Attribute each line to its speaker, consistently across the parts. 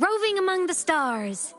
Speaker 1: roving among the stars.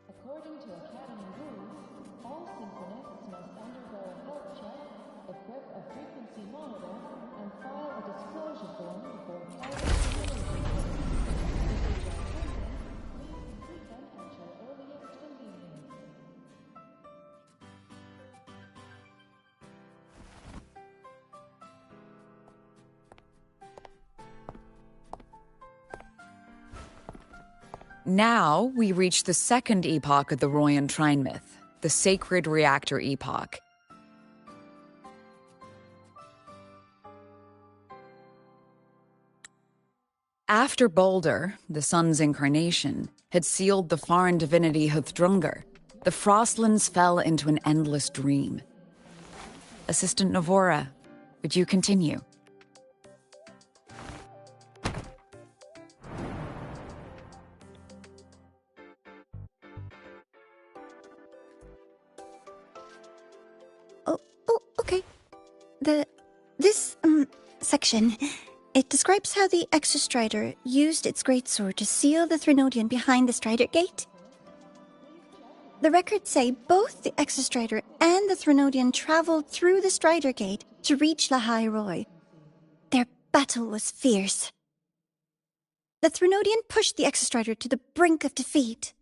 Speaker 2: According to Academy rules, all synchronists must undergo a health check, equip a frequency monitor, and file a disclosure form before private simulation. If you are attending, please complete them at your earliest convenience.
Speaker 3: Now we reach the second epoch of the Royan Trine myth, the Sacred Reactor Epoch. After Balder, the sun's incarnation, had sealed the foreign divinity Huthrungur, the Frostlands fell into an endless dream. Assistant Navora, would you continue?
Speaker 4: Okay. This section, it describes how the Exostrider used its greatsword to seal the Threnodian behind the Strider Gate. The records say both the Exostrider and the Threnodian traveled through the Strider Gate to reach Lahai Roy. Their battle was fierce. The Threnodian pushed the Exostrider to the brink of defeat.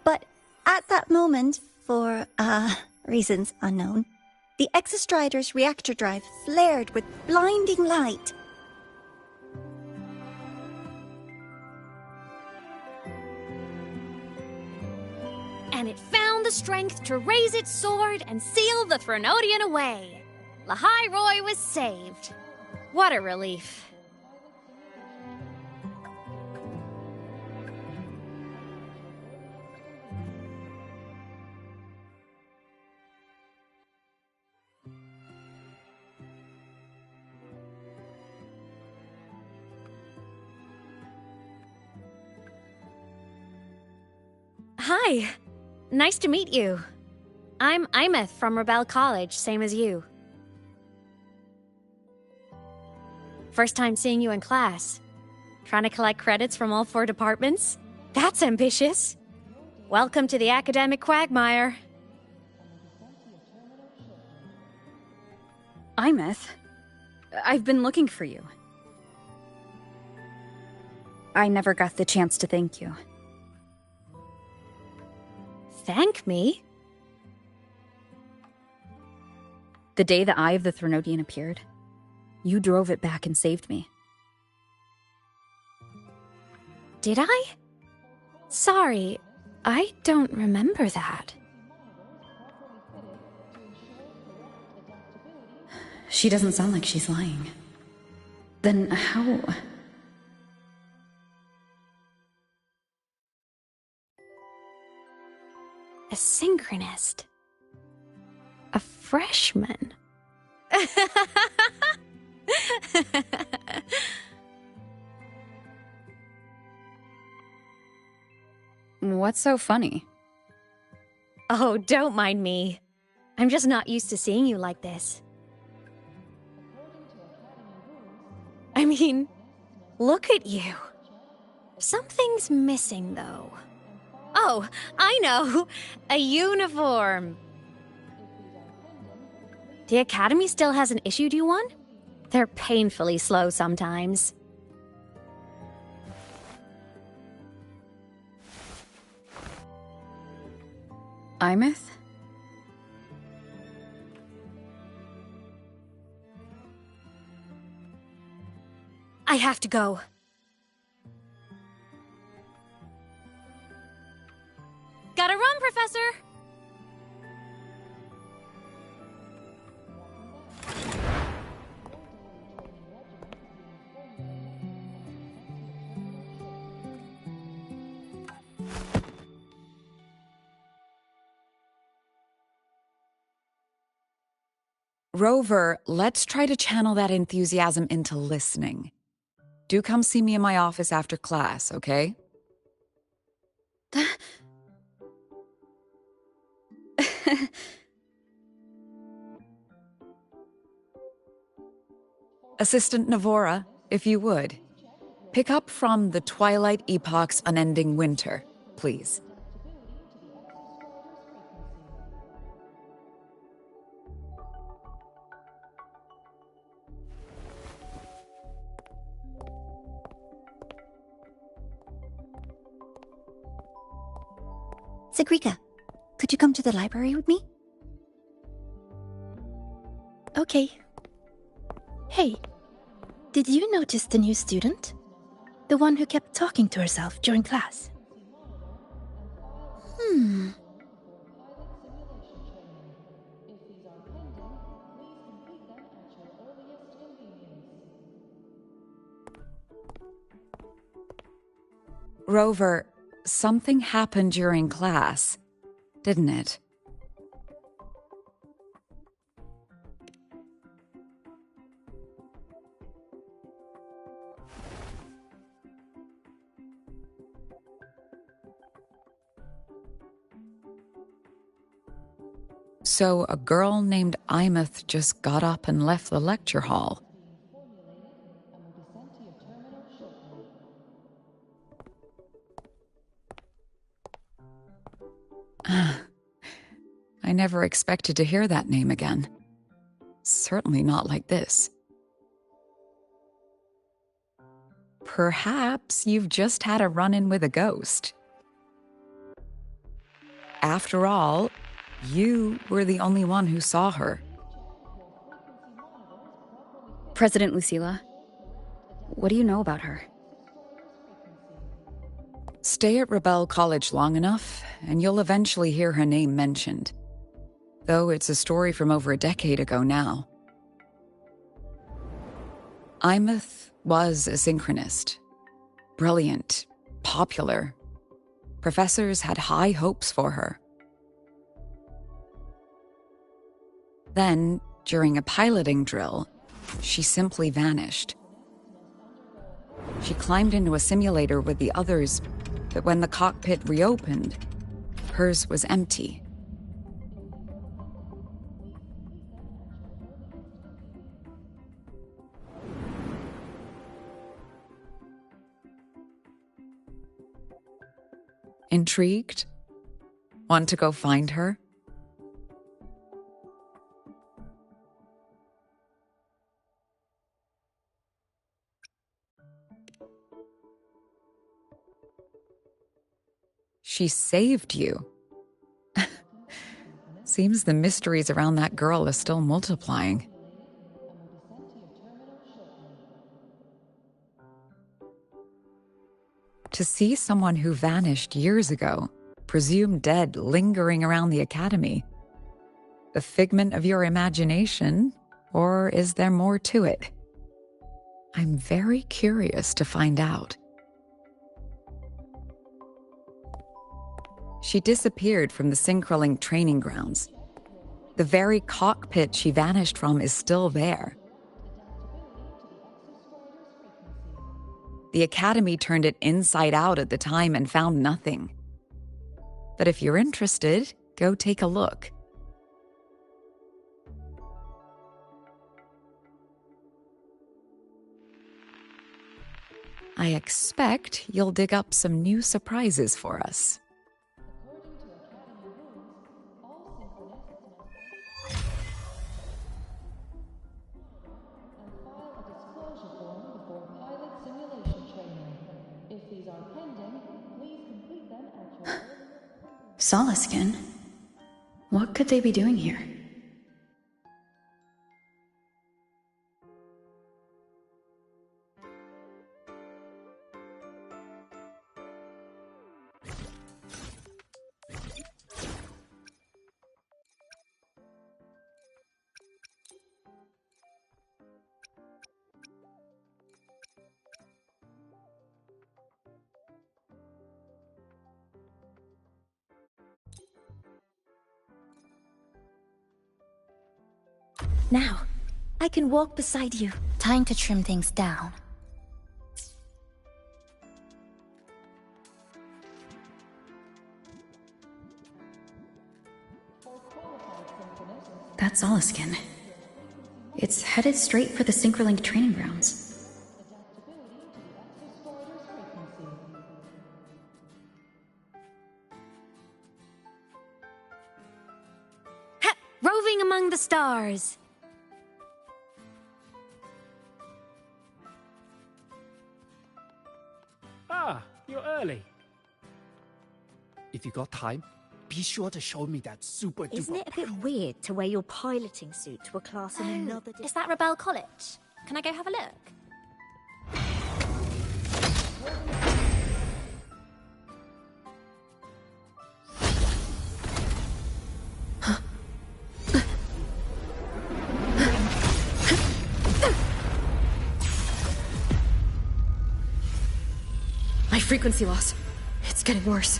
Speaker 4: But at that moment, for, reasons unknown, the Exostrider's reactor drive flared with blinding light.
Speaker 1: And it found the strength to raise its sword and seal the Threnodian away. Lahai Roy was saved. What a relief. Hi. Nice to meet you. I'm Imeth from Rebel College, same as you. First time seeing you in class. Trying to collect credits from all 4 departments? That's ambitious. Welcome to the academic quagmire.
Speaker 5: Imeth, I've been looking for you. I never got the chance to thank you.
Speaker 1: Thank me?
Speaker 5: The day the Eye of the Threnodian appeared, you drove it back and saved me.
Speaker 1: Did I? Sorry, I don't remember that.
Speaker 5: She doesn't sound like she's lying. Then how...
Speaker 1: A synchronist. A freshman.
Speaker 5: What's so funny?
Speaker 1: Oh, don't mind me. I'm just not used to seeing you like this. I mean, look at you. Something's missing, though. Oh, I know! A uniform! The Academy still hasn't issued you one? They're painfully slow sometimes.
Speaker 5: Imeth?
Speaker 1: I have to go. Gotta run, Professor!
Speaker 3: Rover, let's try to channel that enthusiasm into listening. Do come see me in my office after class, okay? Assistant Navora, if you would, pick up from the Twilight Epoch's Unending Winter, please.
Speaker 4: Sigrika, could you come to the library with me?
Speaker 6: Okay. Hey, did you notice the new student? The one who kept talking to herself during class?
Speaker 3: Rover, something happened during class, didn't it? So a girl named Imeth just got up and left the lecture hall. I never expected to hear that name again. Certainly not like this. Perhaps you've just had a run-in with a ghost. After all, you were the only one who saw her.
Speaker 5: President Lucilla, what do you know about her?
Speaker 3: Stay at Rebel College long enough, and you'll eventually hear her name mentioned. Though it's a story from over a decade ago now. Imeth was a synchronist. Brilliant, popular. Professors had high hopes for her. Then, during a piloting drill, she simply vanished. She climbed into a simulator with the others, but when the cockpit reopened, hers was empty. Intrigued? Want to go find her? She saved you. Seems the mysteries around that girl are still multiplying. To see someone who vanished years ago, presumed dead, lingering around the academy, the figment of your imagination, or is there more to it? I'm very curious to find out. She disappeared from the Synchrolink training grounds. The very cockpit she vanished from is still there. The Academy turned it inside out at the time and found nothing. But if you're interested, go take a look. I expect you'll dig up some new surprises for us.
Speaker 6: Solaskin? What could they be doing here? Now, I can walk beside you. Time to trim things down.
Speaker 5: That's Oliskin. It's headed straight for the Synchroling training grounds.
Speaker 1: Ha! Roving among the stars.
Speaker 7: Ah, you're early. If you got time, be sure to show me that super duper.
Speaker 8: Isn't it a bit weird to wear your piloting suit to a class in another...
Speaker 1: Is that Rebel College? Can I go have a look?
Speaker 6: My frequency loss. It's getting worse.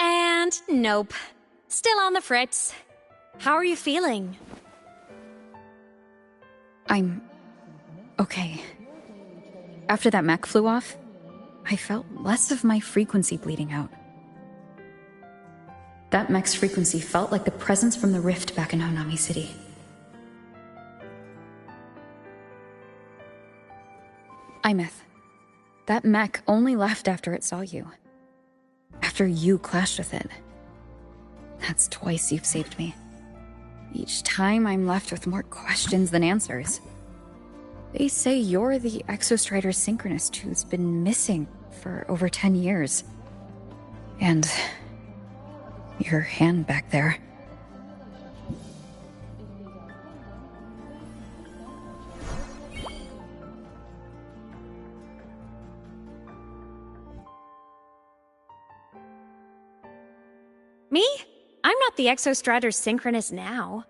Speaker 1: And nope. Still on the fritz. How are you feeling?
Speaker 5: I'm okay. After that mech flew off, I felt less of my frequency bleeding out. That mech's frequency felt like the presence from the rift back in Honami City. Imeth, that mech only left after it saw you. After you clashed with it. That's twice you've saved me. Each time I'm left with more questions than answers. They say you're the Exostrider Synchronist who's been missing for over 10 years. And your hand back there.
Speaker 1: Me? I'm not the Exostrider Synchronist now.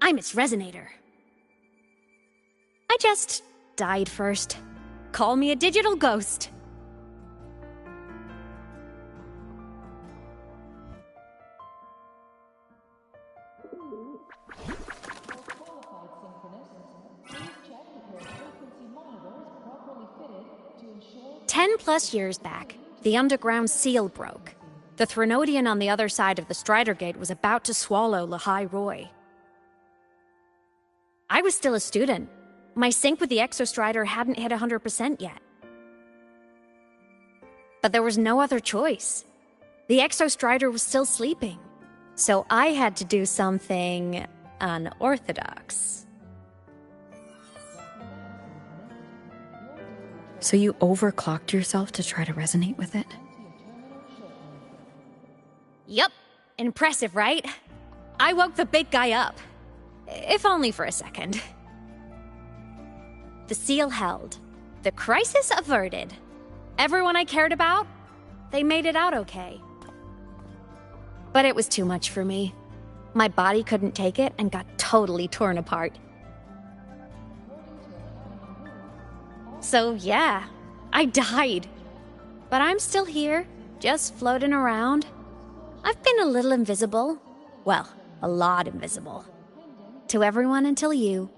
Speaker 1: I'm its Resonator. I just died first. Call me a digital ghost.
Speaker 2: Qualified synchronists, please check that your frequency monitor is properly fitted to ensure
Speaker 1: 10+ years back, the underground seal broke. The Threnodian on the other side of the Strider Gate was about to swallow Lahai Roy. I was still a student. My sync with the Exostrider hadn't hit 100% yet. But there was no other choice. The Exostrider was still sleeping. So I had to do something unorthodox.
Speaker 5: So you overclocked yourself to try to resonate with it?
Speaker 1: Yup. Impressive, right? I woke the big guy up. If only for a second. The seal held. The crisis averted. Everyone I cared about, they made it out okay. But it was too much for me. My body couldn't take it and got totally torn apart. So yeah, I died. But I'm still here, just floating around. I've been a little invisible. Well, a lot invisible. To everyone until you.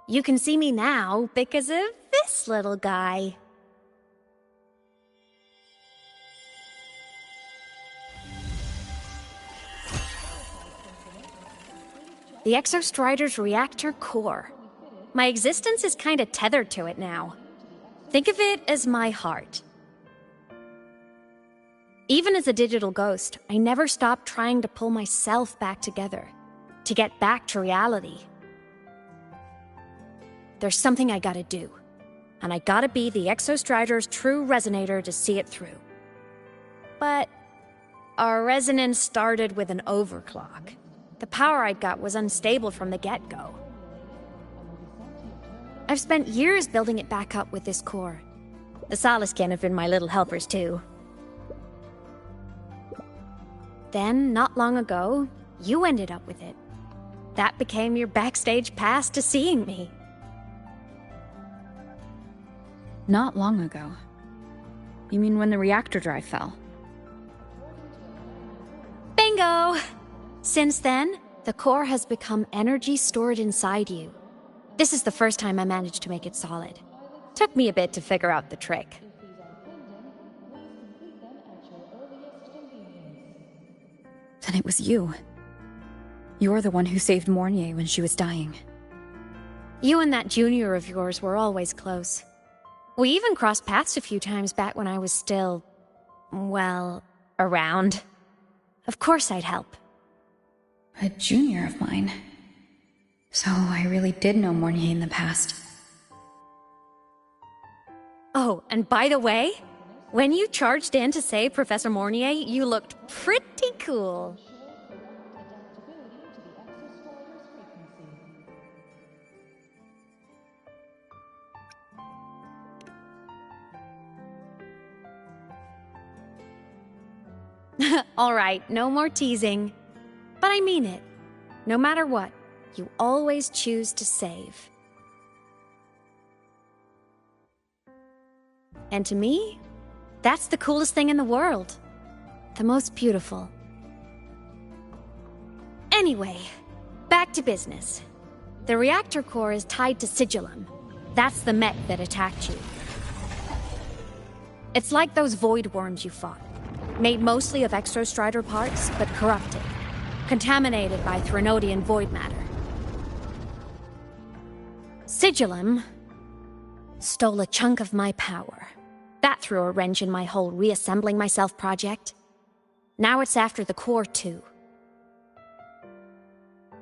Speaker 1: You can see me now because of this little guy. The Exostrider's reactor core. My existence is kinda tethered to it now. Think of it as my heart. Even as a digital ghost, I never stopped trying to pull myself back together, to get back to reality. There's something I gotta do, and I gotta be the Exostrider's true resonator to see it through. But our resonance started with an overclock. The power I got was unstable from the get-go. I've spent years building it back up with this core. The Soliskin have been my little helpers too. Then, not long ago, you ended up with it. That became your backstage pass to seeing me.
Speaker 5: Not long ago. You mean when the reactor drive fell?
Speaker 1: Bingo! Since then, the core has become energy stored inside you. This is the first time I managed to make it solid. Took me a bit to figure out the trick.
Speaker 5: Then it was you. You're the one who saved Mornier when she was dying.
Speaker 1: You and that junior of yours were always close. We even crossed paths a few times back when I was still, well, around. Of course I'd help.
Speaker 5: A junior of mine. So I really did know Mornier in the past.
Speaker 1: Oh, and by the way, when you charged in to save Professor Mornier, you looked pretty cool. All right, no more teasing. But I mean it. No matter what, you always choose to save. And to me, that's the coolest thing in the world. The most beautiful. Anyway, back to business. The reactor core is tied to Sigillum. That's the mech that attacked you. It's like those void worms you fought. Made mostly of Exostrider parts, but corrupted. Contaminated by Threnodian void matter. Sigillum stole a chunk of my power. That threw a wrench in my whole reassembling myself project. Now it's after the core too.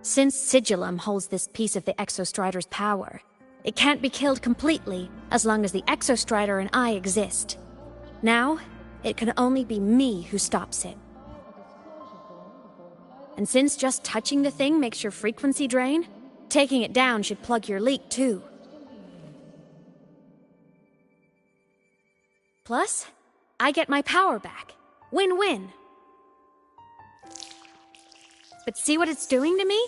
Speaker 1: Since Sigillum holds this piece of the Exostrider's power, it can't be killed completely as long as the Exostrider and I exist. Now, it can only be me who stops it. And since just touching the thing makes your frequency drain, taking it down should plug your leak too. Plus, I get my power back. Win-win. But see what it's doing to me?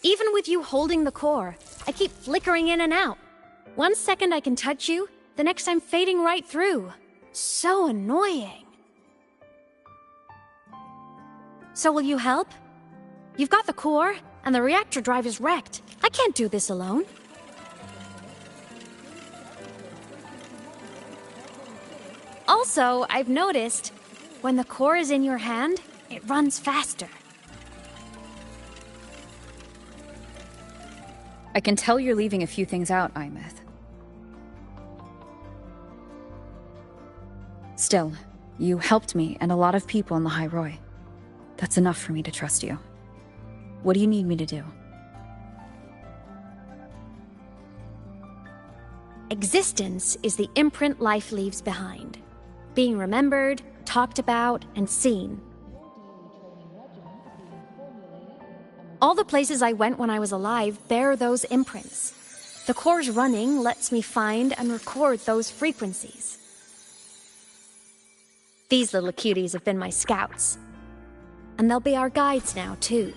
Speaker 1: Even with you holding the core, I keep flickering in and out. 1 second I can touch you, the next I'm fading right through. So annoying. So will you help? You've got the core, and the reactor drive is wrecked. I can't do this alone. Also, I've noticed, when the core is in your hand, it runs faster.
Speaker 5: I can tell you're leaving a few things out, Imeth. Still, you helped me and a lot of people in the High Roy. That's enough for me to trust you. What do you need me to do?
Speaker 1: Existence is the imprint life leaves behind. Being remembered, talked about, and seen. All the places I went when I was alive bear those imprints. The core's running lets me find and record those frequencies. These little cuties have been my scouts. And they'll be our guides now, too.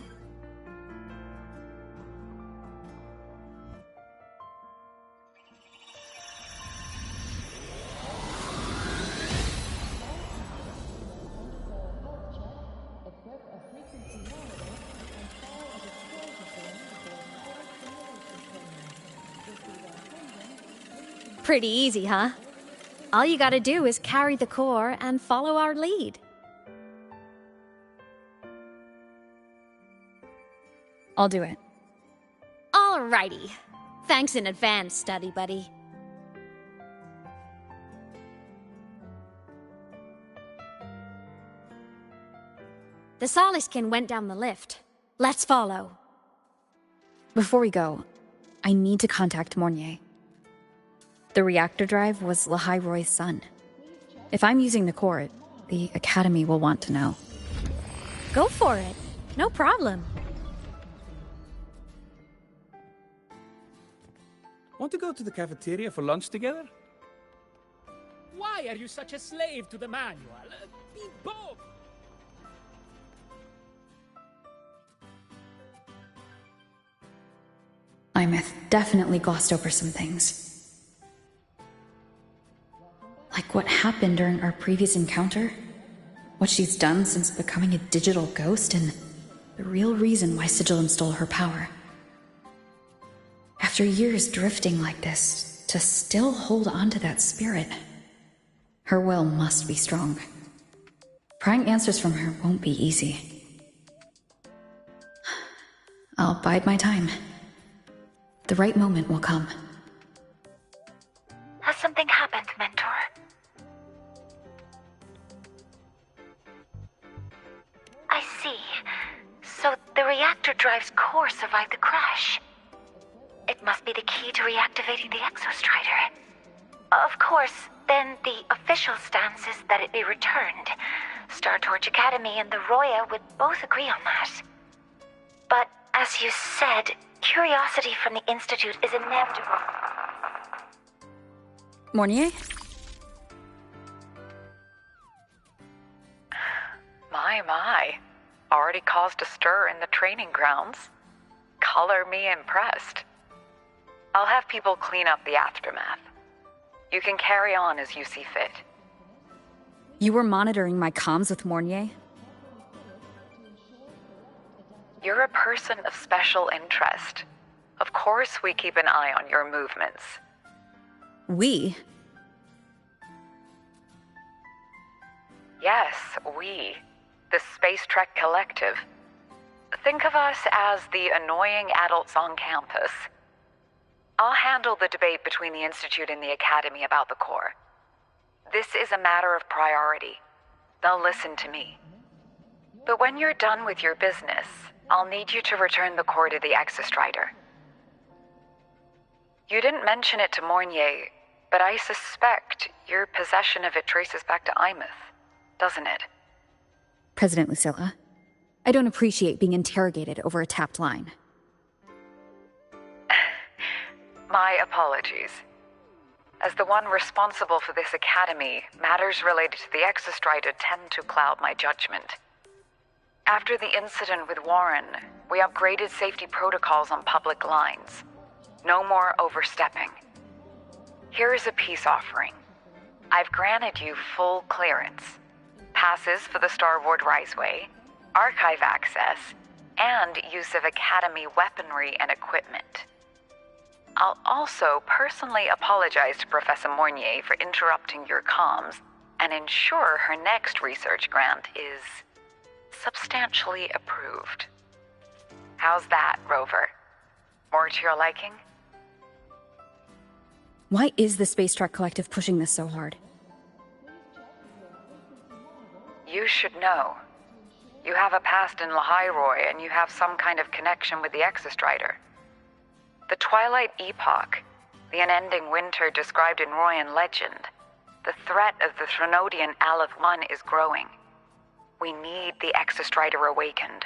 Speaker 1: Pretty easy, huh? All you gotta do is carry the core and follow our lead.
Speaker 5: I'll do it.
Speaker 1: Alrighty. Thanks in advance, study buddy. The Soliskin went down the lift. Let's follow.
Speaker 5: Before we go, I need to contact Mornier. The reactor drive was Lahai Roy's son. If I'm using the core, the Academy will want to know.
Speaker 1: Go for it. No problem.
Speaker 9: Want to go to the cafeteria for lunch together?
Speaker 7: Why are you such a slave to the manual? Be bold!
Speaker 5: Imeth definitely glossed over some things. Like what happened during our previous encounter, what she's done since becoming a digital ghost, and the real reason why Sigilum stole her power. After years drifting like this, to still hold on to that spirit, her will must be strong. Prying answers from her won't be easy. I'll bide my time. The right moment will come.
Speaker 10: Has something happened, Mentor? I see. So the reactor drive's core survived the crash. It must be the key to reactivating the Exostrider. Of course, then the official stance is that it be returned. Startorch Academy and the Roya would both agree on that. But, as you said, curiosity from the Institute is inevitable.
Speaker 5: Mornier?
Speaker 3: My. Already caused a stir in the training grounds. Color me impressed. I'll have people clean up the aftermath. You can carry on as you see fit.
Speaker 5: You were monitoring my comms with Mornier?
Speaker 3: You're a person of special interest. Of course we keep an eye on your movements.
Speaker 5: We?
Speaker 3: Yes, we. The Space Trek Collective. Think of us as the annoying adults on campus. I'll handle the debate between the Institute and the Academy about the core. This is a matter of priority. They'll listen to me. But when you're done with your business, I'll need you to return the core to the Exostrider. You didn't mention it to Mornier, but I suspect your possession of it traces back to Imeth, doesn't it?
Speaker 5: President Lucilla, I don't appreciate being interrogated over a tapped line.
Speaker 3: My apologies. As the one responsible for this academy, matters related to the Exostrider tend to cloud my judgment. After the incident with Warren, we upgraded safety protocols on public lines. No more overstepping. Here is a peace offering. I've granted you full clearance. Passes for the Starboard Riseway, archive access, and use of Academy weaponry and equipment. I'll also personally apologize to Professor Mornier for interrupting your comms and ensure her next research grant is substantially approved. How's that, Rover? More to your liking?
Speaker 5: Why is the Space Trek Collective pushing this so hard?
Speaker 3: You should know. You have a past in Lahai Roy, and you have some kind of connection with the Exostrider. The Twilight Epoch, the unending winter described in Royan legend, the threat of the Threnodian Aleph 1 is growing. We need the Exostrider awakened.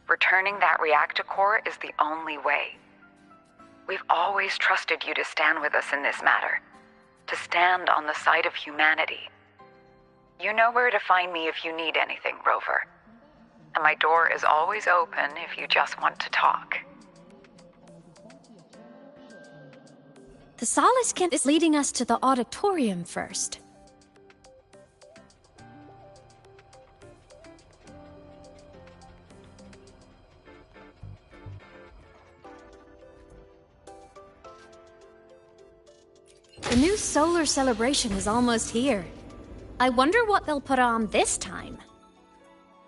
Speaker 3: Returning that reactor core is the only way. We've always trusted you to stand with us in this matter, to stand on the side of humanity. You know where to find me if you need anything, Rover. And my door is always open if you just want to talk.
Speaker 1: The Soliskin is leading us to the auditorium first. The new solar celebration is almost here. I wonder what they'll put on this time.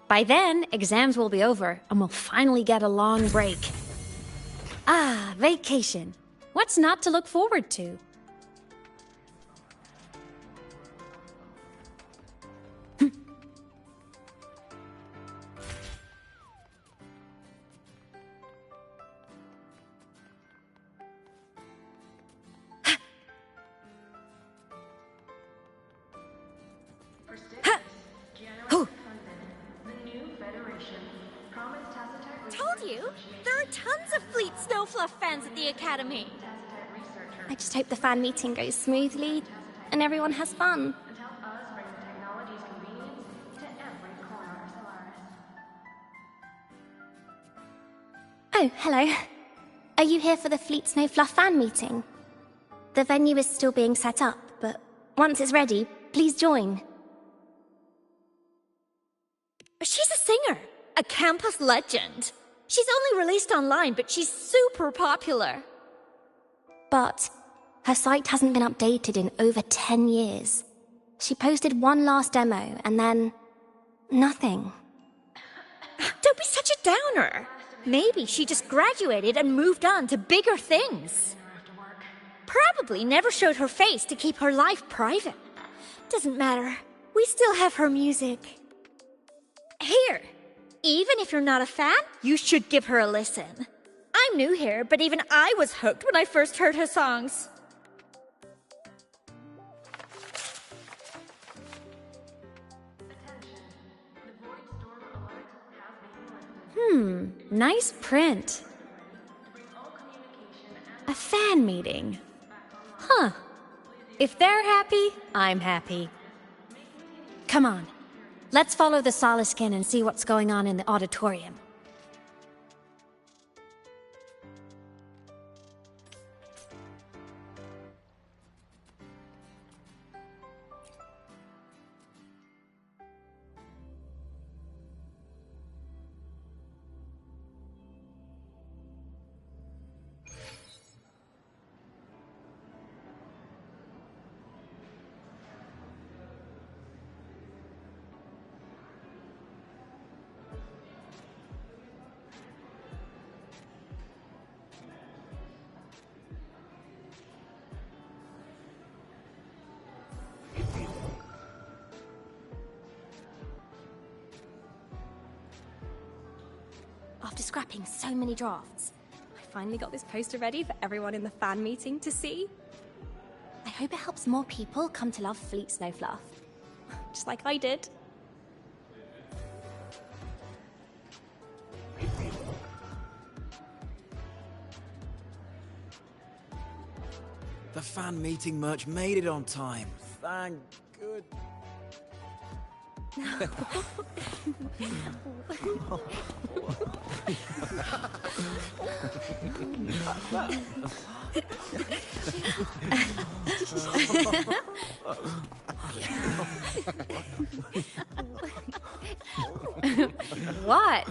Speaker 1: By then, exams will be over, and we'll finally get a long break. Ah, vacation. What's not to look forward to?
Speaker 8: Told you! There are tons of Fleet Snowfluff fans at the Academy!
Speaker 11: I just hope the fan meeting goes smoothly and everyone has fun. Oh, hello. Are you here for the Fleet Snowfluff fan meeting? The venue is still being set up, but once it's ready, please join.
Speaker 8: She's a singer! A campus legend! She's only released online, but she's super popular.
Speaker 11: But her site hasn't been updated in over 10 years. She posted one last demo, and then nothing.
Speaker 8: Don't be such a downer. Maybe she just graduated and moved on to bigger things. Probably never showed her face to keep her life private. Doesn't matter. We still have her music. Here, even if you're not a fan, you should give her a listen. I'm new here, but even I was hooked when I first heard her songs.
Speaker 1: Nice print. A fan meeting. Huh. If they're happy, I'm happy. Come on. Let's follow the Soliskin and see what's going on in the auditorium.
Speaker 11: After scrapping so many drafts, I finally got this poster ready for everyone in the fan meeting to see. I hope it helps more people come to love Fleet Snowfluff. Just like I did.
Speaker 12: The fan meeting merch made it on time. Thank good.
Speaker 1: What?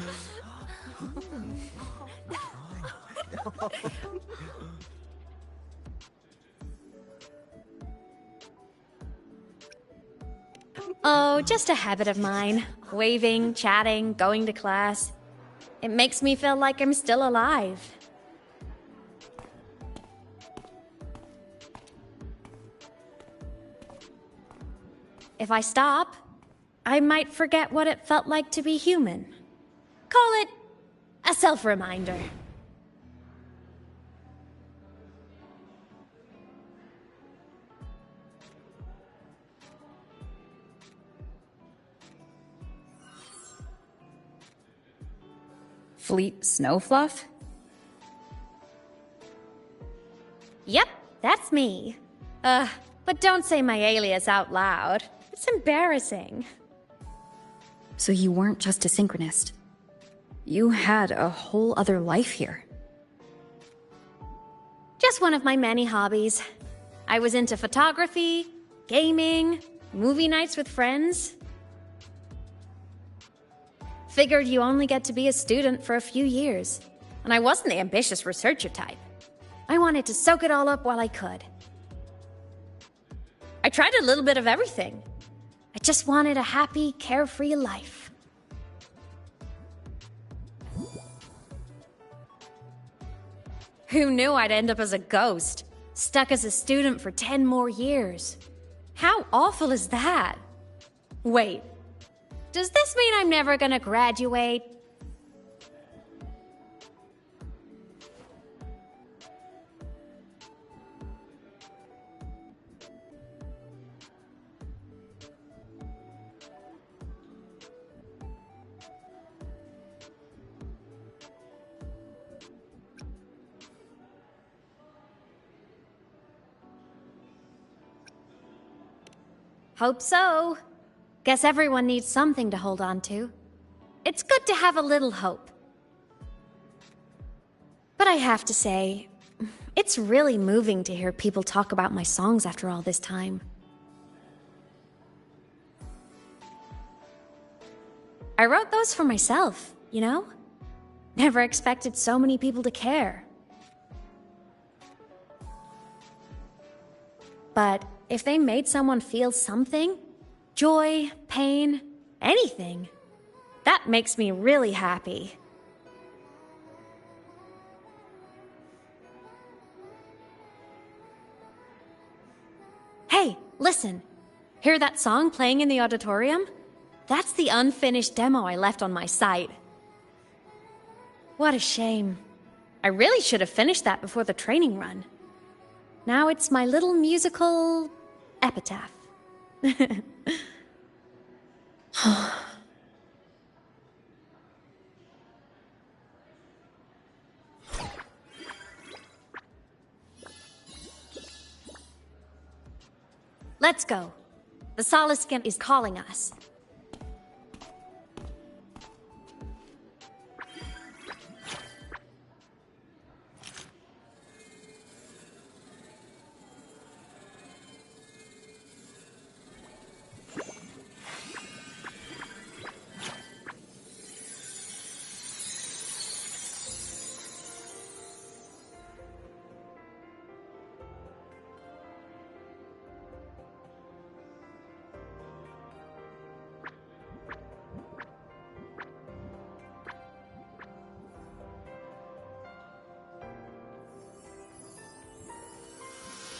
Speaker 1: Oh, just a habit of mine. Waving, chatting, going to class. It makes me feel like I'm still alive. If I stop, I might forget what it felt like to be human. Call it a self-reminder.
Speaker 5: Fleet Snowfluff?
Speaker 1: Yep, that's me. But don't say my alias out loud. It's embarrassing.
Speaker 5: So you weren't just a synchronist. You had a whole other life here.
Speaker 1: Just one of my many hobbies. I was into photography, gaming, movie nights with friends. Figured you only get to be a student for a few years. And I wasn't the ambitious researcher type. I wanted to soak it all up while I could. I tried a little bit of everything. I just wanted a happy, carefree life. Who knew I'd end up as a ghost, stuck as a student for 10 more years? How awful is that? Wait, does this mean I'm never gonna graduate? Hope so. Guess everyone needs something to hold on to. It's good to have a little hope. But I have to say, it's really moving to hear people talk about my songs after all this time. I wrote those for myself, you know? Never expected so many people to care. But if they made someone feel something, joy, pain, anything, that makes me really happy. Hey, listen. Hear that song playing in the auditorium? That's the unfinished demo I left on my site. What a shame. I really should have finished that before the training run. Now it's my little musical epitaph. Let's go. The Soliskin is calling us.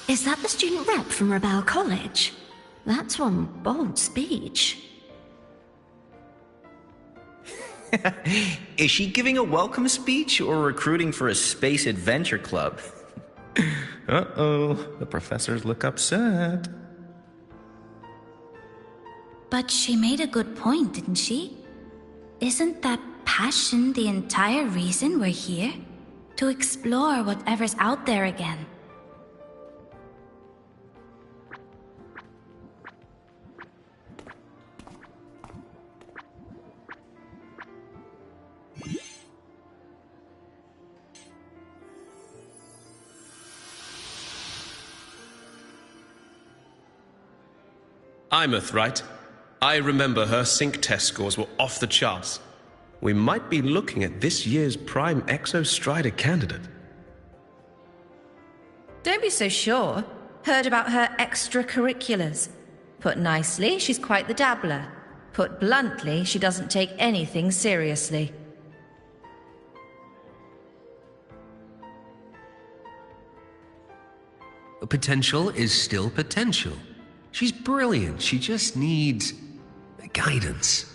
Speaker 10: Is that the student rep from Rebel College? That's one bold speech.
Speaker 13: Is she giving a welcome speech or recruiting for a space adventure club? Uh-oh, the professors look upset.
Speaker 10: But she made a good point, didn't she? Isn't that passion the entire reason we're here? To explore whatever's out there again.
Speaker 14: Imeth, right? I remember her sync test scores were off the charts. We might be looking at this year's prime Exostrider candidate.
Speaker 15: Don't be so sure. Heard about her extracurriculars. Put nicely, she's quite the dabbler. Put bluntly, she doesn't take anything seriously.
Speaker 16: Potential is still potential. She's brilliant. She just needs guidance.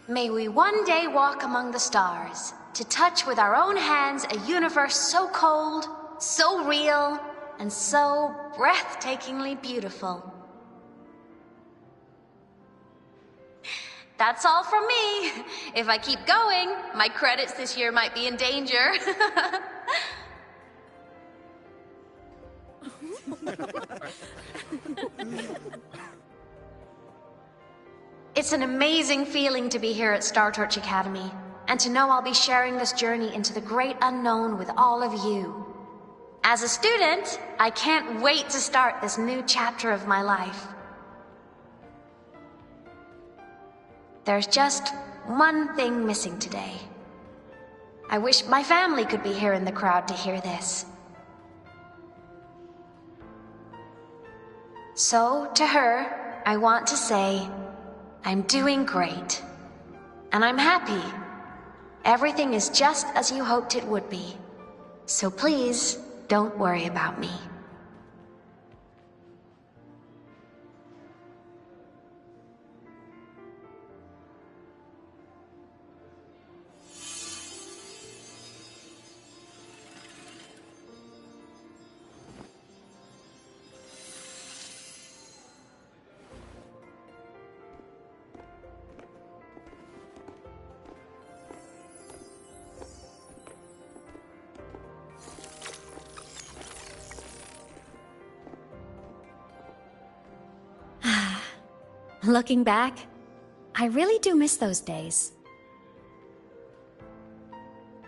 Speaker 17: May we one day walk among the stars, to touch with our own hands a universe so cold, so real, and so breathtakingly beautiful. That's all from me. If I keep going, my credits this year might be in danger. It's an amazing feeling to be here at Star Torch Academy, and to know I'll be sharing this journey into the great unknown with all of you. As a student, I can't wait to start this new chapter of my life. There's just one thing missing today. I wish my family could be here in the crowd to hear this. So, to her, I want to say, I'm doing great. And I'm happy. Everything is just as you hoped it would be. So please, don't worry about me.
Speaker 1: Looking back, I really do miss those days.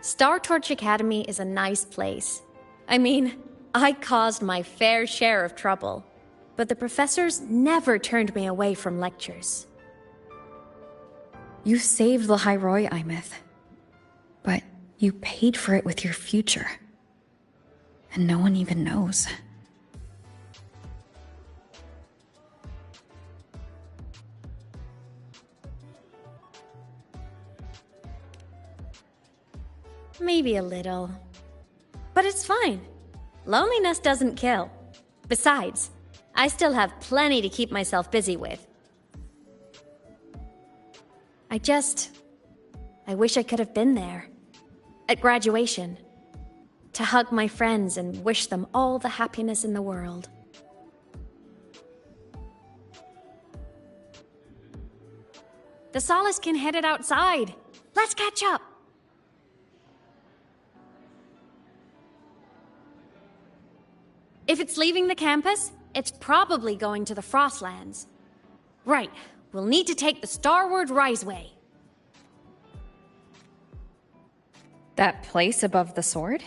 Speaker 1: Star Torch Academy is a nice place. I mean, I caused my fair share of trouble, but the professors never turned me away from lectures.
Speaker 5: You saved the Hyroi, Imith. But you paid for it with your future. And no one even knows.
Speaker 1: Maybe a little. But it's fine. Loneliness doesn't kill. Besides, I still have plenty to keep myself busy with. I wish I could have been there. At graduation. To hug my friends and wish them all the happiness in the world. The Solace can headed outside. Let's catch up. If it's leaving the campus, it's probably going to the Frostlands. Right, we'll need to take the Starward Riseway.
Speaker 5: That place above the sword?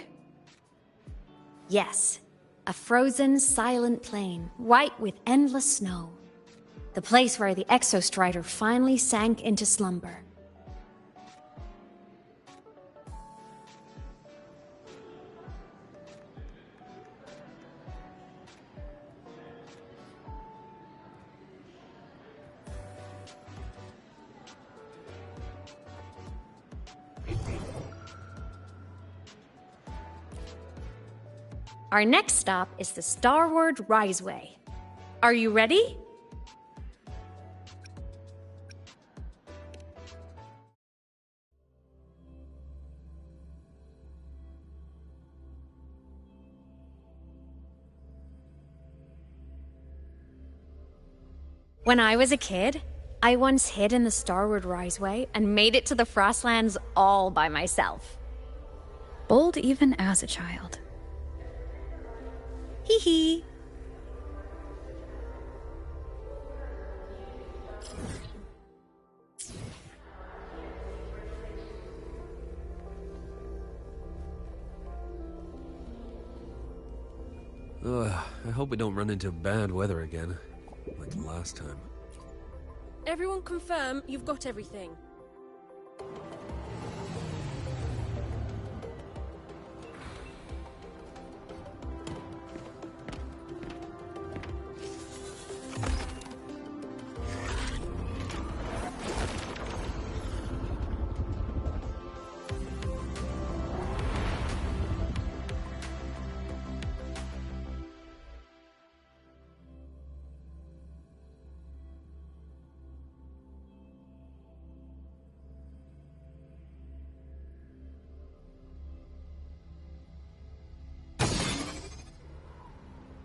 Speaker 1: Yes, a frozen, silent plain, white with endless snow. The place where the Exostrider finally sank into slumber. Our next stop is the Starward Riseway. Are you ready? When I was a kid, I once hid in the Starward Riseway and made it to the Frostlands all by myself.
Speaker 5: Bold even as a child.
Speaker 1: Hee hee.
Speaker 16: I hope we don't run into bad weather again, like last time.
Speaker 18: Everyone confirm you've got everything.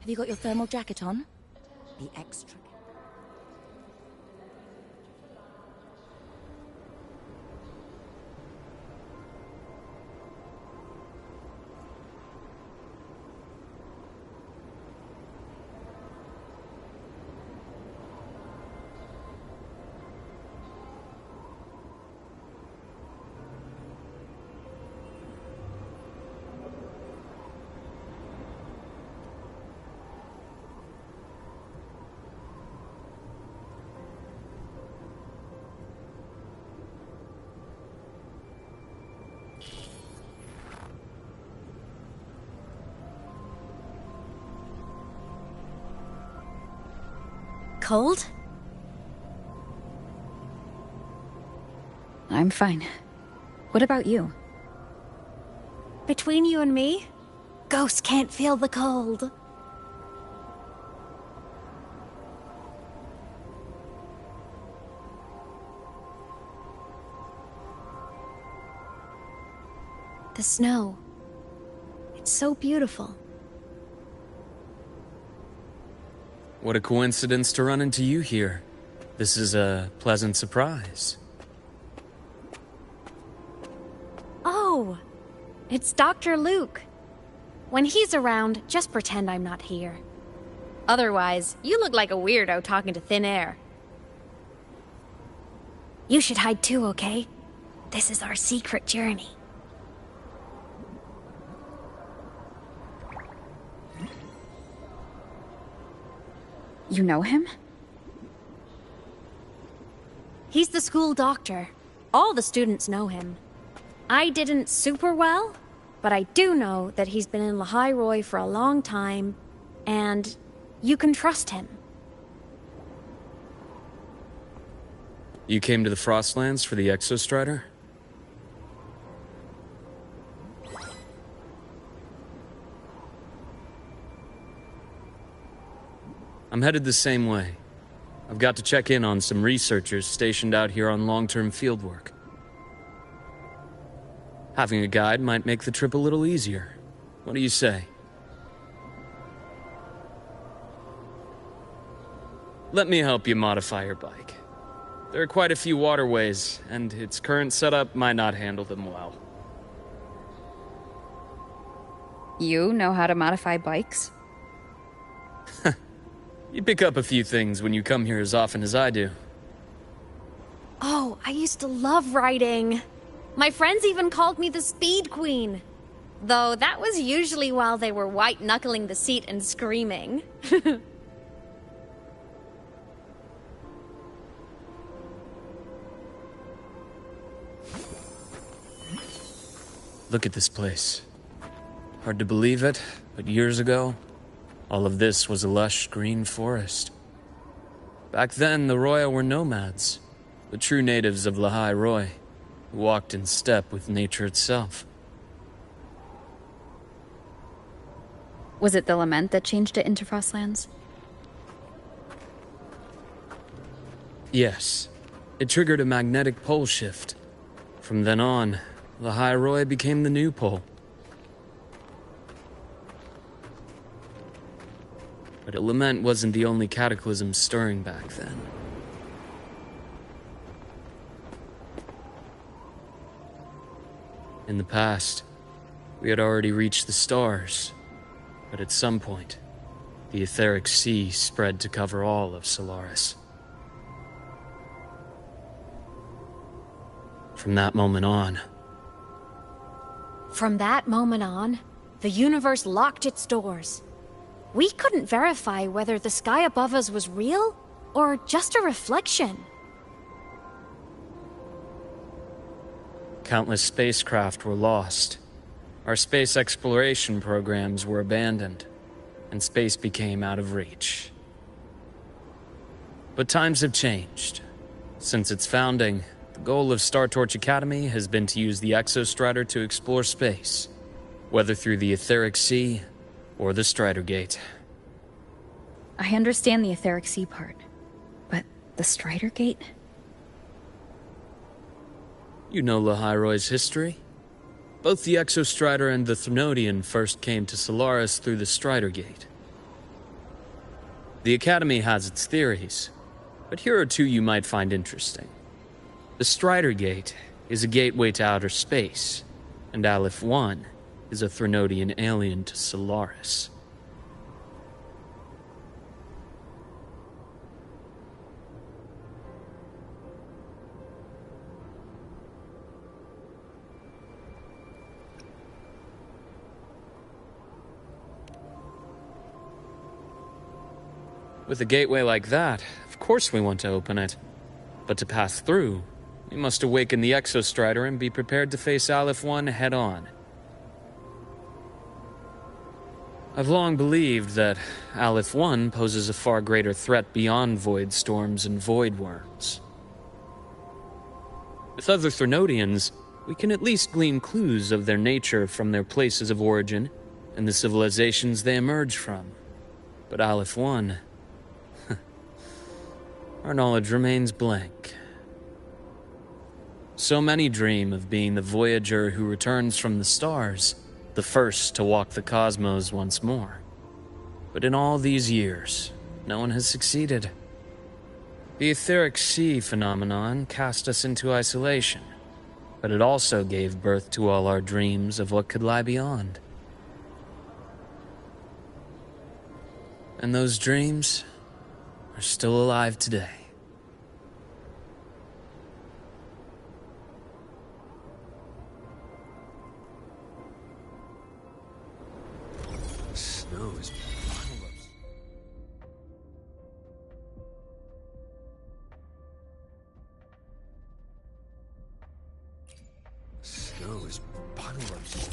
Speaker 19: Have you got your thermal jacket on? Be extra.
Speaker 1: Cold?
Speaker 5: I'm fine. What about you?
Speaker 1: Between you and me, ghosts can't feel the cold. The snow. It's so beautiful.
Speaker 20: What a coincidence to run into you here. This is a pleasant surprise.
Speaker 1: Oh, it's Dr. Luke. When he's around, just pretend I'm not here. Otherwise, you look like a weirdo talking to thin air. You should hide too, okay? This is our secret journey.
Speaker 5: You know him?
Speaker 1: He's the school doctor. All the students know him. I didn't super well, but I do know that he's been in Lehigh Roy for a long time, and you can trust him.
Speaker 20: You came to the Frostlands for the Exostrider? I'm headed the same way. I've got to check in on some researchers stationed out here on long-term fieldwork. Having a guide might make the trip a little easier. What do you say? Let me help you modify your bike. There are quite a few waterways, and its current setup might not handle them well.
Speaker 5: You know how to modify bikes?
Speaker 20: You pick up a few things when you come here as often as I do.
Speaker 1: Oh, I used to love riding. My friends even called me the Speed Queen. Though that was usually while they were white-knuckling the seat and screaming.
Speaker 20: Look at this place. Hard to believe it, but years ago, all of this was a lush green forest. Back then, the Roya were nomads, the true natives of Lehigh Roy, who walked in step with nature itself.
Speaker 5: Was it the lament that changed it into Frostlands?
Speaker 20: Yes, it triggered a magnetic pole shift. From then on, Lehigh Roy became the new pole. But lament wasn't the only cataclysm stirring back then. In the past, we had already reached the stars, but at some point, the etheric sea spread to cover all of Solaris. From that moment on,
Speaker 1: the universe locked its doors. We couldn't verify whether the sky above us was real or just a reflection.
Speaker 20: countless spacecraft were lost. Our space exploration programs were abandoned, and space became out of reach. But times have changed. Since its founding, the goal of Startorch Academy has been to use the Exostrider to explore space, whether through the Etheric Sea or the Strider Gate.
Speaker 5: I understand the Etheric Sea part, but the Strider Gate?
Speaker 20: You know Lehigh Roy's history. Both the Exostrider and the Threnodian first came to Solaris through the Strider Gate. The Academy has its theories, but here are two you might find interesting. The Strider Gate is a gateway to outer space, and Aleph 1 is a Threnodian alien to Solaris. With a gateway like that, of course we want to open it. But to pass through, we must awaken the Exostrider and be prepared to face Aleph 1 head-on. I've long believed that Aleph 1 poses a far greater threat beyond void storms and void worms. With other Threnodians, we can at least glean clues of their nature from their places of origin and the civilizations they emerge from. But Aleph 1... our knowledge remains blank. So many dream of being the Voyager who returns from the stars, the first to walk the cosmos once more. But in all these years, no one has succeeded. The Etheric Sea phenomenon cast us into isolation, but it also gave birth to all our dreams of what could lie beyond. And those dreams are still alive today.
Speaker 16: snow is puddlers.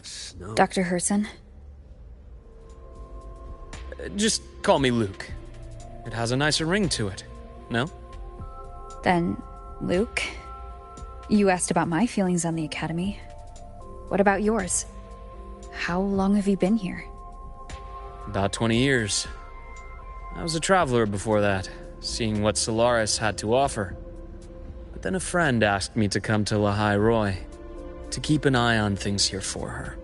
Speaker 16: Snow.
Speaker 5: Dr. Herson?
Speaker 20: Just call me Luke. It has a nicer ring to it, no?
Speaker 5: Then, Luke, you asked about my feelings on the Academy. What about yours? How long have you been here?
Speaker 20: About 20 years. I was a traveler before that, seeing what Solaris had to offer. But then a friend asked me to come to Lahai Roy, to keep an eye on things here for her.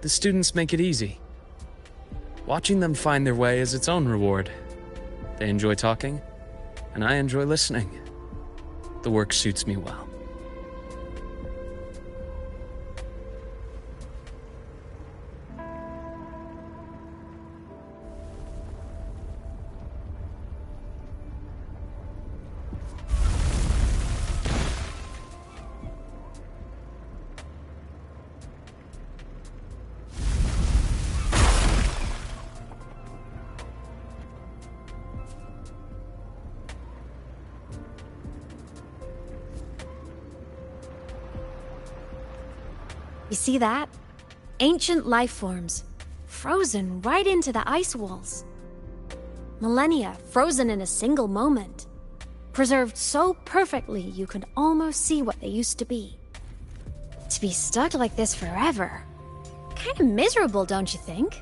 Speaker 20: The students make it easy. Watching them find their way is its own reward. They enjoy talking, and I enjoy listening. The work suits me well.
Speaker 1: You see that? Ancient life forms, frozen right into the ice walls. Millennia frozen in a single moment. Preserved so perfectly you could almost see what they used to be. To be stuck like this forever. Kinda miserable, don't you think?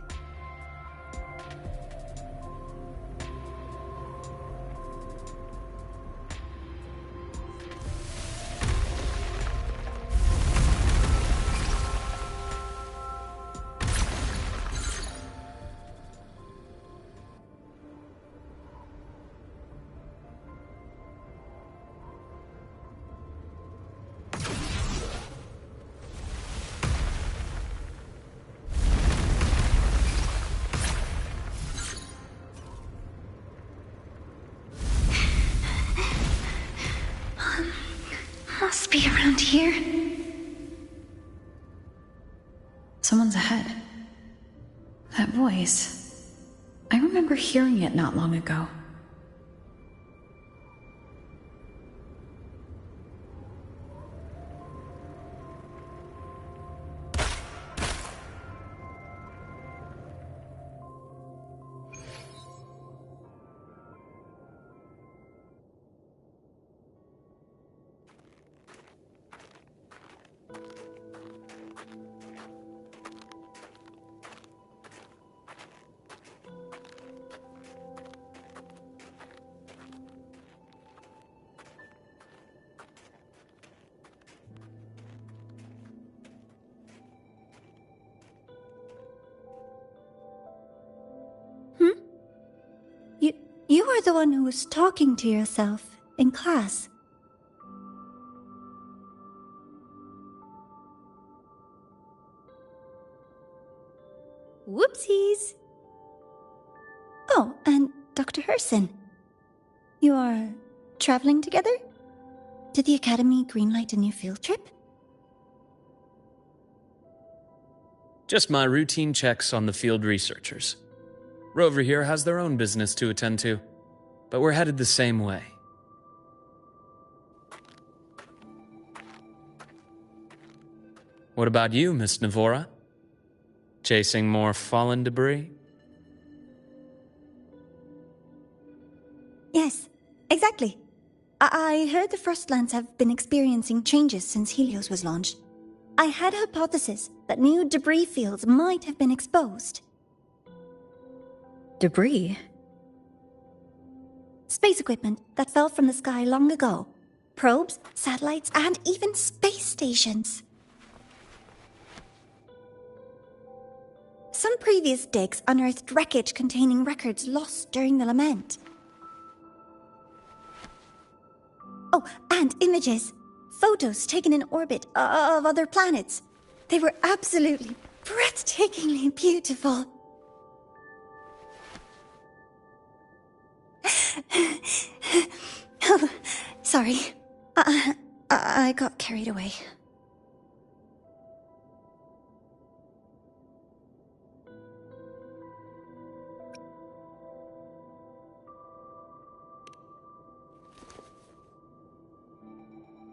Speaker 4: Must be around here.
Speaker 5: Someone's ahead. That voice. I remember hearing it not long ago.
Speaker 4: You are the one who was talking to yourself, in class.
Speaker 1: Whoopsies!
Speaker 4: Oh, and Dr. Herson. You are traveling together? Did the Academy greenlight a new field trip?
Speaker 20: Just my routine checks on the field researchers. Rover here has their own business to attend to, but we're headed the same way. What about you, Miss Navora? Chasing more fallen debris?
Speaker 4: Yes, exactly. I heard the Frostlands have been experiencing changes since Helios was launched. I had a hypothesis that new debris fields might have been exposed.
Speaker 5: Debris?
Speaker 4: Space equipment that fell from the sky long ago. Probes, satellites, and even space stations. Some previous digs unearthed wreckage containing records lost during the lament. Oh, and images. Photos taken in orbit of other planets. They were absolutely breathtakingly beautiful. Oh, sorry. I got carried away.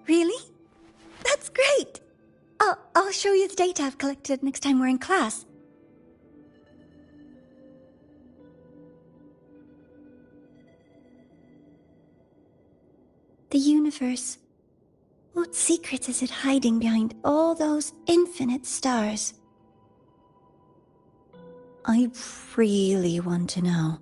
Speaker 4: Really? That's great! I'll show you the data I've collected next time we're in class. The universe. What secret is it hiding behind all those infinite stars? I really want to know.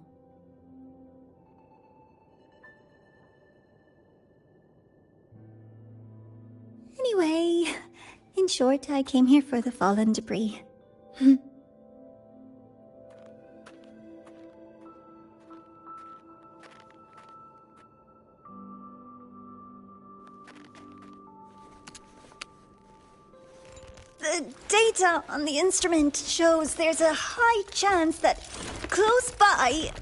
Speaker 4: Anyway, in short, I came here for the fallen debris. The data on the instrument shows there's a high chance that close by...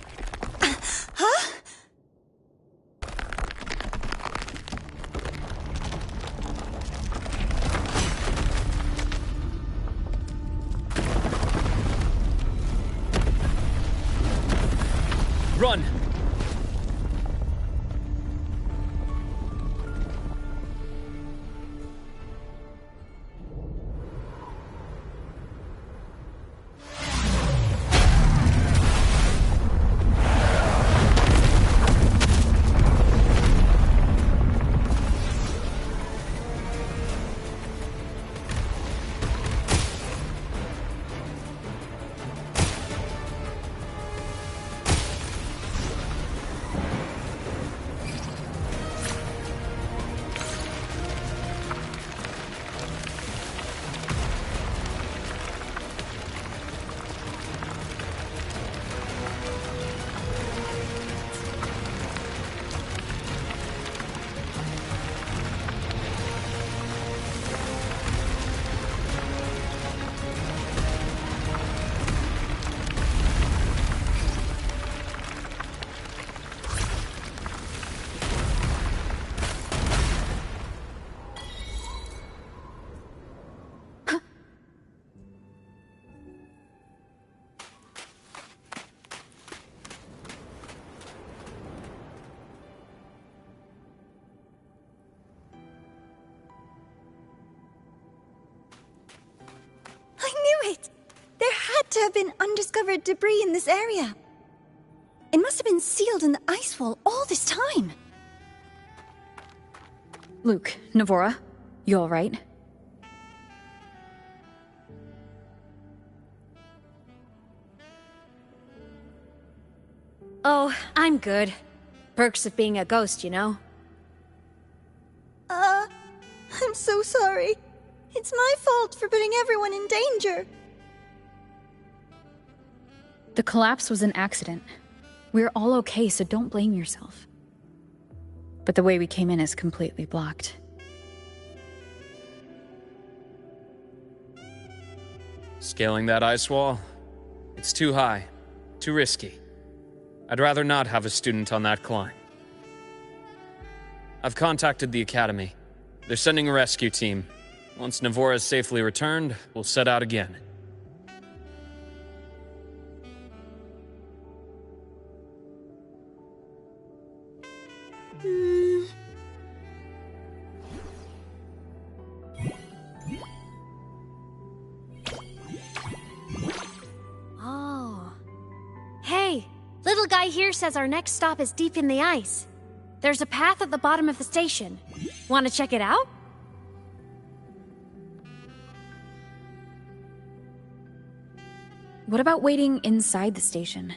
Speaker 4: Huh?
Speaker 20: Run!
Speaker 4: To have been undiscovered debris in this area. It must have been sealed in the ice wall all this time.
Speaker 5: Luke, Navora, you all right?
Speaker 1: Oh, I'm good. Perks of being a ghost, you know?
Speaker 4: I'm so sorry. It's my fault for putting everyone in danger.
Speaker 5: The collapse was an accident. We're all okay, so don't blame yourself. but the way we came in is completely blocked.
Speaker 20: Scaling that ice wall? It's too high, too risky. I'd rather not have a student on that climb. I've contacted the Academy. They're sending a rescue team. Once Navora is safely returned, we'll set out again.
Speaker 1: Oh. Hey, little guy here says our next stop is deep in the ice. There's a path at the bottom of the station. Want to check it out?
Speaker 5: What about waiting inside the station?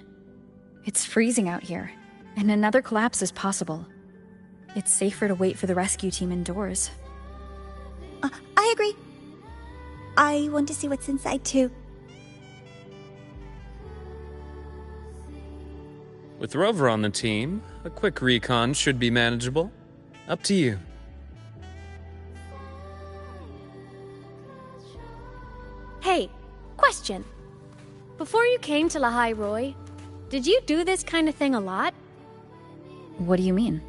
Speaker 5: It's freezing out here, and another collapse is possible. It's safer to wait for the rescue team indoors.
Speaker 4: I agree. I want to see what's inside too.
Speaker 20: With Rover on the team, a quick recon should be manageable. Up to you.
Speaker 1: Hey, question. Before you came to Lahai Roy, did you do this kind of thing a lot?
Speaker 5: What do you mean?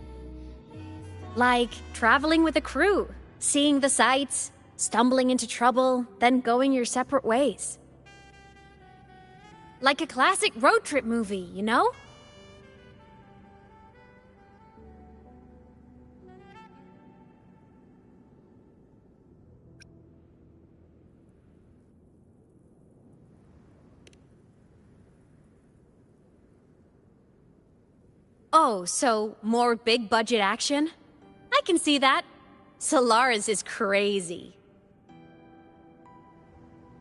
Speaker 1: Like traveling with a crew, seeing the sights, stumbling into trouble, then going your separate ways. Like a classic road trip movie, you know? Oh, so more big budget action? I can see that. Solaris is crazy.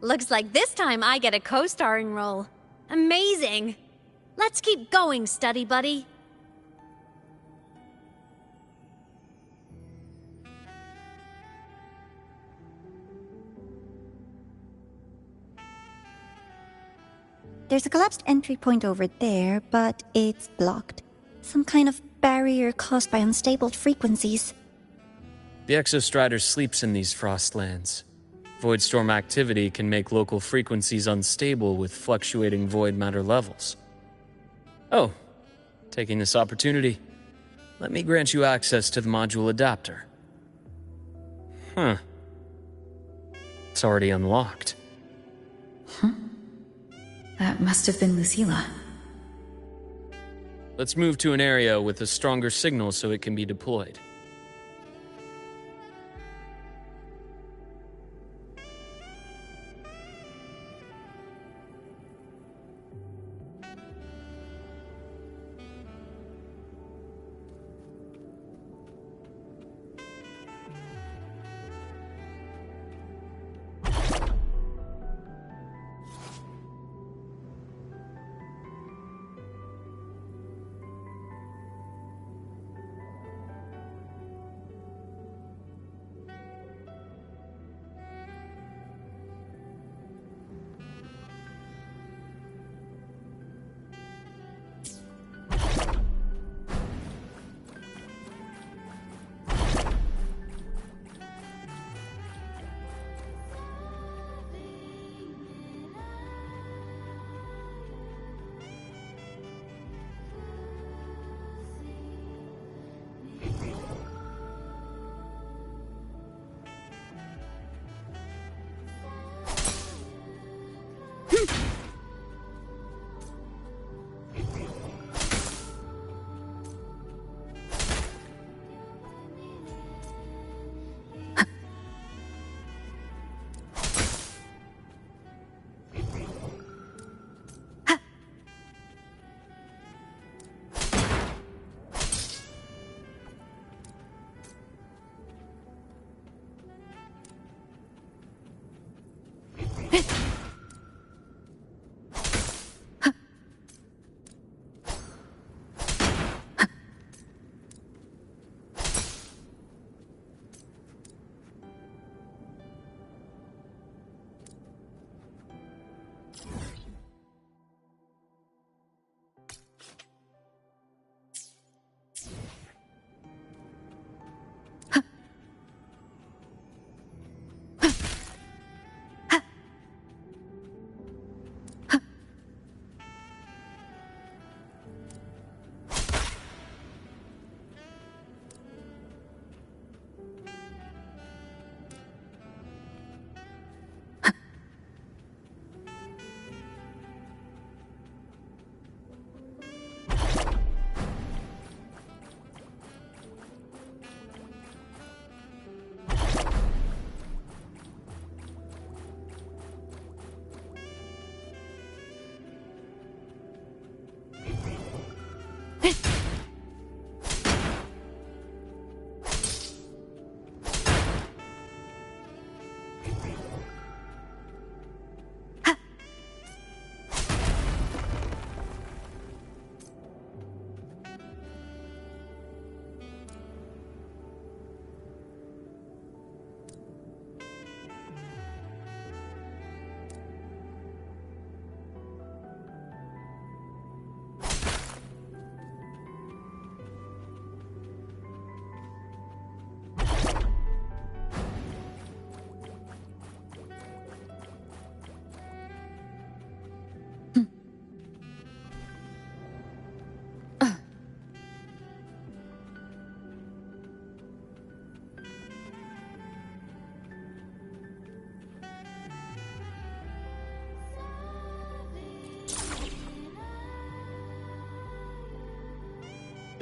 Speaker 1: Looks like this time I get a co-starring role. Amazing. Let's keep going, study buddy.
Speaker 4: There's a collapsed entry point over there, but it's blocked. Some kind of barrier caused by unstable frequencies.
Speaker 20: The Exostrider sleeps in these frostlands. Void storm activity can make local frequencies unstable with fluctuating void matter levels. Oh, taking this opportunity, let me grant you access to the module adapter. Huh. It's already unlocked.
Speaker 5: That must have been Lucilla.
Speaker 20: Let's move to an area with a stronger signal so it can be deployed.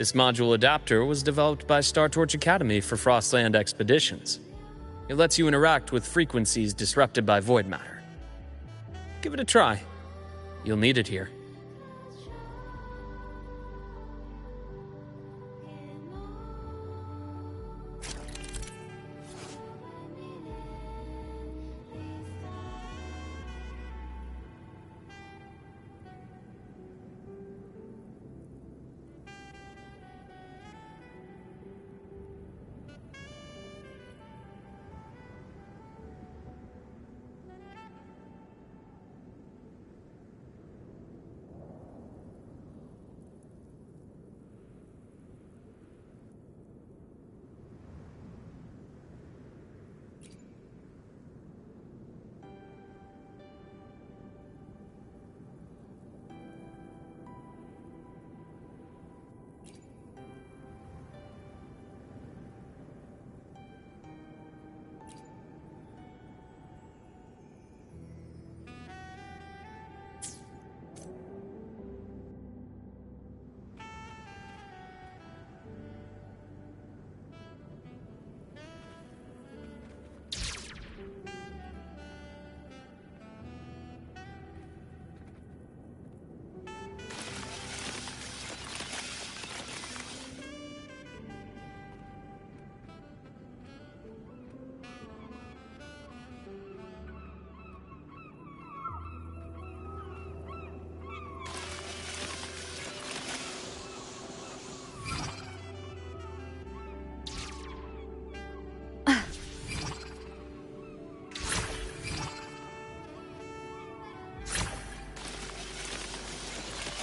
Speaker 20: This module adapter was developed by Star Torch Academy for Frostland expeditions. It lets you interact with frequencies disrupted by void matter. Give it a try. You'll need it here.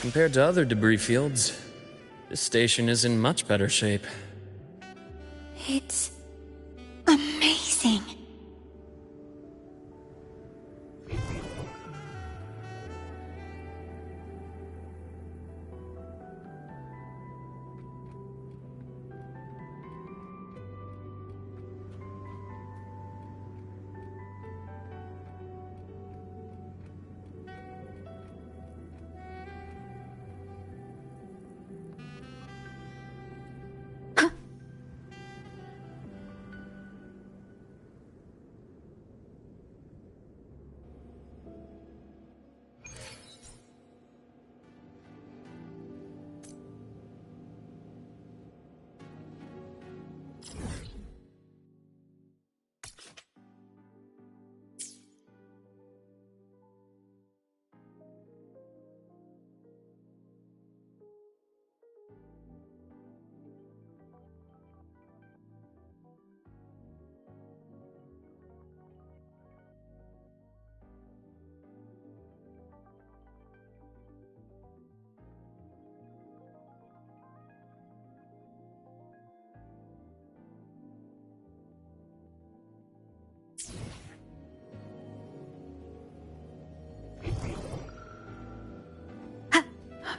Speaker 20: Compared to other debris fields, this station is in much better shape.
Speaker 4: It's amazing.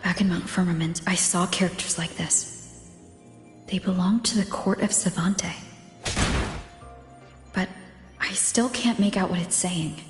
Speaker 5: Back in Mount Firmament, I saw characters like this. They belonged to the court of Savante. But I still can't make out what it's saying.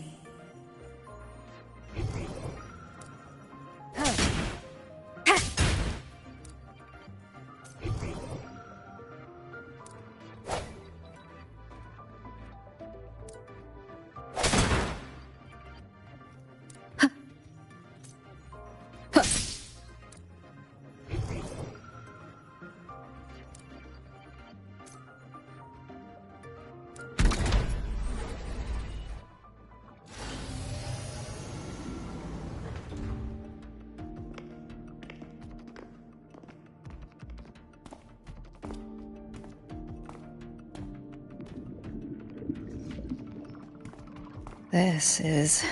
Speaker 5: This is...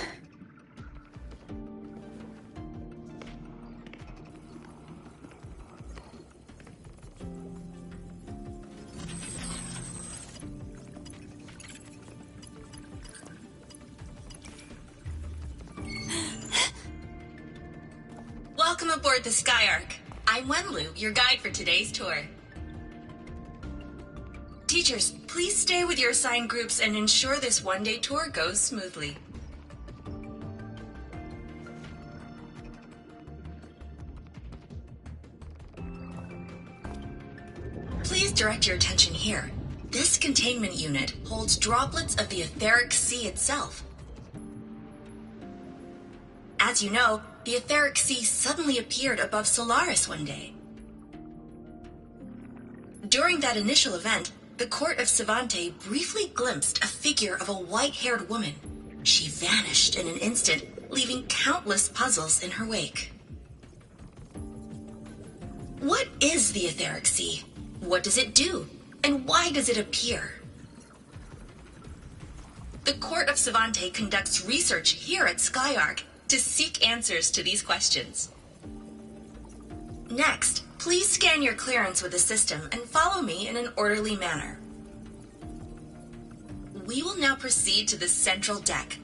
Speaker 21: Welcome aboard the Skyark. I'm Wenlu, your guide for today's tour. Teachers, please stay with your assigned groups and ensure this one-day tour goes smoothly. Please direct your attention here. This containment unit holds droplets of the etheric sea itself. As you know, the etheric sea suddenly appeared above Solaris one day. During that initial event, the court of Savante briefly glimpsed a figure of a white-haired woman. She vanished in an instant, leaving countless puzzles in her wake. What is the etheric sea? What does it do? And why does it appear? The court of Savante conducts research here at Skyark to seek answers to these questions. Next, please scan your clearance with the system and follow me in an orderly manner. We will now proceed to the central deck.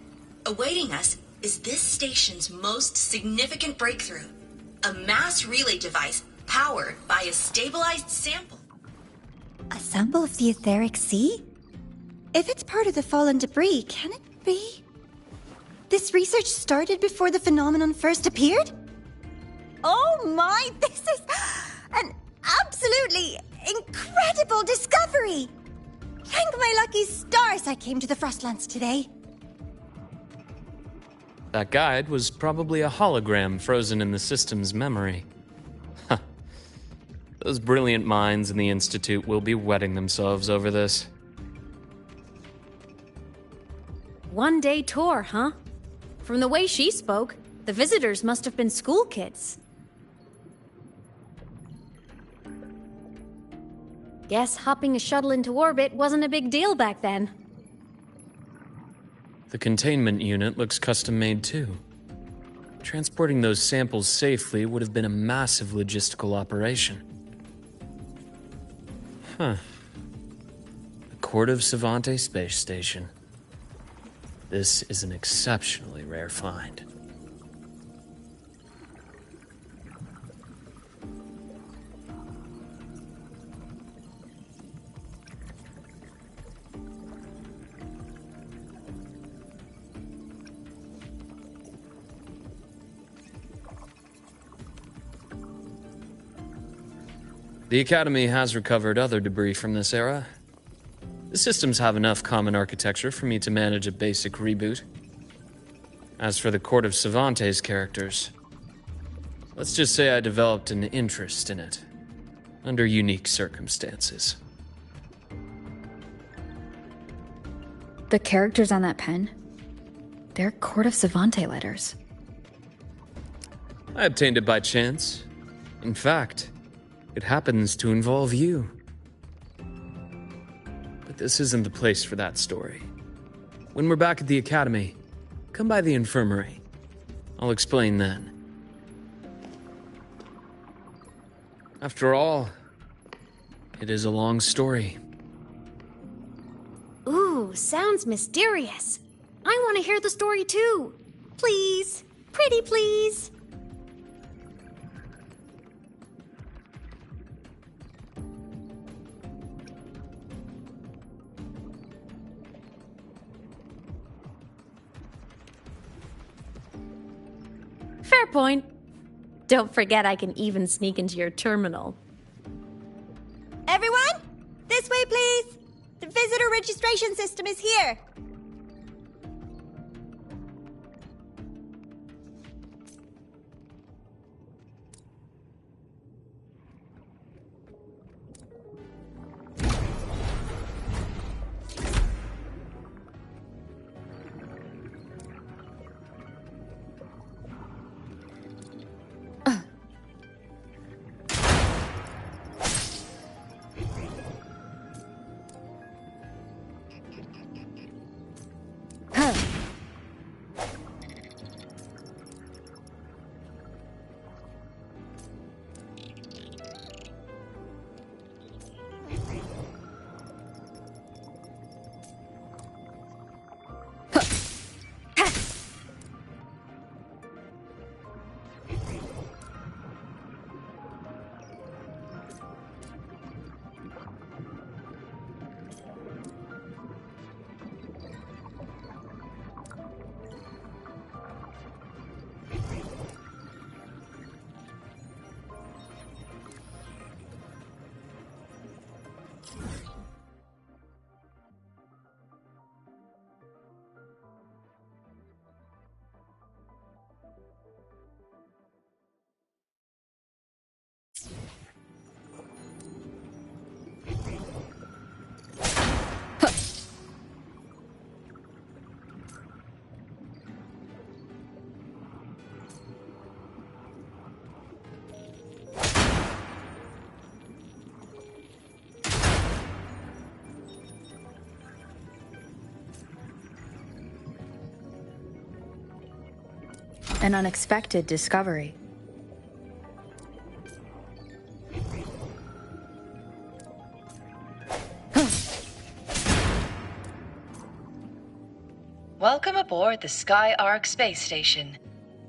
Speaker 21: Awaiting us is this station's most significant breakthrough, a mass relay device powered by a stabilized sample.
Speaker 4: A sample of the etheric sea? If it's part of the fallen debris, can it be? This research started before the phenomenon first appeared? Oh my, this is an absolutely incredible discovery! Thank my lucky stars I came to the Frostlands today.
Speaker 20: That guide was probably a hologram frozen in the system's memory. Huh. Those brilliant minds in the Institute will be wetting themselves over this.
Speaker 1: One-day tour, huh? From the way she spoke, the visitors must have been school kids. Guess hopping a shuttle into orbit wasn't a big deal back then.
Speaker 20: The containment unit looks custom-made too. Transporting those samples safely would have been a massive logistical operation. Huh. The Court of Savante Space Station. This is an exceptionally rare find. The Academy has recovered other debris from this era. The systems have enough common architecture for me to manage a basic reboot. As for the Court of Savante's characters, let's just say I developed an interest in it, under unique circumstances.
Speaker 5: The characters on that pen, they're Court of Savante letters.
Speaker 20: I obtained it by chance. In fact, it happens to involve you. But this isn't the place for that story. When we're back at the Academy, come by the infirmary. I'll explain then. After all, it is a long story.
Speaker 1: Ooh, sounds mysterious. I want to hear the story too. Please, pretty please. Fair point. Don't forget I can even sneak into your terminal.
Speaker 4: Everyone, this way please. The visitor registration system is here.
Speaker 5: An unexpected discovery.
Speaker 6: Welcome aboard the Sky Ark space station.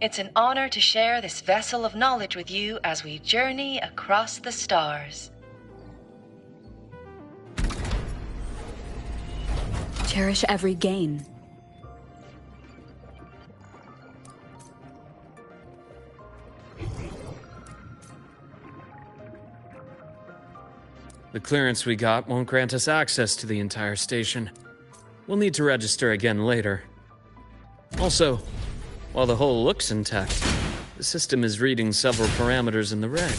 Speaker 6: It's an honor to share this vessel of knowledge with you as we journey across the stars.
Speaker 5: Cherish every gain.
Speaker 20: The clearance we got won't grant us access to the entire station. We'll need to register again later. Also, while the hull looks intact, the system is reading several parameters in the red.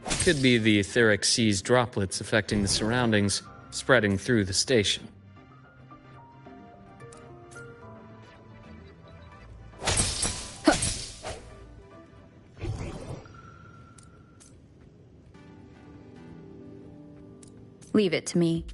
Speaker 20: It could be the etheric sea's droplets affecting the surroundings, spreading through the station.
Speaker 5: Leave it to me.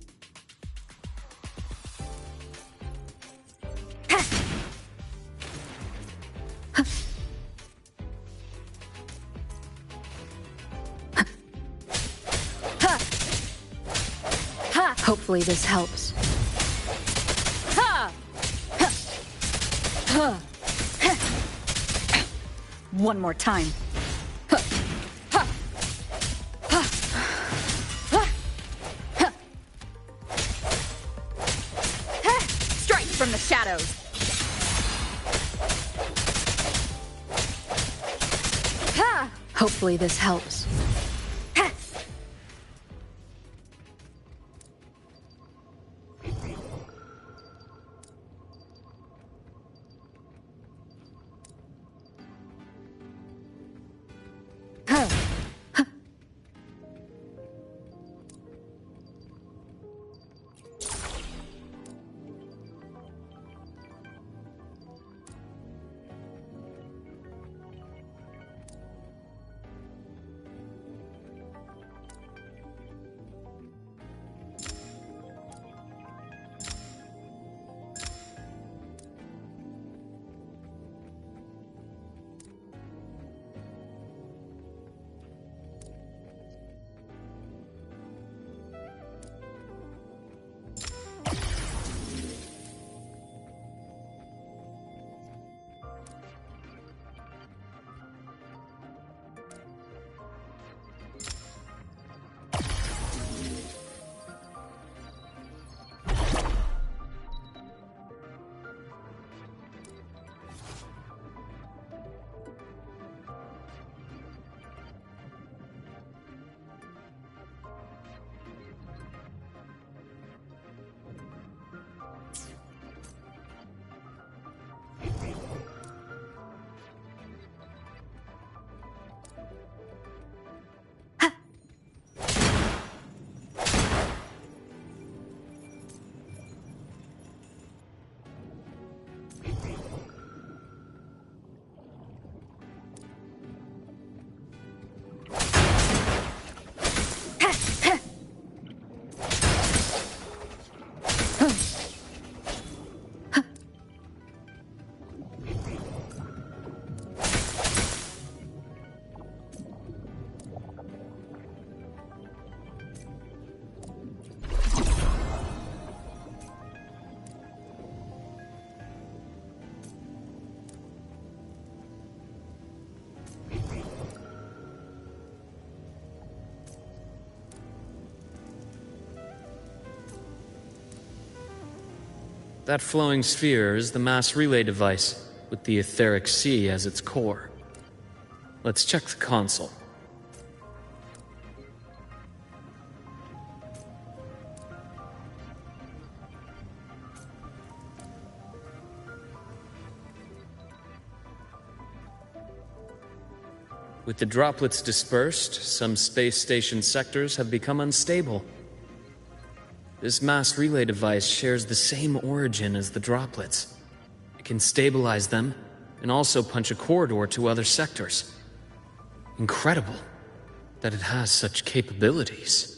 Speaker 5: Hopefully this helps. One more time. Strike from the shadows. Hopefully this helps.
Speaker 20: That flowing sphere is the mass relay device, with the etheric sea as its core. Let's check the console. With the droplets dispersed, some space station sectors have become unstable. This mass relay device shares the same origin as the droplets. It can stabilize them and also punch a corridor to other sectors. Incredible that it has such capabilities.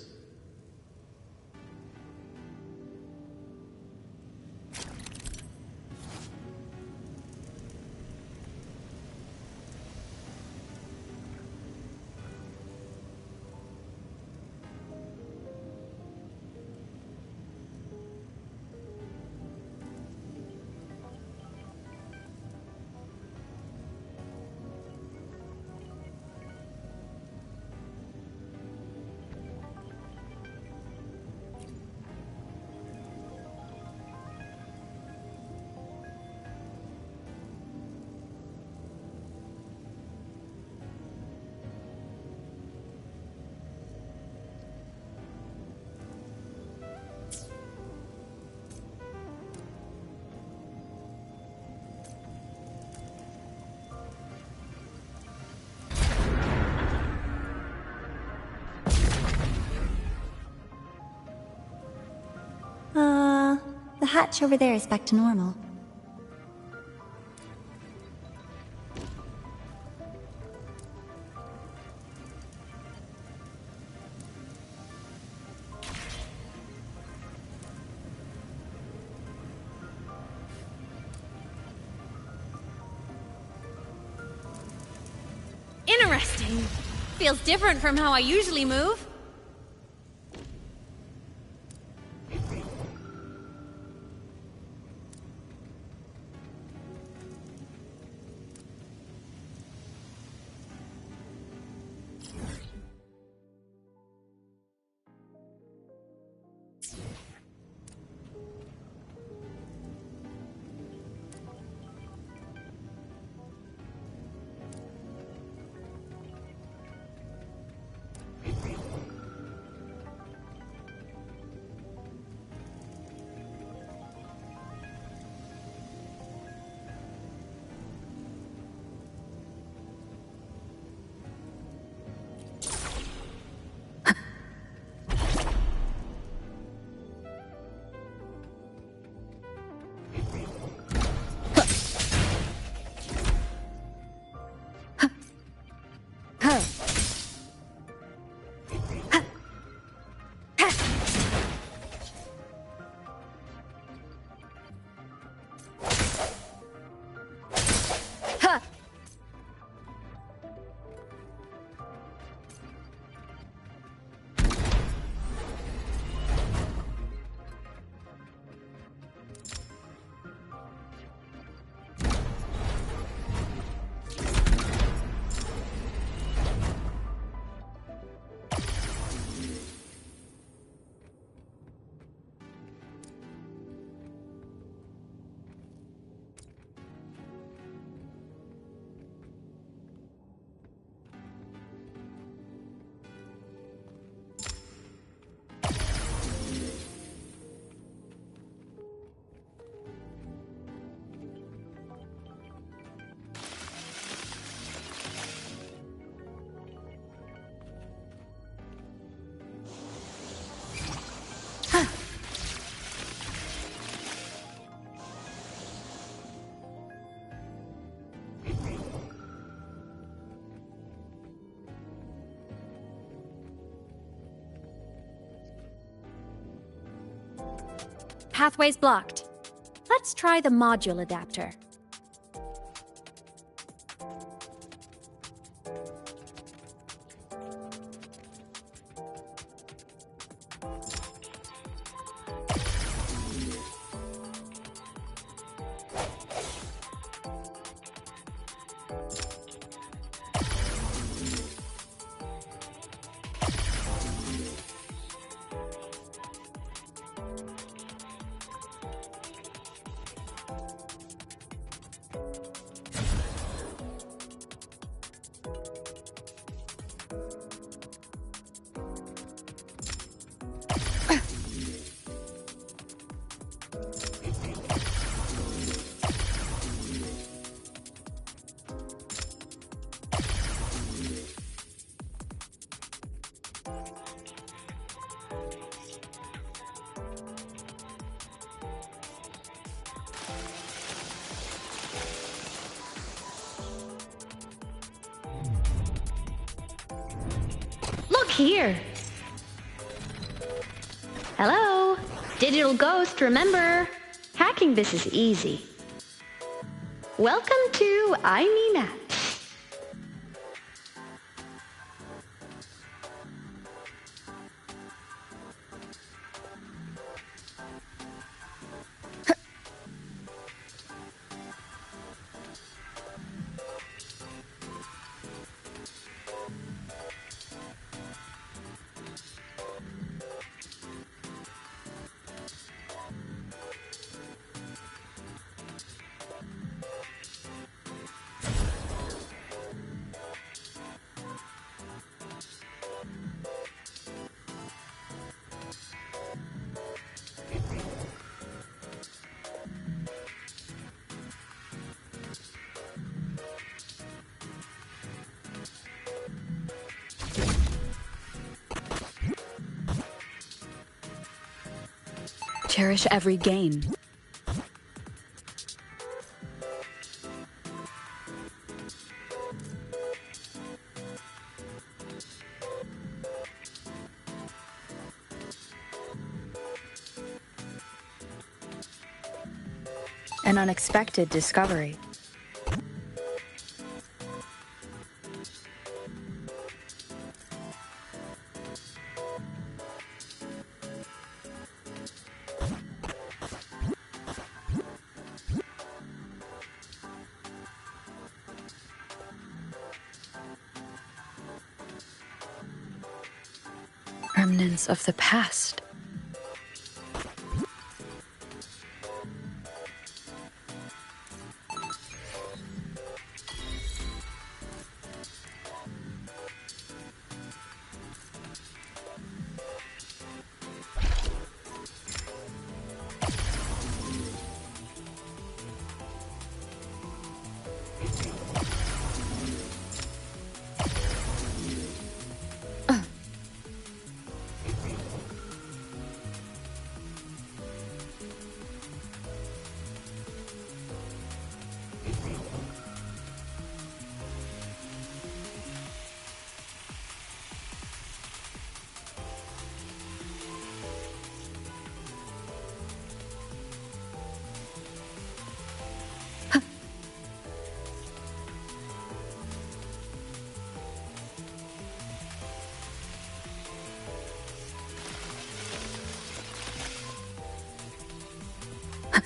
Speaker 4: hatch over there is back to normal.
Speaker 1: Interesting. Feels different from how I usually move. Pathway's blocked. Let's try the module adapter.
Speaker 2: Here. Hello? Digital Ghost, remember? Hacking this is easy. Welcome to iMeMat.
Speaker 5: Cherish every gain. An unexpected discovery. Remnants of the past.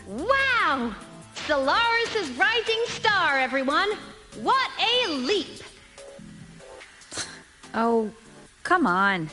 Speaker 2: Wow! Solaris' rising star, everyone! What a leap!
Speaker 5: Oh, come on.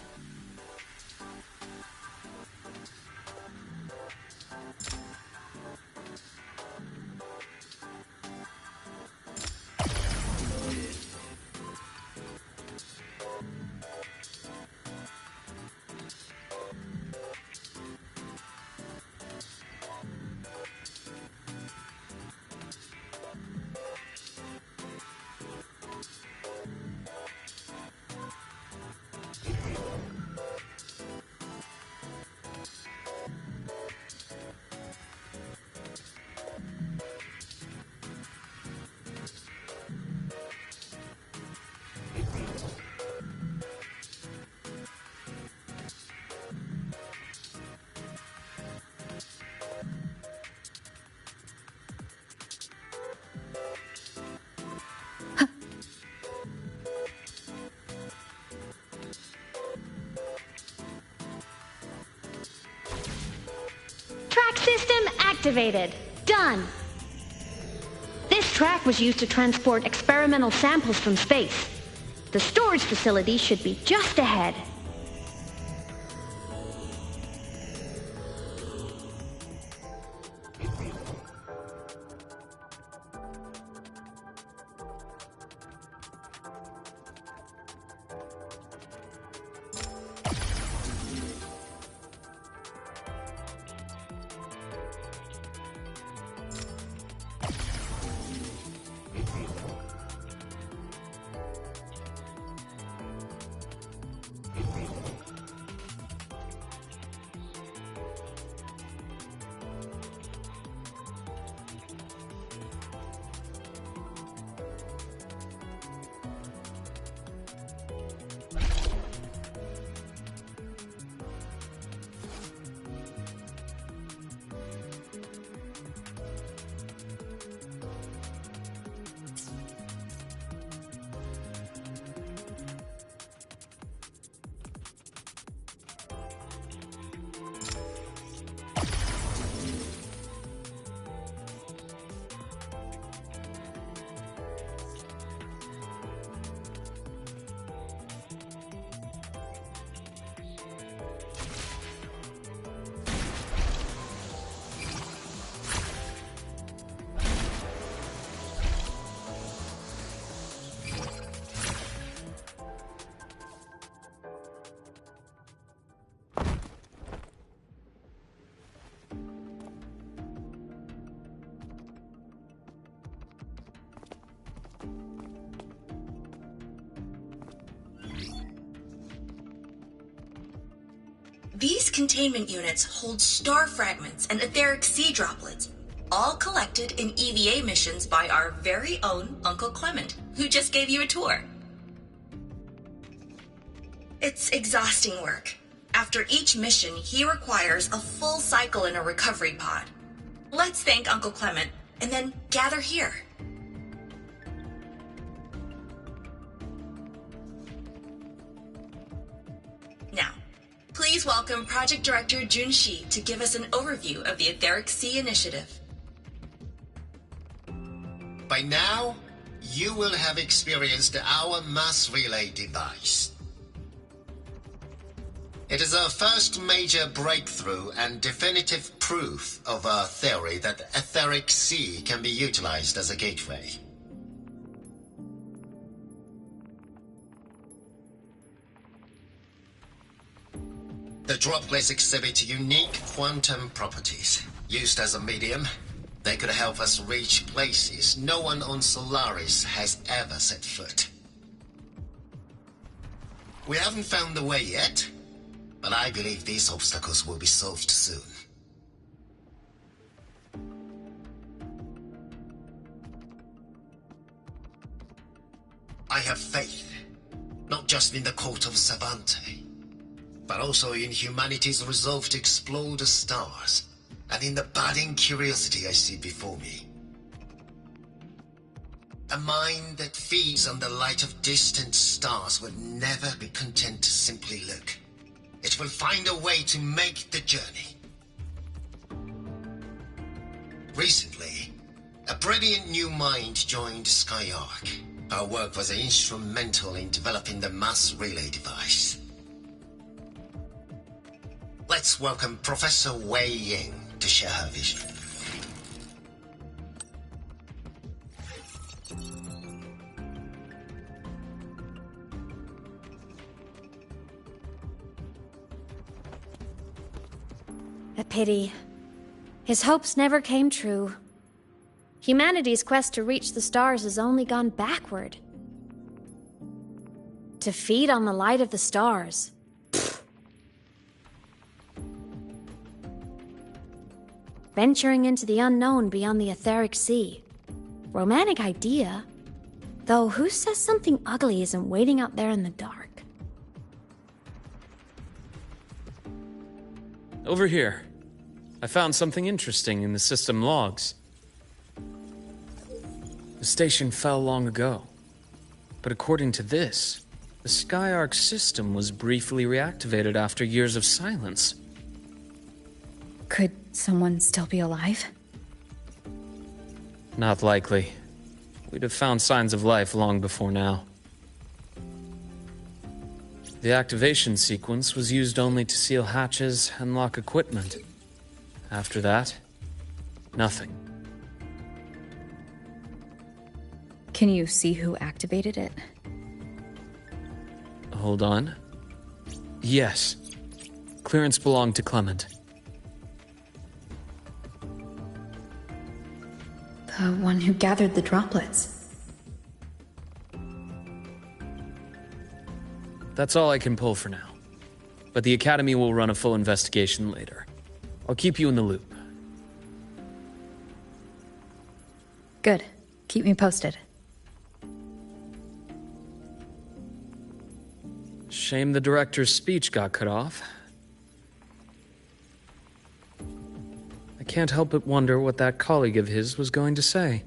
Speaker 2: Track system activated. Done. This track was used to transport experimental samples from space. The storage facility should be just ahead.
Speaker 21: These containment units hold star fragments and etheric sea droplets, all collected in EVA missions by our very own Uncle Clement, who just gave you a tour. It's exhausting work. After each mission, he requires a full cycle in a recovery pod. let's thank Uncle Clement, and then gather here. Now, please welcome Project Director Junshi to give us an overview of the Etheric Sea Initiative.
Speaker 9: By now, you will have experienced our mass relay device. It is our first major breakthrough and definitive proof of our theory that Etheric Sea can be utilized as a gateway. The droplets exhibit unique quantum properties. Used as a medium, they could help us reach places no one on Solaris has ever set foot. We haven't found the way yet, but I believe these obstacles will be solved soon. I have faith, not just in the Court of Savante, but also in humanity's resolve to explore the stars, and in the budding curiosity I see before me. A mind that feeds on the light of distant stars will never be content to simply look. It will find a way to make the journey. Recently, a brilliant new mind joined Skyark. Our work was instrumental in developing the mass relay device. Let's welcome Professor Wei Ying to share her vision.
Speaker 1: A pity. His hopes never came true. Humanity's quest to reach the stars has only gone backward. To feed on the light of the stars. Venturing into the unknown beyond the Etheric Sea. Romantic idea. Though who says something ugly isn't waiting out there in the dark?
Speaker 20: Over here. I found something interesting in the system logs. The station fell long ago. But according to this, the Skyark system was briefly reactivated after years of silence.
Speaker 5: Could someone still be alive?
Speaker 20: Not likely. We'd have found signs of life long before now. The activation sequence was used only to seal hatches and lock equipment. After that, nothing.
Speaker 5: Can you see who activated it?
Speaker 20: Hold on. Yes. Clearance belonged to Clement.
Speaker 5: The one who gathered the droplets.
Speaker 20: That's all I can pull for now. But the Academy will run a full investigation later. I'll keep you in the loop.
Speaker 5: Good. Keep me posted.
Speaker 20: Shame the director's speech got cut off. I can't help but wonder what that colleague of his was going to say.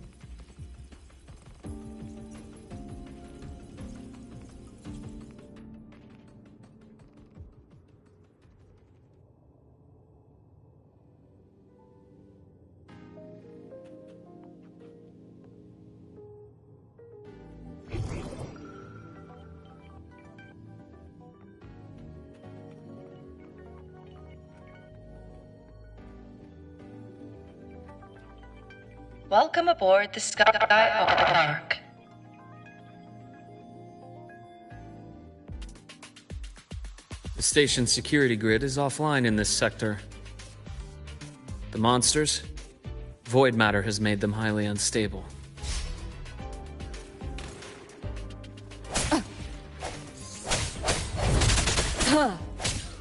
Speaker 6: Welcome aboard the Skyark.
Speaker 20: The station's security grid is offline in this sector. The monsters? Void matter has made them highly unstable.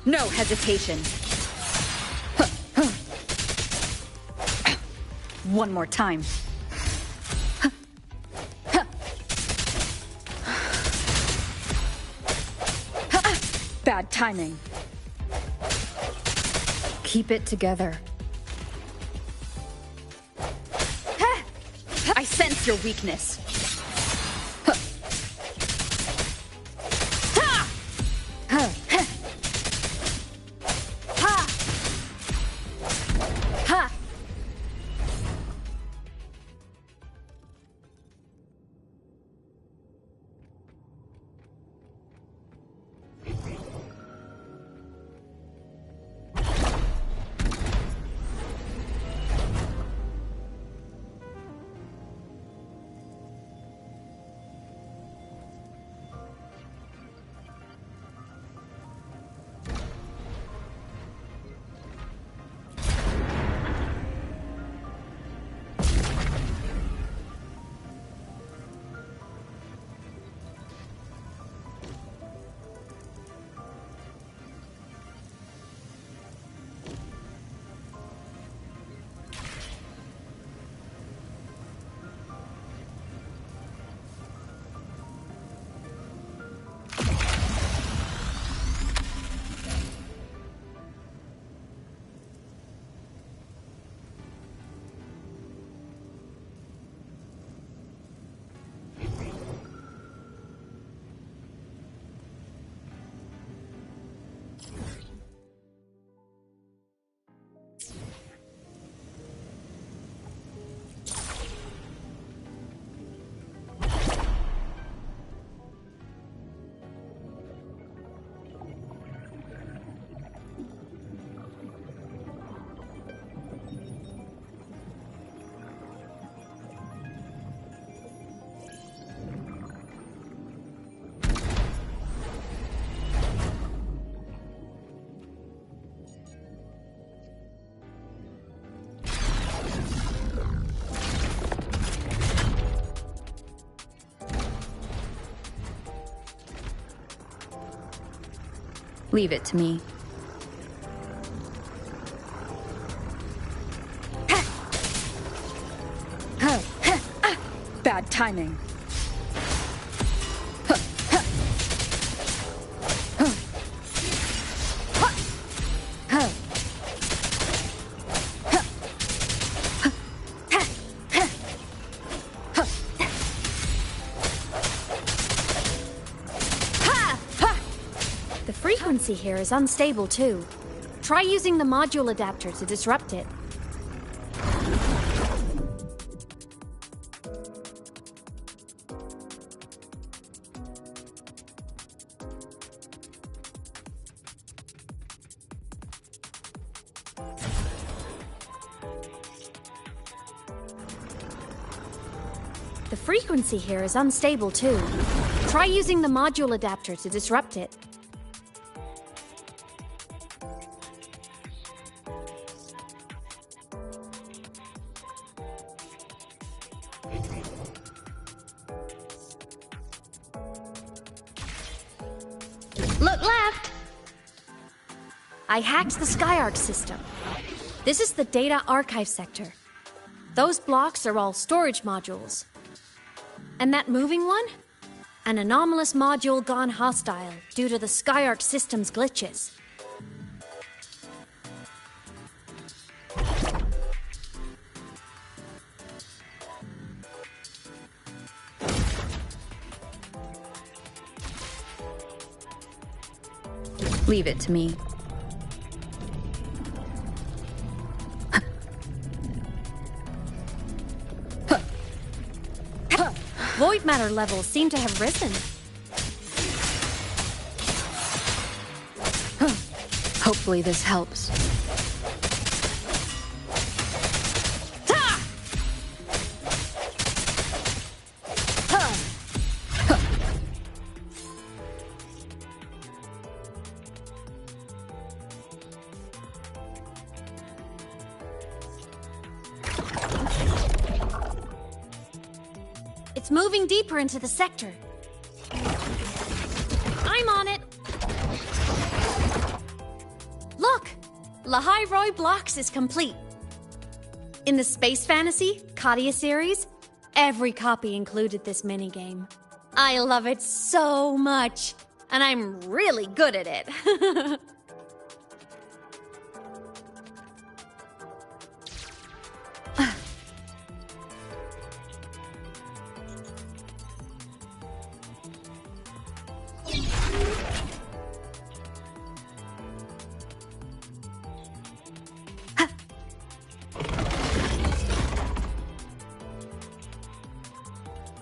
Speaker 3: No hesitation. One more time. Bad timing.
Speaker 5: Keep it together. Embrace your weakness. Leave it to me. Bad timing.
Speaker 1: The frequency here is unstable too. Try using the module adapter to disrupt it. The frequency here is unstable too. Try using the module adapter to disrupt it.
Speaker 2: Look left!
Speaker 1: I hacked the Skyarc system. This is the data archive sector. Those blocks are all storage modules. And that moving one? An anomalous module gone hostile due to the Skyarc system's glitches.
Speaker 5: Leave it to me.
Speaker 1: Void matter levels seem to have risen.
Speaker 5: Hopefully this helps.
Speaker 1: It's moving deeper into the sector. I'm on it. Look! Lahai Roy Blocks is complete. In the Space Fantasy Katia series, every copy included this minigame. I love it so much, and I'm really good at it.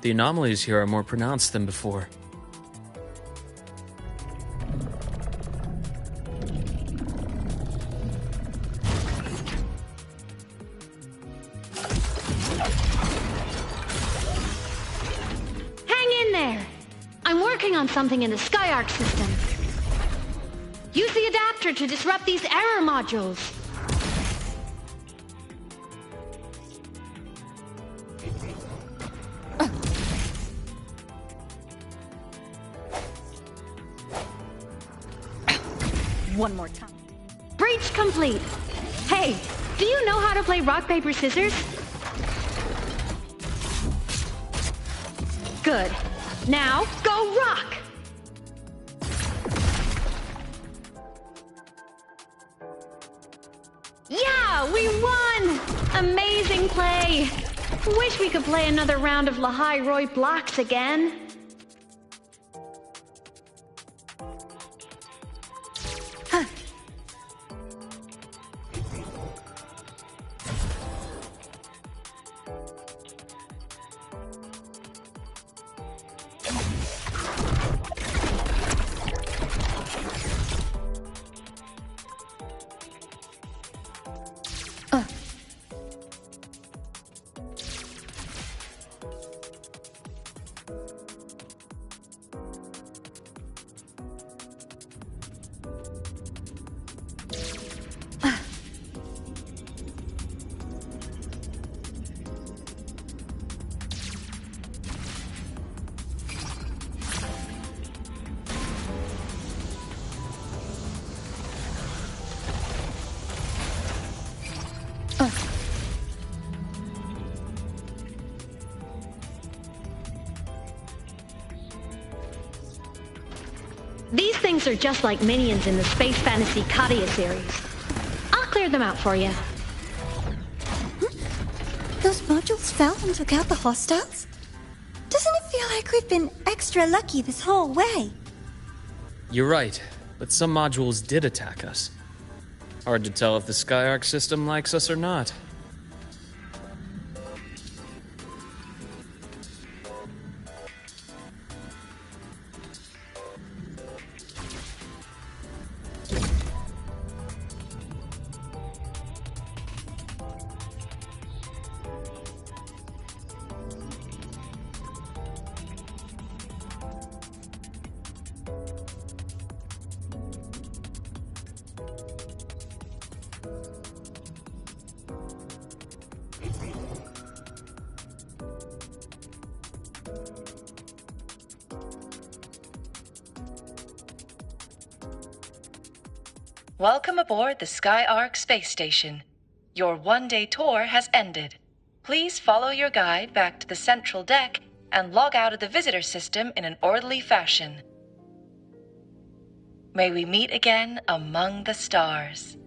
Speaker 20: The anomalies here are more pronounced than before.
Speaker 2: Hang in there! I'm working on something in the Skyark system. Use the adapter to disrupt these error modules.
Speaker 19: One more time.
Speaker 2: Breach complete. Hey, do you know how to play rock, paper, scissors? Good. Now, go rock! Yeah, we won! Amazing play! Wish we could play another round of Lahai Roy blocks again. These things are just like minions in the Space Fantasy Kadia series. I'll clear them out for you.
Speaker 4: Those modules fell and took out the hostiles? Doesn't it feel like we've been extra lucky this whole way?
Speaker 20: You're right, but some modules did attack us. Hard to tell if the Skyark system likes us or not.
Speaker 6: Welcome aboard the Skyark space station. Your one-day tour has ended. Please follow your guide back to the central deck and log out of the visitor system in an orderly fashion. May we meet again among the stars.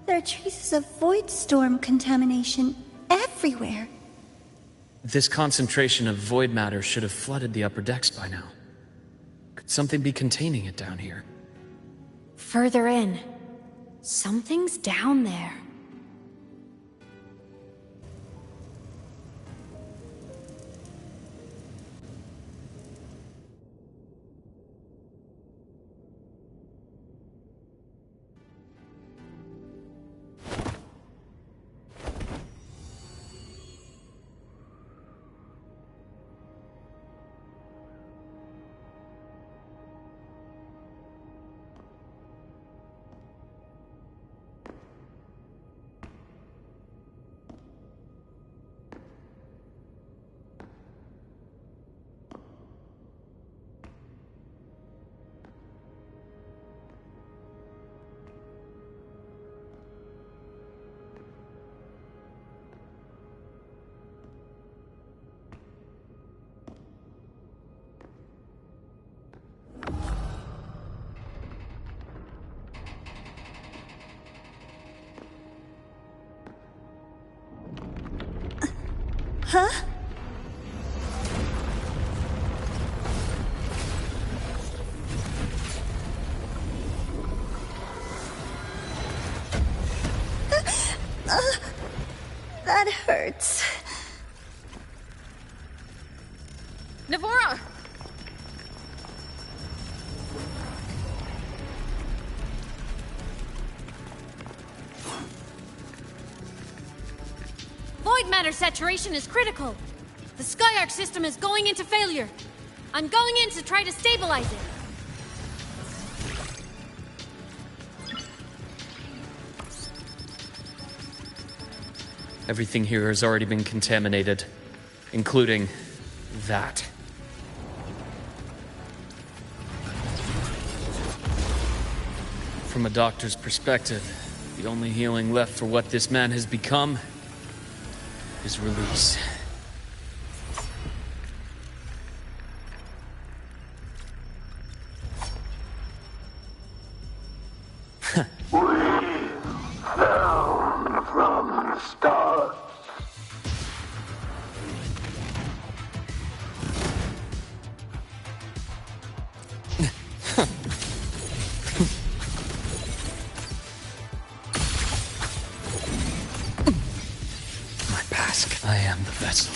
Speaker 4: There are traces of void storm contamination everywhere.
Speaker 20: This concentration of void matter should have flooded the upper decks by now. Could something be containing it down here?
Speaker 8: Further in. Something's down there.
Speaker 4: Huh? That hurts.
Speaker 5: Navora!
Speaker 1: Void matter saturation is critical. The Skyark system is going into failure. I'm going in to try to stabilize it.
Speaker 20: Everything here has already been contaminated, including that. From a doctor's perspective, the only healing left for what this man has become is release.
Speaker 7: From the stars.
Speaker 20: My task. I am the vessel.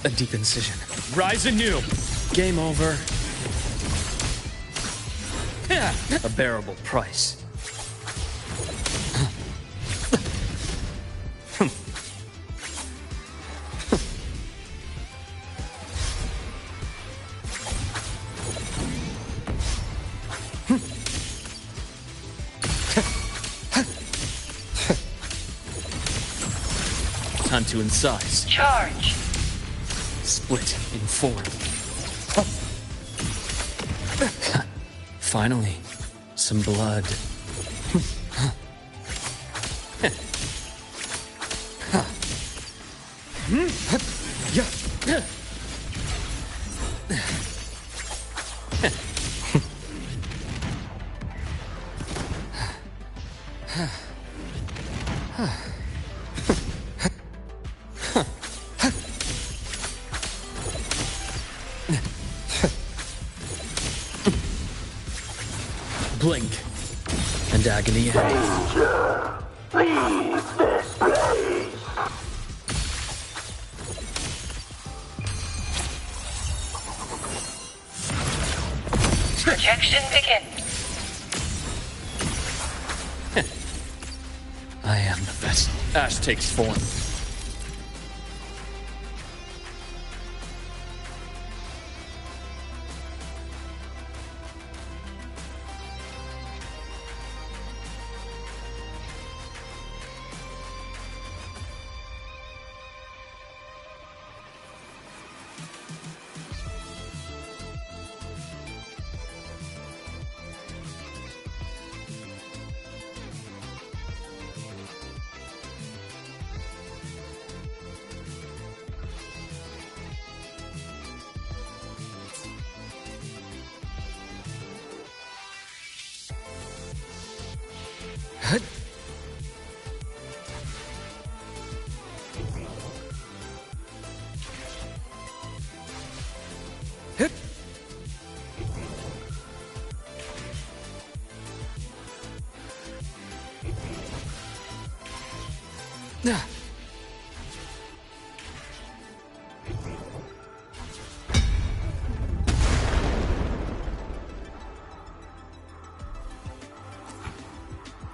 Speaker 20: A deep incision. Rise anew. Game over. A bearable price. Time to incise.
Speaker 6: Charge.
Speaker 20: Split in form. Finally, some blood. Blink, and agony ends.
Speaker 7: Danger! Leave this place!
Speaker 6: Projection begin.
Speaker 20: I am the vessel. Ash takes form.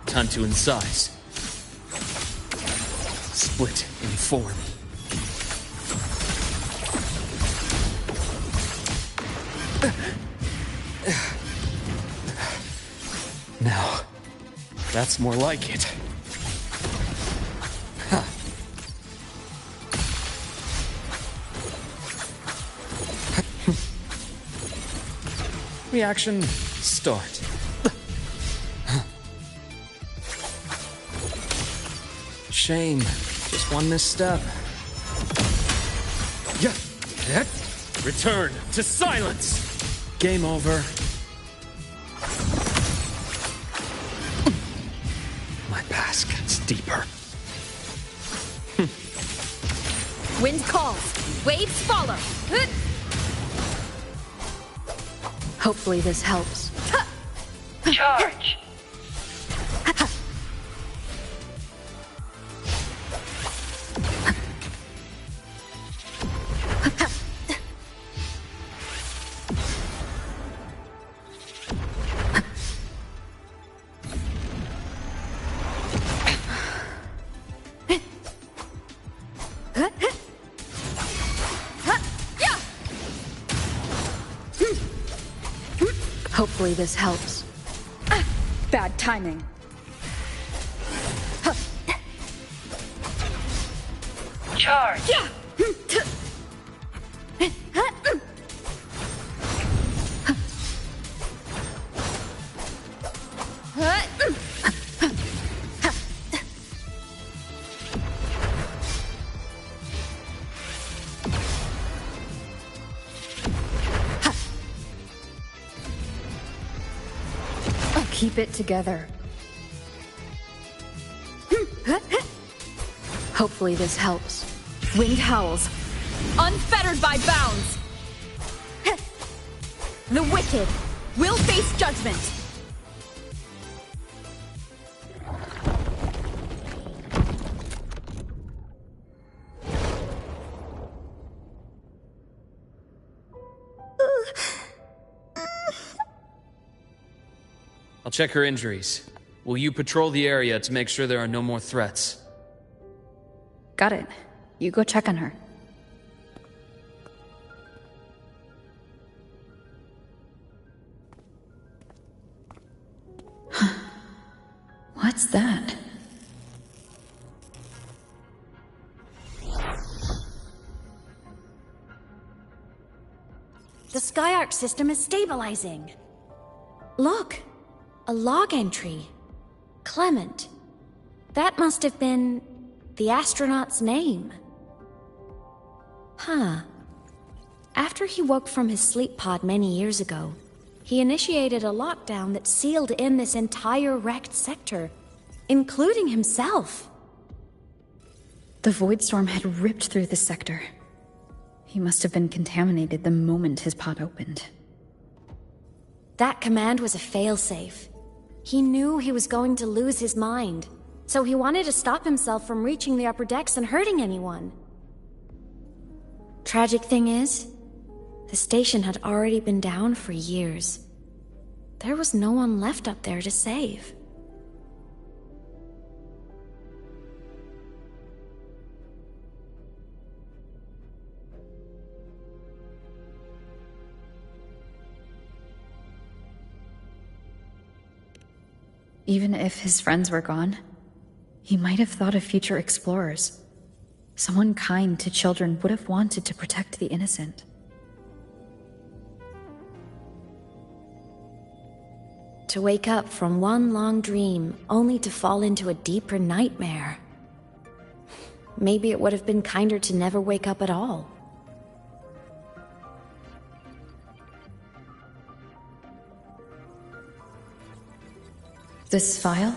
Speaker 20: Time to incise. Split in form. Now, that's more like it. Reaction, start. Shame. Just one misstep. Yeah. Return to silence. Game over. My task.
Speaker 14: deeper.
Speaker 8: Wind calls. Waves follow.
Speaker 5: Hopefully this helps.
Speaker 10: Charge.
Speaker 5: Hopefully this helps.
Speaker 19: Bad timing.
Speaker 10: Charge.
Speaker 5: Keep it together. Hopefully this helps.
Speaker 8: Wind howls. Unfettered by bounds. The wicked will face judgment.
Speaker 20: I'll check her injuries. Will you patrol the area to make sure there are no more threats?
Speaker 5: Got it. You go check on her. What's that?
Speaker 1: The Skyark system is stabilizing. Look, a log entry. Clement. That must have been the astronaut's name. Huh. After he woke from his sleep pod many years ago, he initiated a lockdown that sealed in this entire wrecked sector, including himself.
Speaker 5: The void storm had ripped through the sector. He must have been contaminated the moment his pod opened.
Speaker 1: That command was a failsafe. He knew he was going to lose his mind, so he wanted to stop himself from reaching the upper decks and hurting anyone. Tragic thing is, the station had already been down for years. There was no one left up there to save.
Speaker 5: Even if his friends were gone, he might have thought of future explorers. Someone kind to children would have wanted to protect the innocent.
Speaker 1: To wake up from one long dream, only to fall into a deeper nightmare. Maybe it would have been kinder to never wake up at all.
Speaker 5: This file?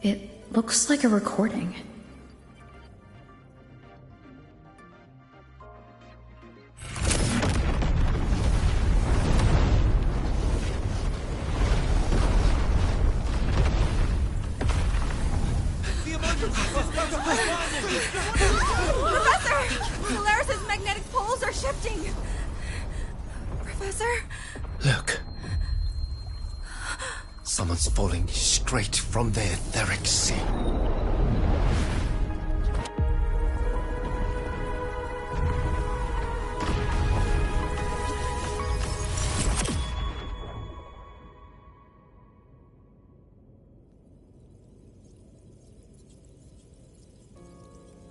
Speaker 5: It looks like a recording.
Speaker 8: Professor! Solaris's magnetic poles are shifting! Professor?
Speaker 9: Look. Someone's falling straight from the etheric sea.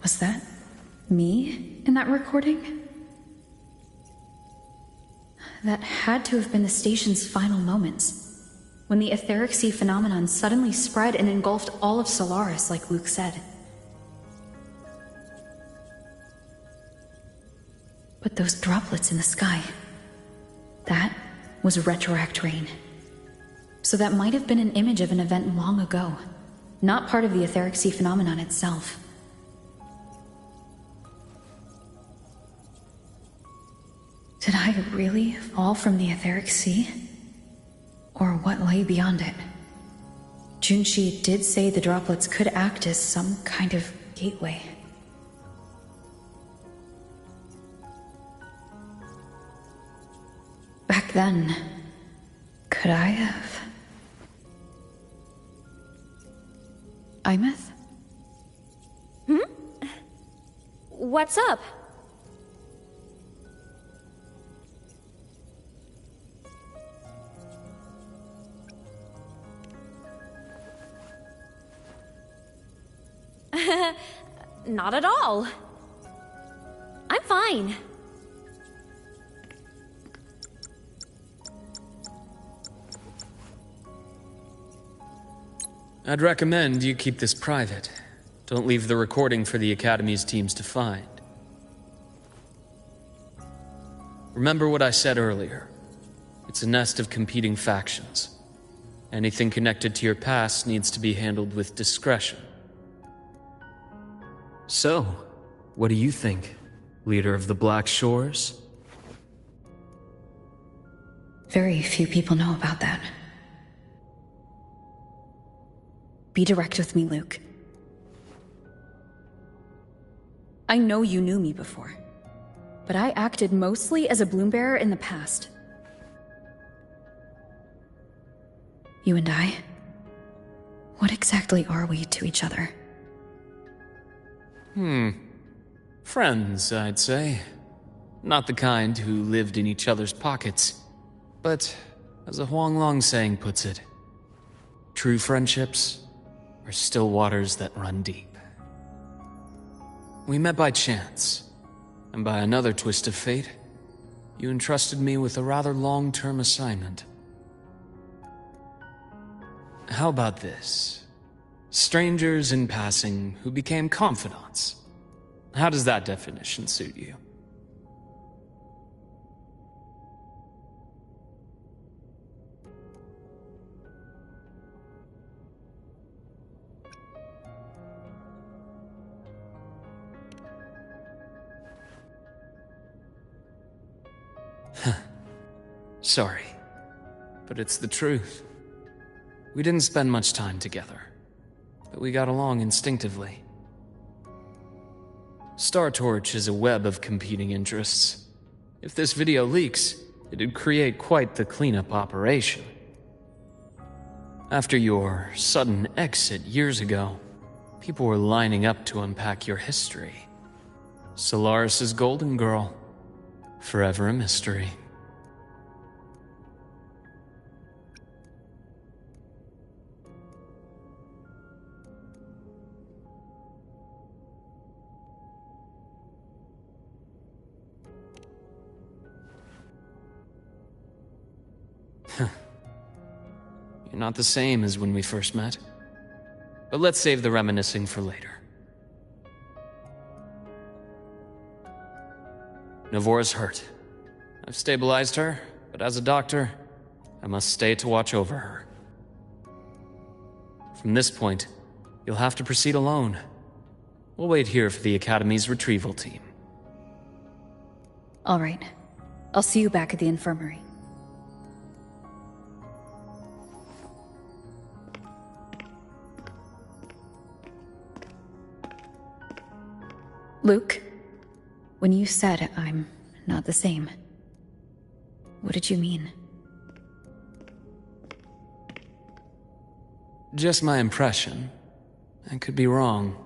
Speaker 5: Was that me in that recording? That had to have been the station's final moments, when the etheric sea phenomenon suddenly spread and engulfed all of Solaris, like Luke said. But those droplets in the sky, that was retroact rain. So that might have been an image of an event long ago, not part of the etheric sea phenomenon itself. Did I really fall from the etheric sea? Or what lay beyond it? Junshi did say the droplets could act as some kind of gateway. Back then, could I have... Imeth?
Speaker 1: What's up? Not at all. I'm fine.
Speaker 20: I'd recommend you keep this private. Don't leave the recording for the Academy's teams to find. Remember what I said earlier. It's a nest of competing factions. Anything connected to your past needs to be handled with discretion. So, what do you think, leader of the Black Shores?
Speaker 5: Very few people know about that. Be direct with me, Luke. I know you knew me before, but I acted mostly as a bloombearer in the past. You and I, what exactly are we to each other?
Speaker 20: Friends, I'd say. Not the kind who lived in each other's pockets. But, as a Huanglong saying puts it, true friendships are still waters that run deep. We met by chance, and by another twist of fate, you entrusted me with a rather long-term assignment. How about this? Strangers in passing who became confidants. How does that definition suit you? Sorry, but it's the truth. We didn't spend much time together, but we got along instinctively. Star Torch is a web of competing interests. If this video leaks, it'd create quite the cleanup operation. After your sudden exit years ago, people were lining up to unpack your history. Solaris's Golden Girl, forever a mystery. You're not the same as when we first met. But let's save the reminiscing for later. Navora's hurt. I've stabilized her, but as a doctor, I must stay to watch over her. From this point, you'll have to proceed alone. We'll wait here for the Academy's retrieval team.
Speaker 5: All right. I'll see you back at the infirmary. Luke, when you said I'm not the same, what did you mean?
Speaker 20: Just my impression. I could be wrong,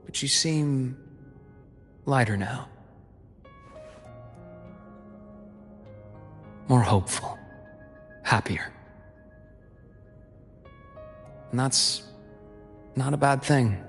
Speaker 20: but you seem lighter now. More hopeful. Happier. And that's not a bad thing.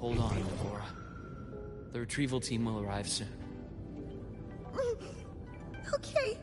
Speaker 20: Hold on, Deborah. The retrieval team will arrive soon.
Speaker 4: Okay.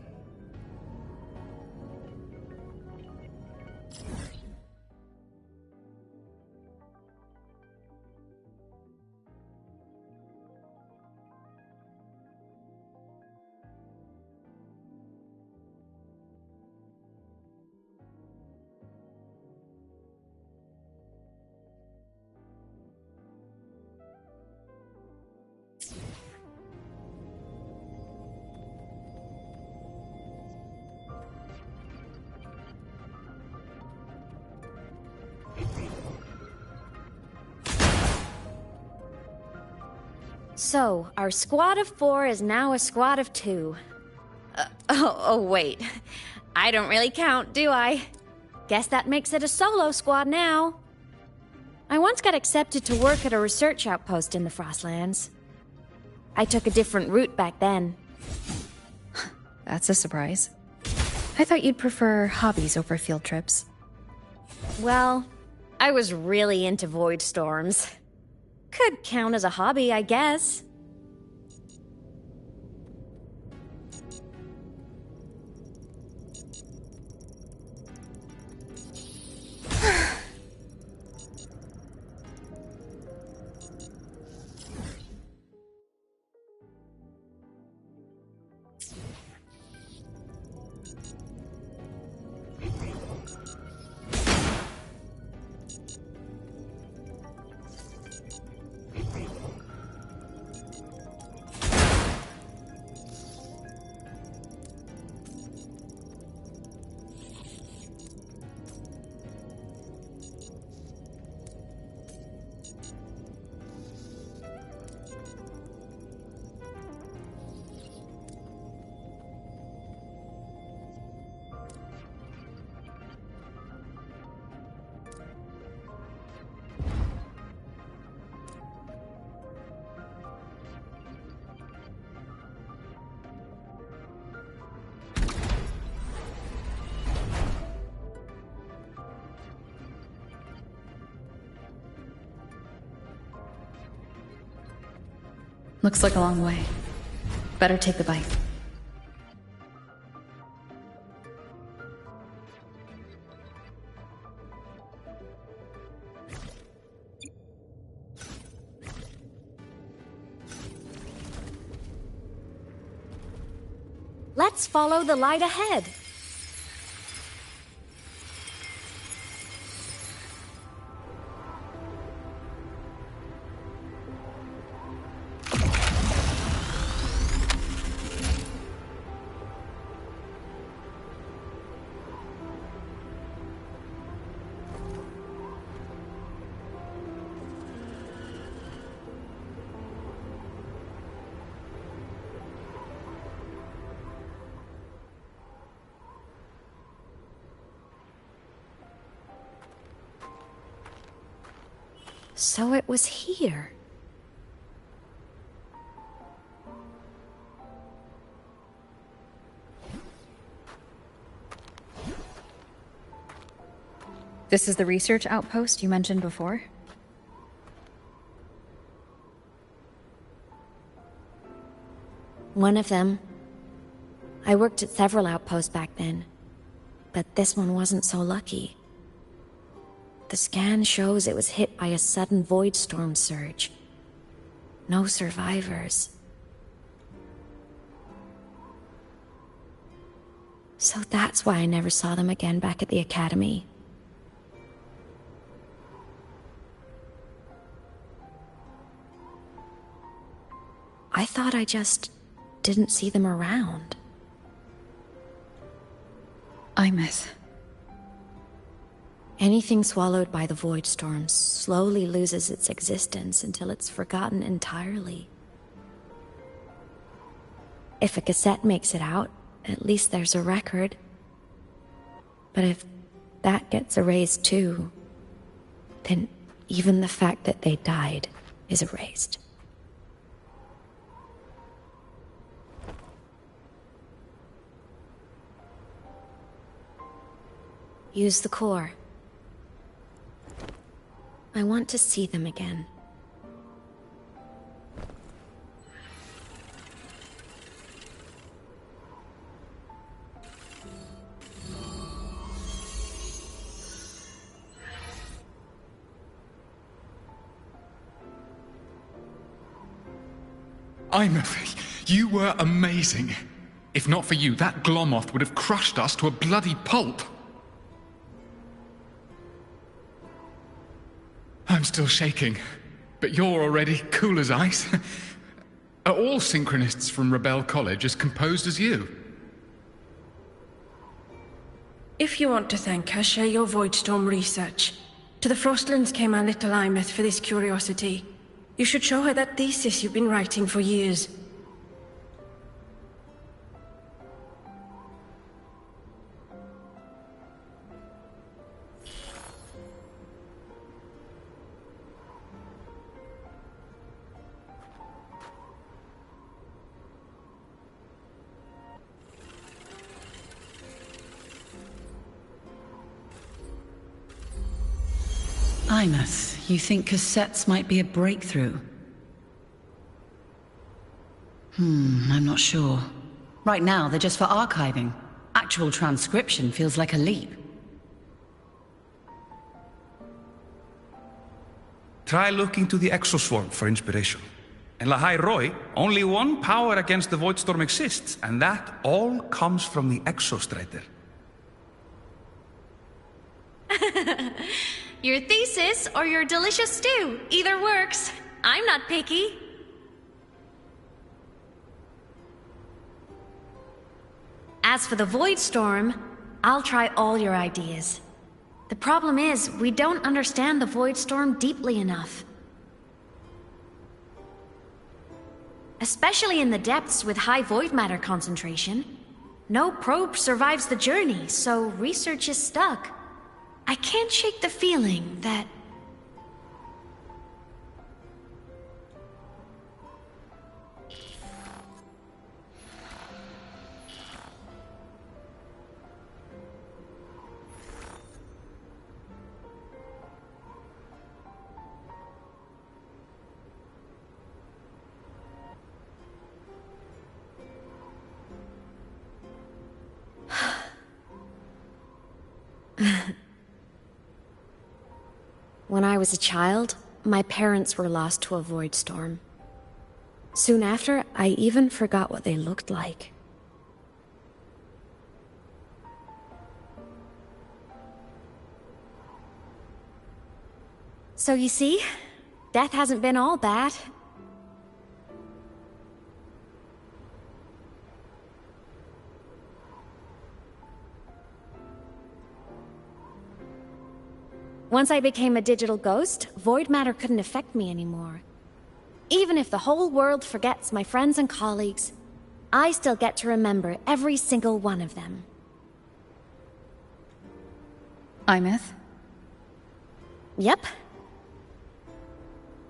Speaker 1: So, our squad of 4 is now a squad of 2. Wait. I don't really count, do I? Guess that makes it a solo squad now. I once got accepted to work at a research outpost in the Frostlands. I took a different route back then.
Speaker 5: That's a surprise. I thought you'd prefer hobbies over field trips.
Speaker 1: Well, I was really into void storms. Could count as a hobby, I guess.
Speaker 5: Looks like a long way. Better take the bike.
Speaker 1: Let's follow the light ahead. So it was here.
Speaker 5: This is the research outpost you mentioned before?
Speaker 1: One of them. I worked at several outposts back then, but this one wasn't so lucky. The scan shows it was hit by a sudden void storm surge. No survivors. So that's why I never saw them again back at the academy. I thought I just didn't see them around.
Speaker 5: Imeth.
Speaker 1: Anything swallowed by the void storms slowly loses its existence until it's forgotten entirely. If a cassette makes it out, at least there's a record. But if that gets erased too, then even the fact that they died is erased. Use the core. I want to see them again.
Speaker 11: Imeth, you were amazing. If not for you, that Glomoth would have crushed us to a bloody pulp. I'm still shaking, but you're already cool as ice. Are all synchronists from Rebel College as composed as you?
Speaker 18: If you want to thank her, share your Voidstorm research. To the Frostlands came our little Imeth for this curiosity. You should show her that thesis you've been writing for years.
Speaker 22: Imeth, you think cassettes might be a breakthrough? I'm not sure. Right now, they're just for archiving. Actual transcription feels like a leap.
Speaker 23: Try looking to the exoswarm for inspiration. In Lahai Roi, only one power against the Voidstorm exists, and that all comes from the Exostrider.
Speaker 17: Your thesis or your delicious stew. Either works. I'm not picky.
Speaker 1: As for the Voidstorm, I'll try all your ideas. The problem is, we don't understand the Voidstorm deeply enough. Especially in the depths with high void matter concentration. No probe survives the journey, so research is stuck. I can't shake the feeling that... When I was a child, my parents were lost to a void storm. Soon after, I even forgot what they looked like. So you see, death hasn't been all bad. Once I became a digital ghost, void matter couldn't affect me anymore. Even if the whole world forgets my friends and colleagues, I still get to remember every single one of them.
Speaker 5: Imeth?
Speaker 1: Yep.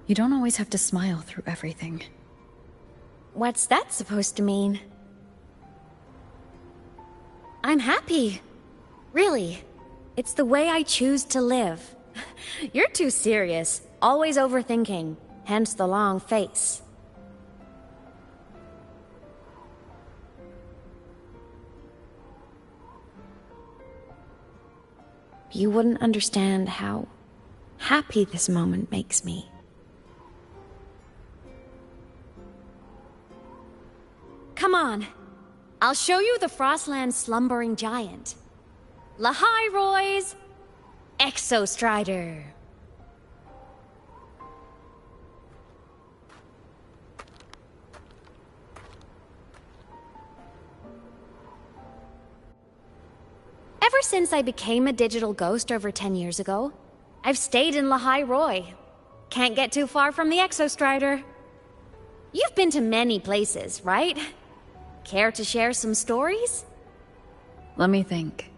Speaker 5: You don't always have to smile through everything.
Speaker 1: What's that supposed to mean? I'm happy. Really. It's the way I choose to live. You're too serious, always overthinking, hence the long face. You wouldn't understand how happy this moment makes me. Come on, I'll show you the Frostland slumbering giant. Lahai Roi's Exostrider. Ever since I became a digital ghost over 10 years ago, I've stayed in Lahai Roi. Can't get too far from the Exostrider. You've been to many places, right? Care to share some stories?
Speaker 5: Let me think.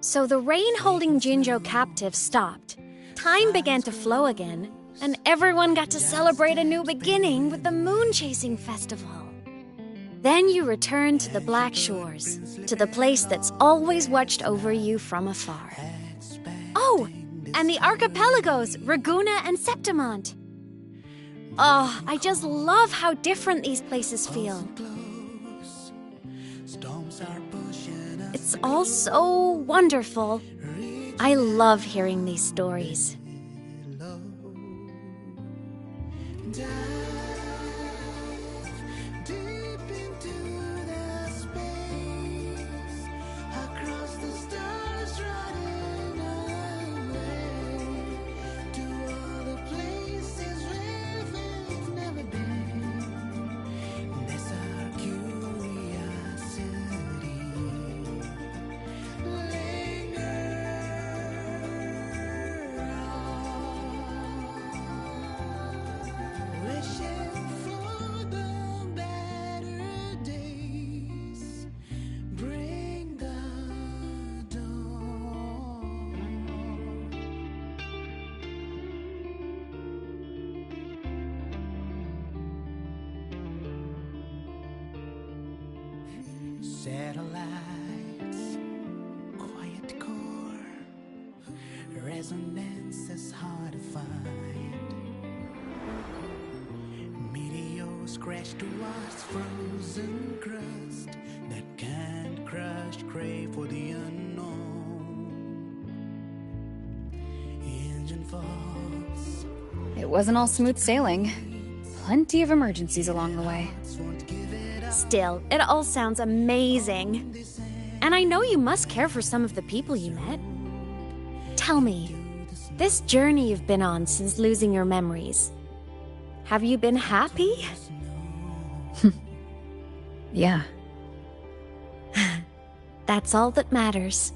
Speaker 1: So the rain holding Jinjo captive stopped. Time began to flow again, and everyone got to celebrate a new beginning with the Moon Chasing Festival. Then you returned to the Black Shores, to the place that's always watched over you from afar. Oh, and the archipelagos, Raguna and Septimont. Oh, I just love how different these places feel. It's all so wonderful. I love hearing these stories.
Speaker 12: Satellites, quiet core, resonance is hard to find. Meteors crash towards frozen crust that can't crush, crave for the unknown. Engine falls.
Speaker 5: It wasn't all smooth sailing. Plenty of emergencies along the way.
Speaker 1: Still, it all sounds amazing. And I know you must care for some of the people you met. Tell me, this journey you've been on since losing your memories, have you been happy?
Speaker 5: Yeah.
Speaker 1: That's all that matters.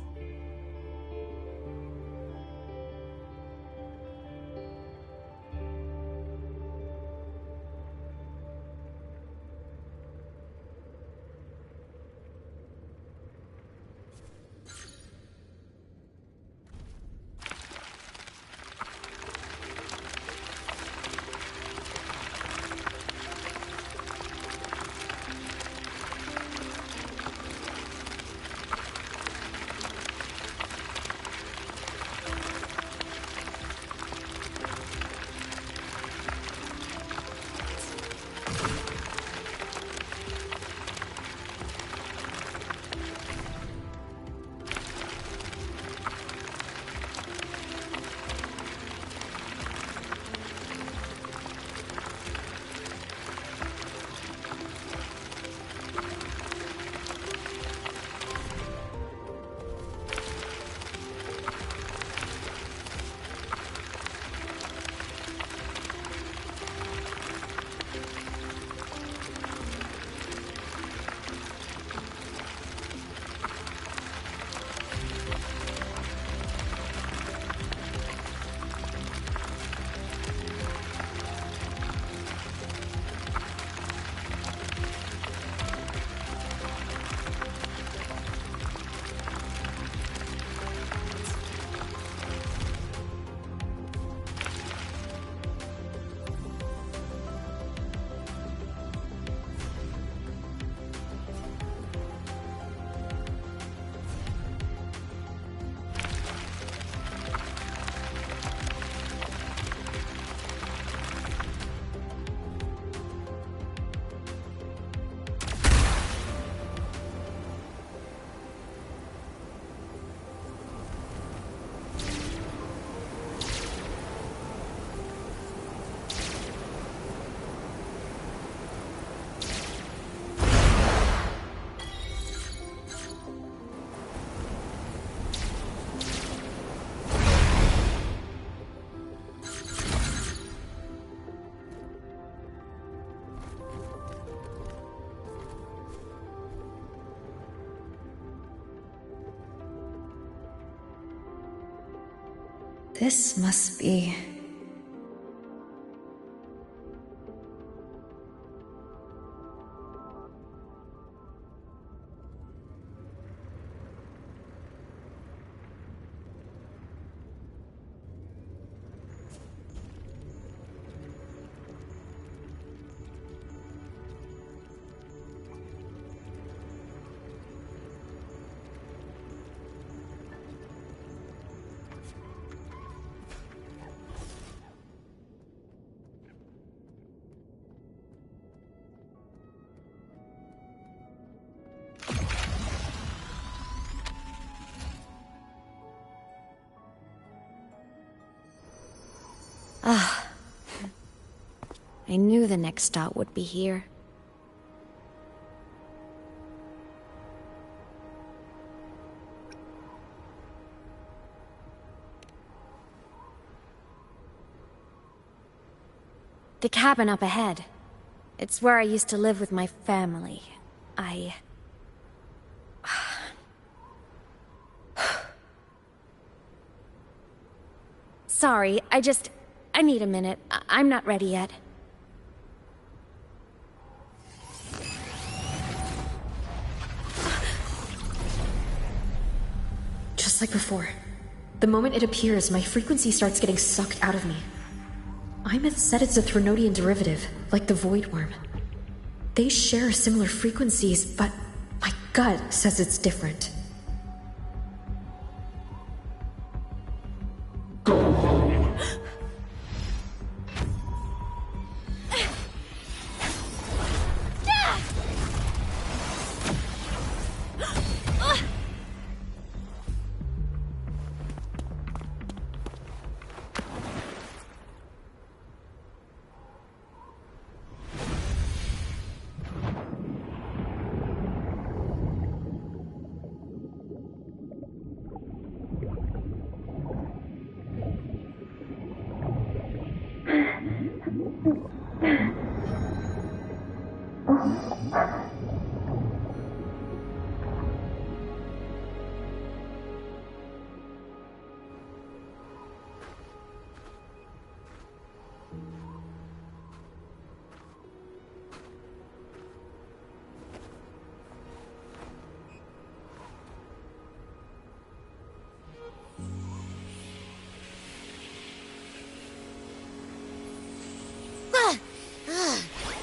Speaker 5: This must be...
Speaker 1: I knew the next stop would be here. The cabin up ahead. It's where I used to live with my family. Sorry, I need a minute. I'm not ready yet.
Speaker 13: Just like before. The moment it appears, my frequency starts getting sucked out of me. Imeth said it's a Threnodian derivative, like the Void Worm. They share similar frequencies, but my gut says it's different.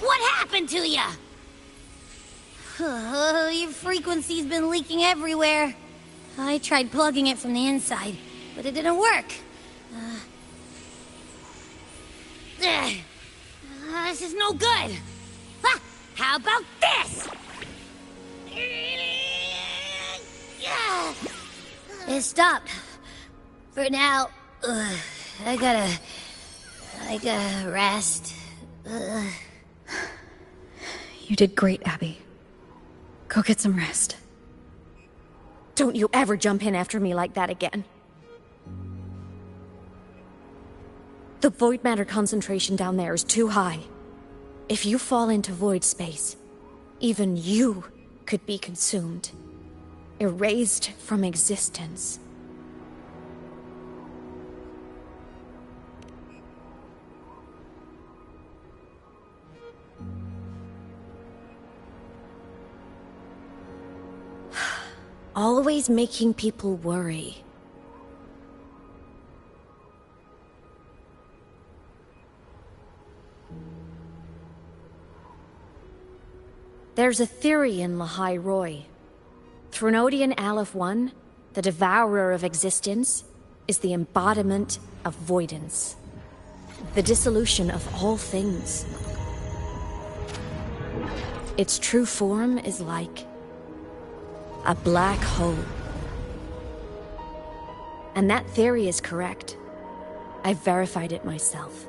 Speaker 15: What happened to ya? Your frequency's been leaking everywhere. I tried plugging it from the inside, but it didn't work. This is no good. How about this? It stopped. For now, I gotta rest.
Speaker 5: You did great, Abby. Go get some rest.
Speaker 1: Don't you ever jump in after me like that again. The void matter concentration down there is too high. If you fall into void space, even you could be consumed. Erased from existence. Always making people worry. There's a theory in Lahai Roy. Threnodian Aleph 1, the devourer of existence, is the embodiment of voidance. The dissolution of all things. Its true form is like a black hole. And that theory is correct. I've verified it myself.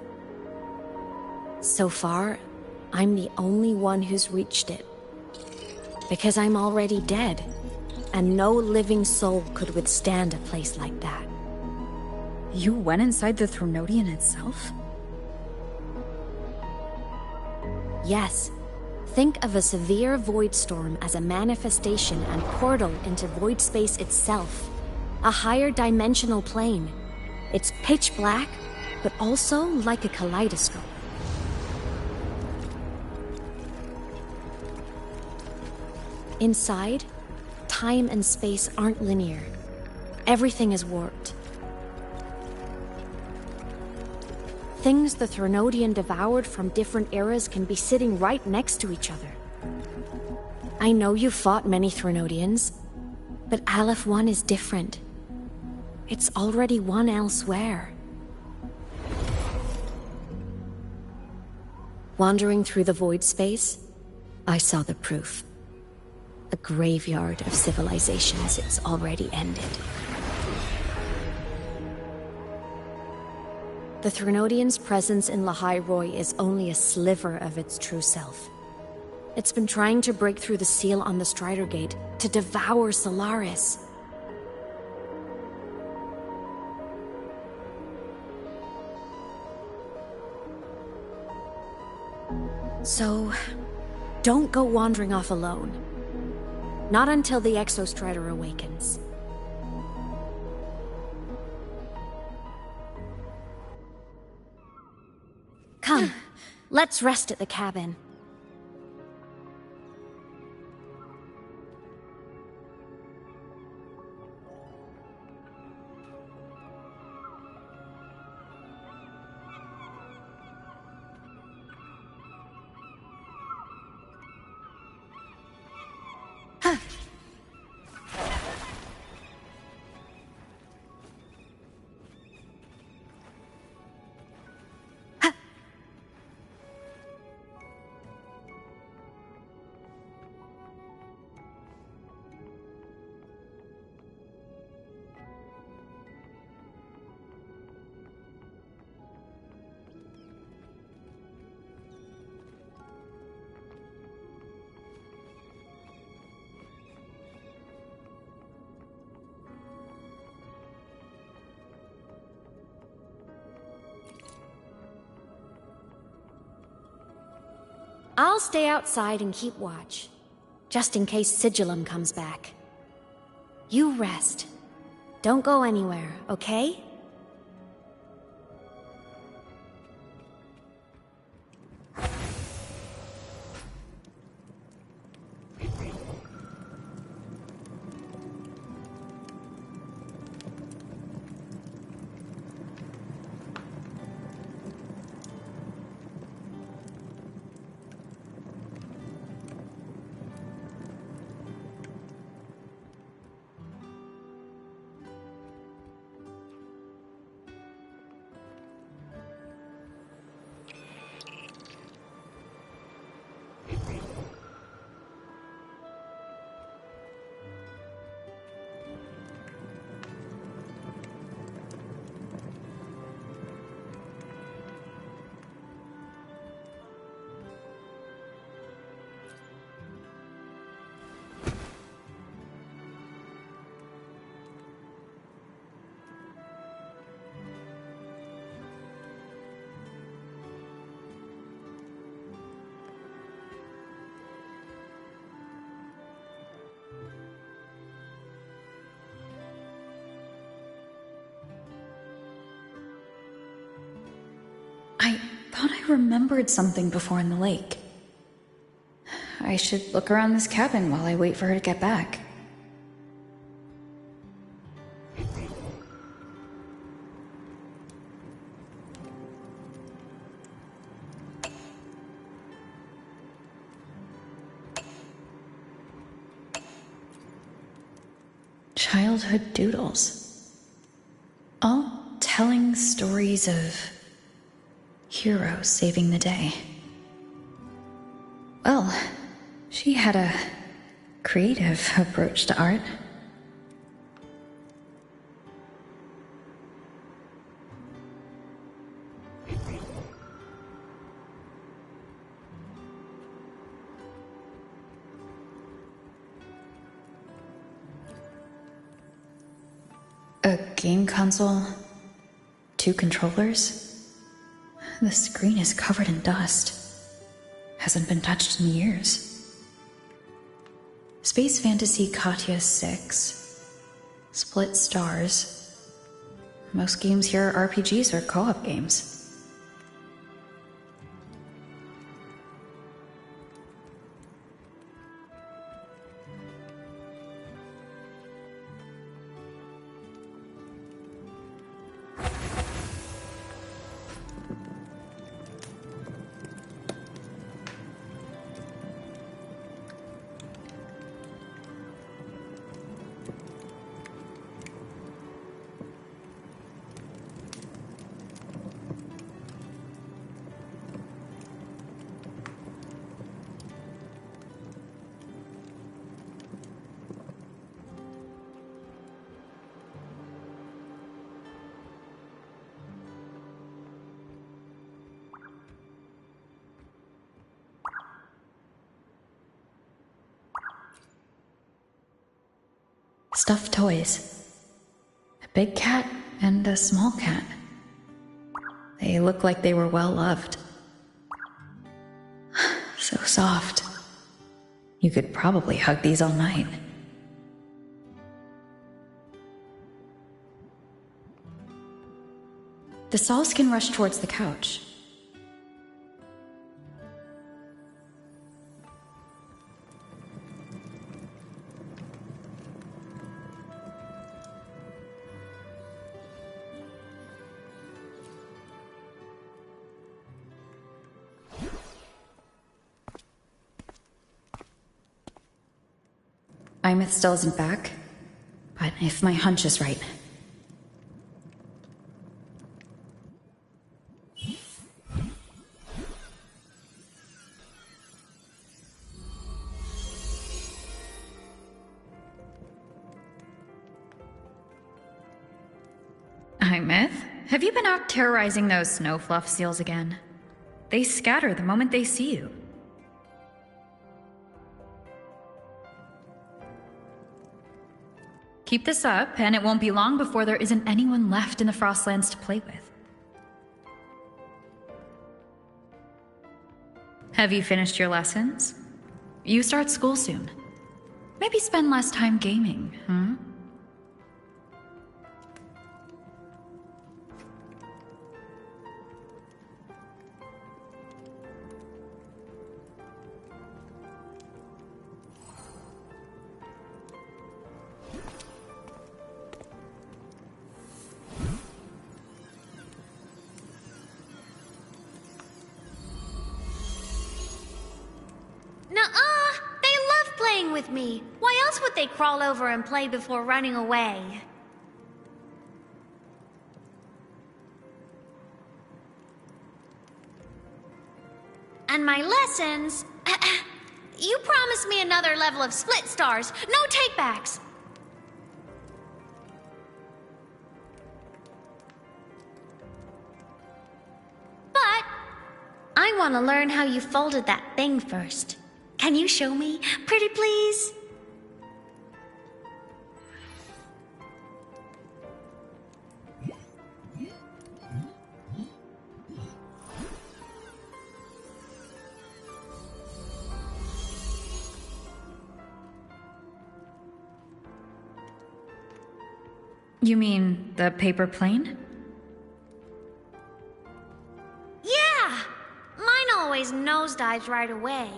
Speaker 1: So far, I'm the only one who's reached it. Because I'm already dead, and no living soul could withstand a place like that.
Speaker 5: You went inside the Threnodian itself?
Speaker 1: Yes. Think of a severe void storm as a manifestation and portal into void space itself. A higher dimensional plane. It's pitch black, but also like a kaleidoscope. Inside, time and space aren't linear. Everything is warped. Things the Threnodian devoured from different eras can be sitting right next to each other. I know you've fought many Threnodians, but Aleph 1 is different. It's already won elsewhere. Wandering through the void space, I saw the proof. A graveyard of civilizations it's already ended. The Threnodian's presence in Lahai Roy is only a sliver of its true self. It's been trying to break through the seal on the Strider Gate to devour Solaris. So, don't go wandering off alone. Not until the Exostrider awakens. Come, let's rest at the cabin. I'll stay outside and keep watch, just in case Sigillum comes back. You rest. Don't go anywhere, okay?
Speaker 5: I thought I remembered something before in the lake. I should look around this cabin while I wait for her to get back. Childhood doodles. All telling stories of heroes saving the day. Well, she had a creative approach to art. A game console, 2 controllers. The screen is covered in dust. Hasn't been touched in years. Space Fantasy Katya 6. Split Stars. Most games here are RPGs or co-op games. Stuffed toys. A big cat and a small cat. They look like they were well loved. So soft. You could probably hug these all night. The Solskin rushed towards the couch. Imeth still isn't back, but if my hunch is right. Imeth, have you been out terrorizing those snow fluff seals again? They scatter the moment they see you. Keep this up, and it won't be long before there isn't anyone left in the Frostlands to play with. Have you finished your lessons? You start school soon. Maybe spend less time gaming, huh?
Speaker 15: With me. Why else would they crawl over and play before running away? And my lessons... You promised me another level of split stars. No takebacks. But I want to learn how you folded that thing first. Can you show me, pretty please?
Speaker 5: You mean the paper plane?
Speaker 15: Yeah! Mine always nosedives right away.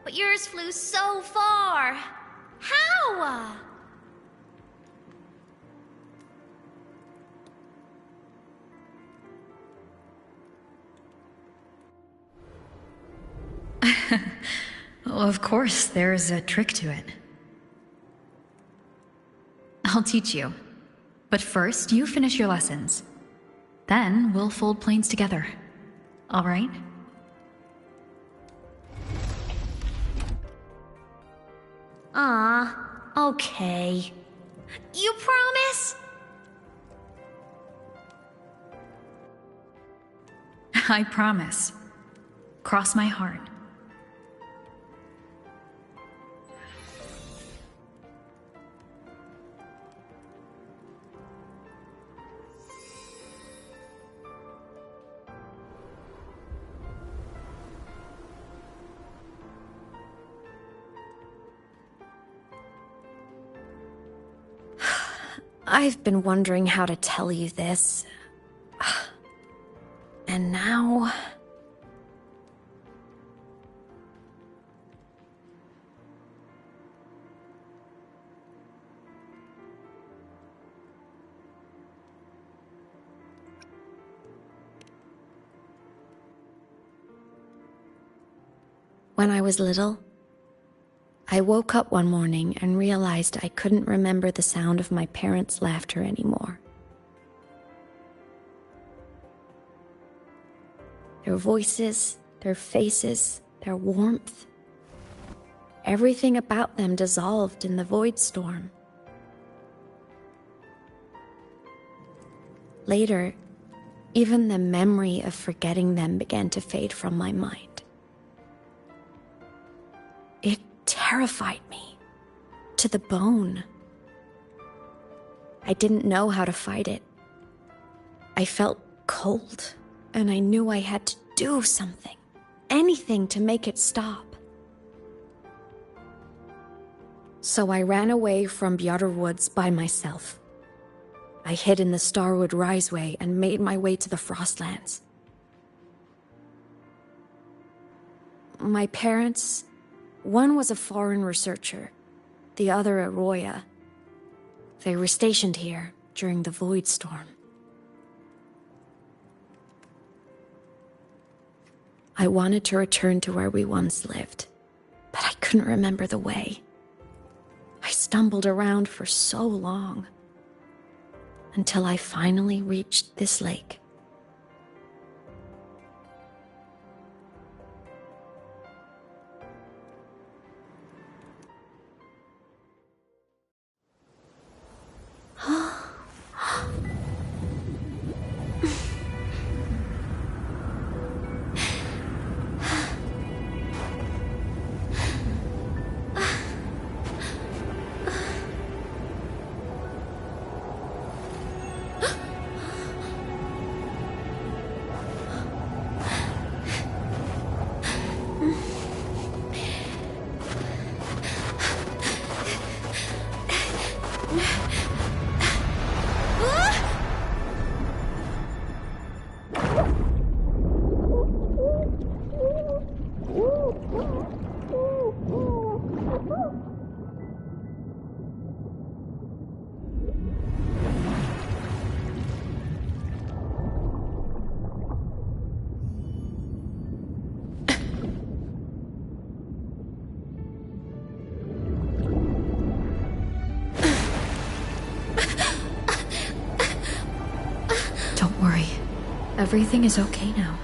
Speaker 15: But yours flew so far. How?
Speaker 5: Well, of course, there's a trick to it. I'll teach you. But first, you finish your lessons. Then we'll fold planes together. All right?
Speaker 15: Okay. You promise?
Speaker 5: I promise. Cross my heart.
Speaker 1: I've been wondering how to tell you this. And now... When I was little, I woke up one morning and realized I couldn't remember the sound of my parents' laughter anymore. Their voices, their faces, their warmth. Everything about them dissolved in the void storm. Later, even the memory of forgetting them began to fade from my mind. It terrified me to the bone. I didn't know how to fight it. I felt cold, and I knew I had to do something. Anything to make it stop. So I ran away from Bjarter Woods by myself. I hid in the Starwood Riseway and made my way to the Frostlands. My parents, one was a foreign researcher, the other a Roya. They were stationed here during the Void Storm. I wanted to return to where we once lived, but I couldn't remember the way. I stumbled around for so long, until I finally reached this lake.
Speaker 5: Don't worry. Everything is okay now.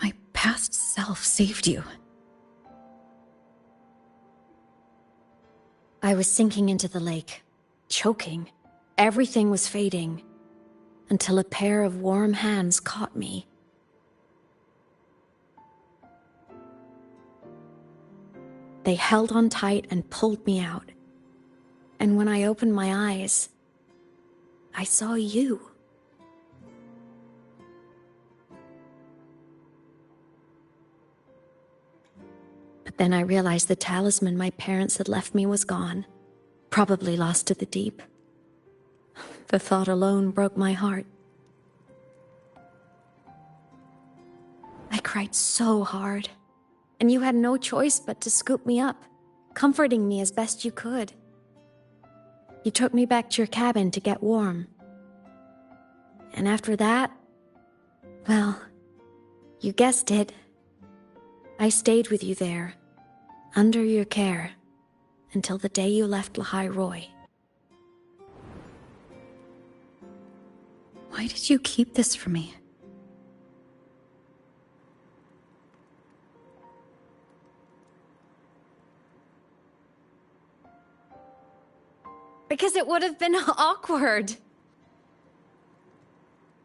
Speaker 5: My past self saved you.
Speaker 1: I was sinking into the lake, choking. Everything was fading, until a pair of warm hands caught me. They held on tight and pulled me out. And when I opened my eyes, I saw you. But then I realized the talisman my parents had left me was gone, probably lost to the deep. The thought alone broke my heart. I cried so hard, and you had no choice but to scoop me up, comforting me as best you could. You took me back to your cabin to get warm. And after that, well, you guessed it. I stayed with you there, under your care, until the day you left Lahai Roy.
Speaker 5: Why did you keep this from me?
Speaker 1: Because it would have been awkward.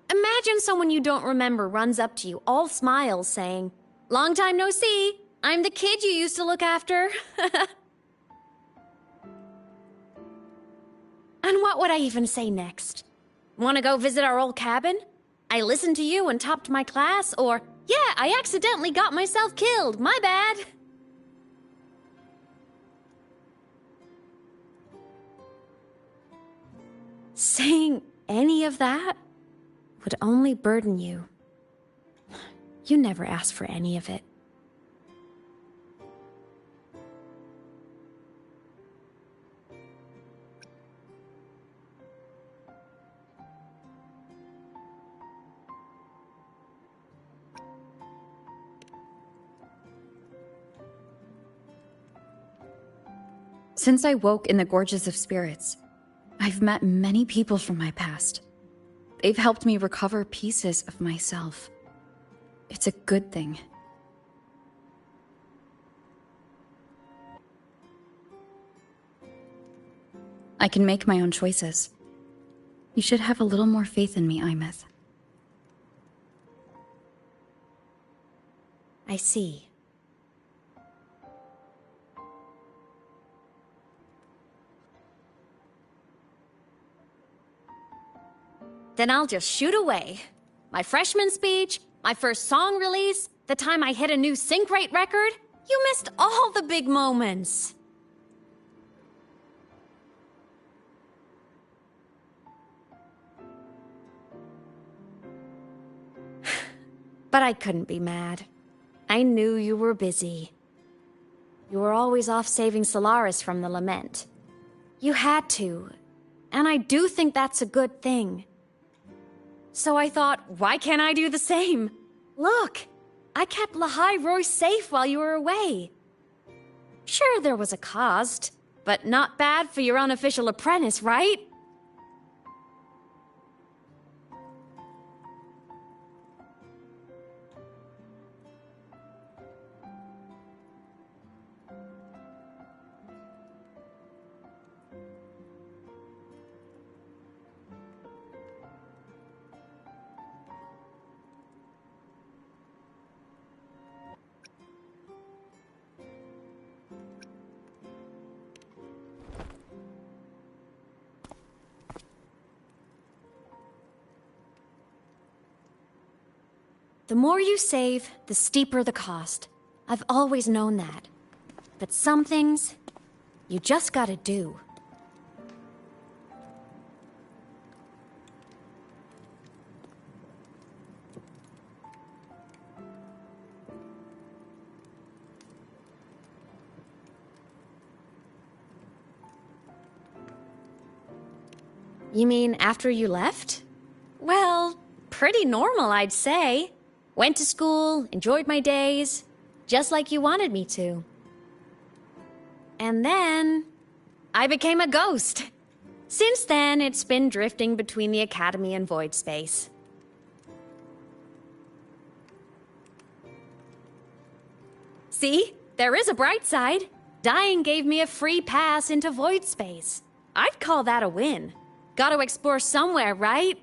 Speaker 1: Imagine someone you don't remember runs up to you, all smiles, saying, "Long time no see. I'm the kid you used to look after." And what would I even say next? Want to go visit our old cabin? I listened to you and topped my class, or, "Yeah, I accidentally got myself killed. My bad." Saying any of that would only burden you. You never asked for any of it.
Speaker 5: Since I woke in the Gorges of Spirits, I've met many people from my past. They've helped me recover pieces of myself. It's a good thing. I can make my own choices. You should have a little more faith in me, Imeth.
Speaker 1: I see. Then I'll just shoot away. My freshman speech, my first song release, the time I hit a new sync rate record. You missed all the big moments. But I couldn't be mad. I knew you were busy. You were always off saving Solaris from the lament. You had to, and I do think that's a good thing. So I thought, why can't I do the same? Look, I kept Lahai Roy safe while you were away. Sure, there was a cost, but not bad for your unofficial apprentice, right? The more you save, the steeper the cost. I've always known that. But some things, you just gotta do. You mean after you left? Well, pretty normal, I'd say. Went to school, enjoyed my days, just like you wanted me to. And then, I became a ghost. Since then, it's been drifting between the Academy and Void Space. See? There is a bright side. Dying gave me a free pass into Void Space. I'd call that a win. Gotta explore somewhere, right?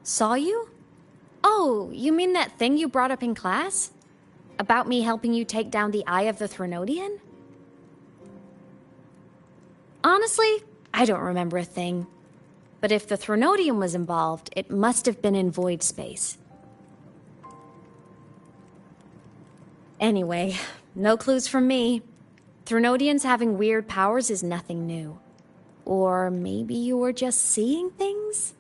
Speaker 1: Saw you? Oh, you mean that thing you brought up in class? About me helping you take down the Eye of the Threnodian? Honestly, I don't remember a thing. But if the Threnodian was involved, it must have been in Void Space. Anyway, no clues from me. Threnodians having weird powers is nothing new. Or maybe you were just seeing things?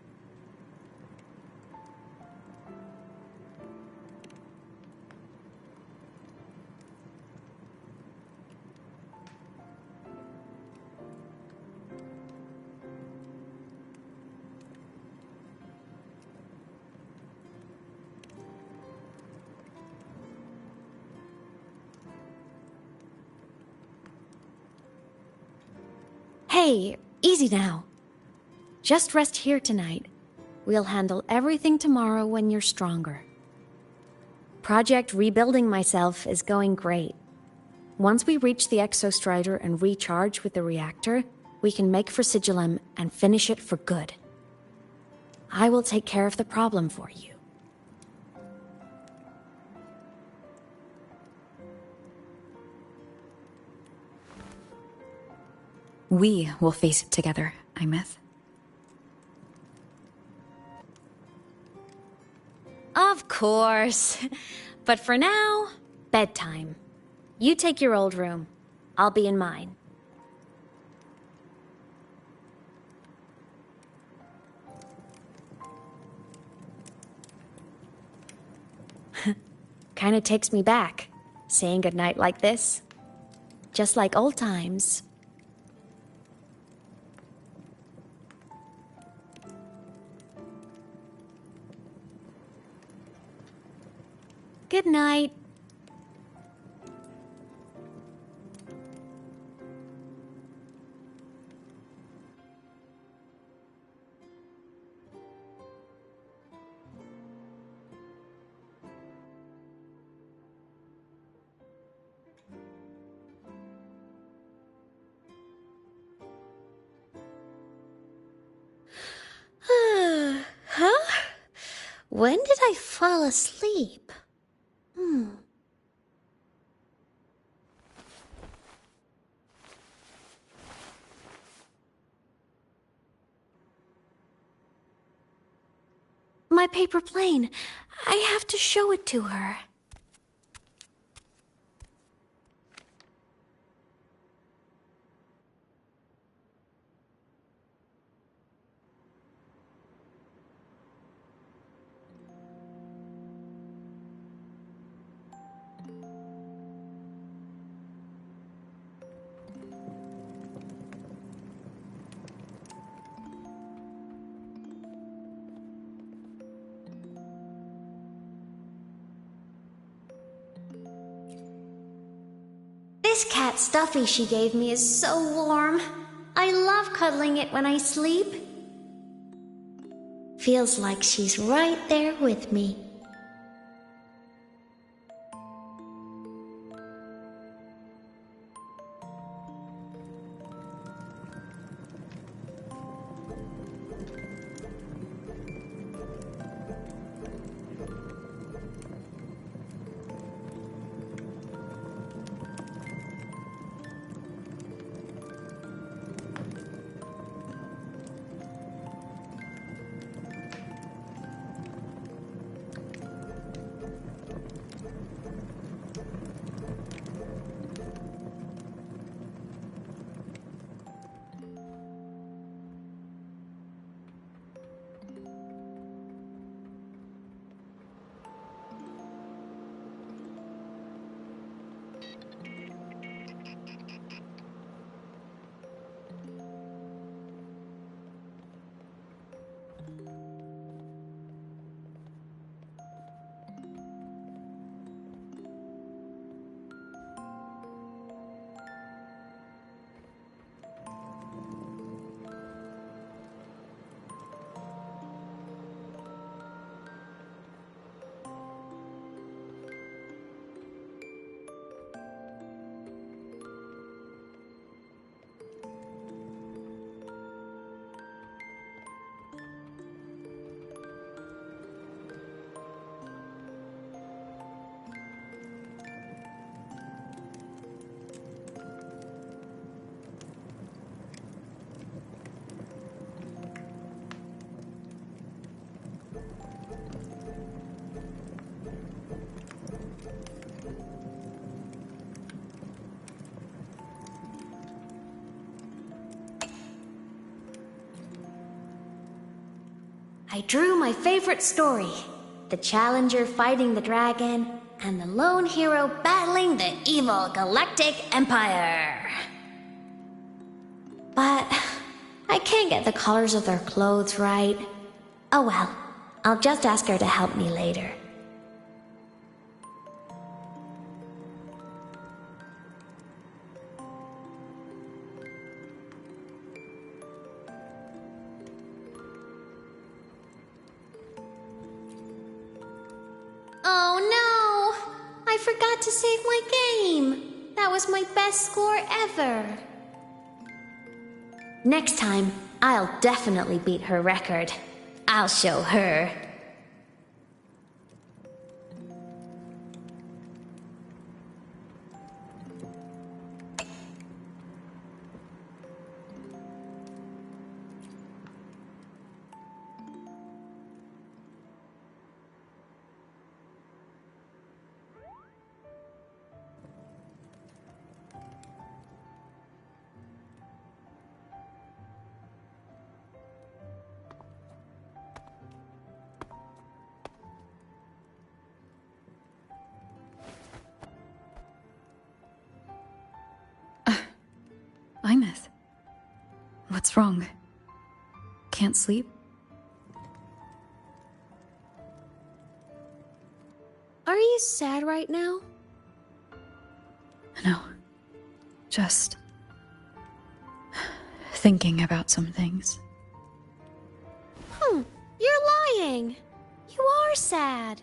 Speaker 1: Hey, easy now. Just rest here tonight. We'll handle everything tomorrow when you're stronger. Project Rebuilding Myself is going great. Once we reach the Exostrider and recharge with the reactor, we can make for Sigillum and finish it for good. I will take care of the problem for you.
Speaker 5: We will face it together, Imeth.
Speaker 1: Of course. But for now, bedtime. You take your old room. I'll be in mine. Kinda takes me back, saying goodnight like this. Just like old times. Good night.
Speaker 15: When did I fall asleep? My paper plane. I have to show it to her. This cat stuffy she gave me is so warm. I love cuddling it when I sleep. Feels like she's right there with me. I drew my favorite story. The Challenger fighting the dragon, and the lone hero battling the evil Galactic Empire. But I can't get the colors of their clothes right. Oh well, I'll just ask her to help me later. Oh no! I forgot to save my game! That was my best score ever! Next time, I'll definitely beat her record. I'll show her.
Speaker 5: Imeth. What's wrong? Can't sleep?
Speaker 1: Are you sad right now?
Speaker 5: No. Just thinking about some things.
Speaker 1: You're lying. You are sad.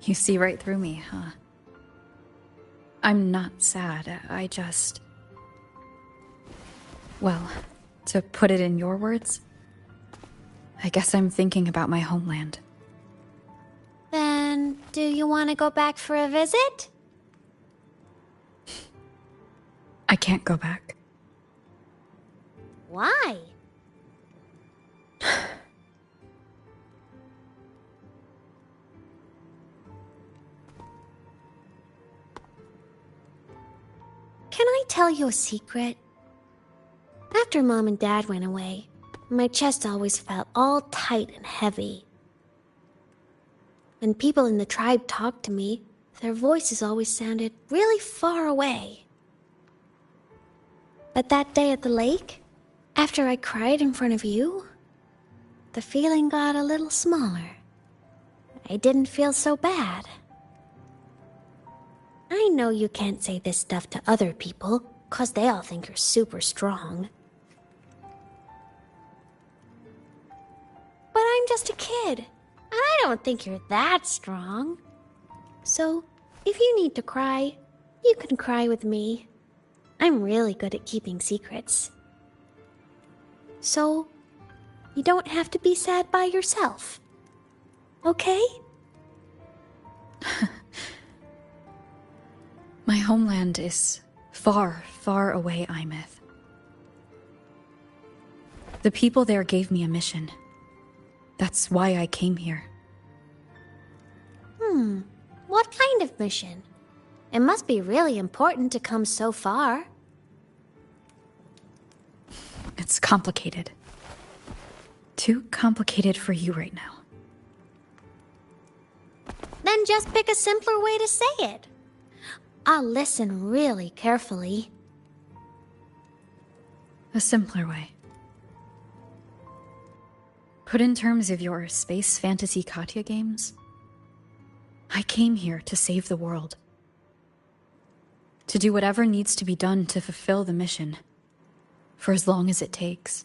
Speaker 5: You see right through me, huh? I'm not sad. I just... Well, to put it in your words, I guess I'm thinking about my homeland.
Speaker 1: Then, do you want to go back for a visit?
Speaker 5: I can't go back.
Speaker 1: Why? Can I tell you a secret? After Mom and Dad went away, my chest always felt all tight and heavy. When people in the tribe talked to me, their voices always sounded really far away. But that day at the lake, after I cried in front of you, the feeling got a little smaller. I didn't feel so bad. I know you can't say this stuff to other people, 'cause they all think you're super strong. But I'm just a kid, and I don't think you're that strong. So, if you need to cry, you can cry with me. I'm really good at keeping secrets. So, you don't have to be sad by yourself. Okay?
Speaker 5: My homeland is far, far away, Imeth. The people there gave me a mission. That's why I came here.
Speaker 1: What kind of mission? It must be really important to come so far.
Speaker 5: It's complicated. Too complicated for you right now.
Speaker 1: Then just pick a simpler way to say it. I'll listen really carefully.
Speaker 5: A simpler way. Put in terms of your space fantasy Katya games, I came here to save the world. To do whatever needs to be done to fulfill the mission, for as long as it takes.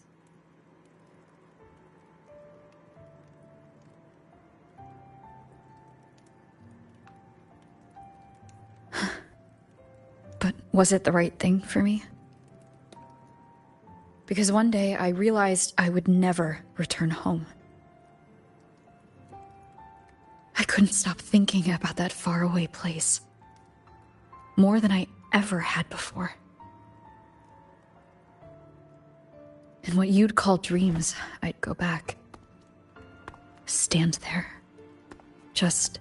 Speaker 5: But was it the right thing for me? Because one day I realized I would never return home. I couldn't stop thinking about that faraway place. More than I ever had before. In what you'd call dreams, I'd go back. Stand there. Just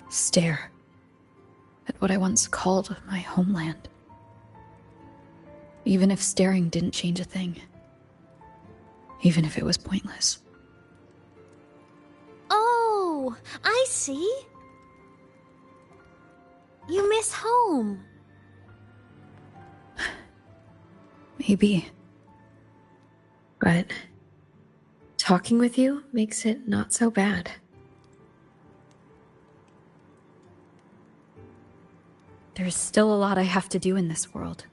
Speaker 5: stare at what I once called my homeland. Even if staring didn't change a thing. Even if it was pointless.
Speaker 1: Oh, I see. You miss home.
Speaker 5: Maybe. But talking with you makes it not so bad. There's still a lot I have to do in this world.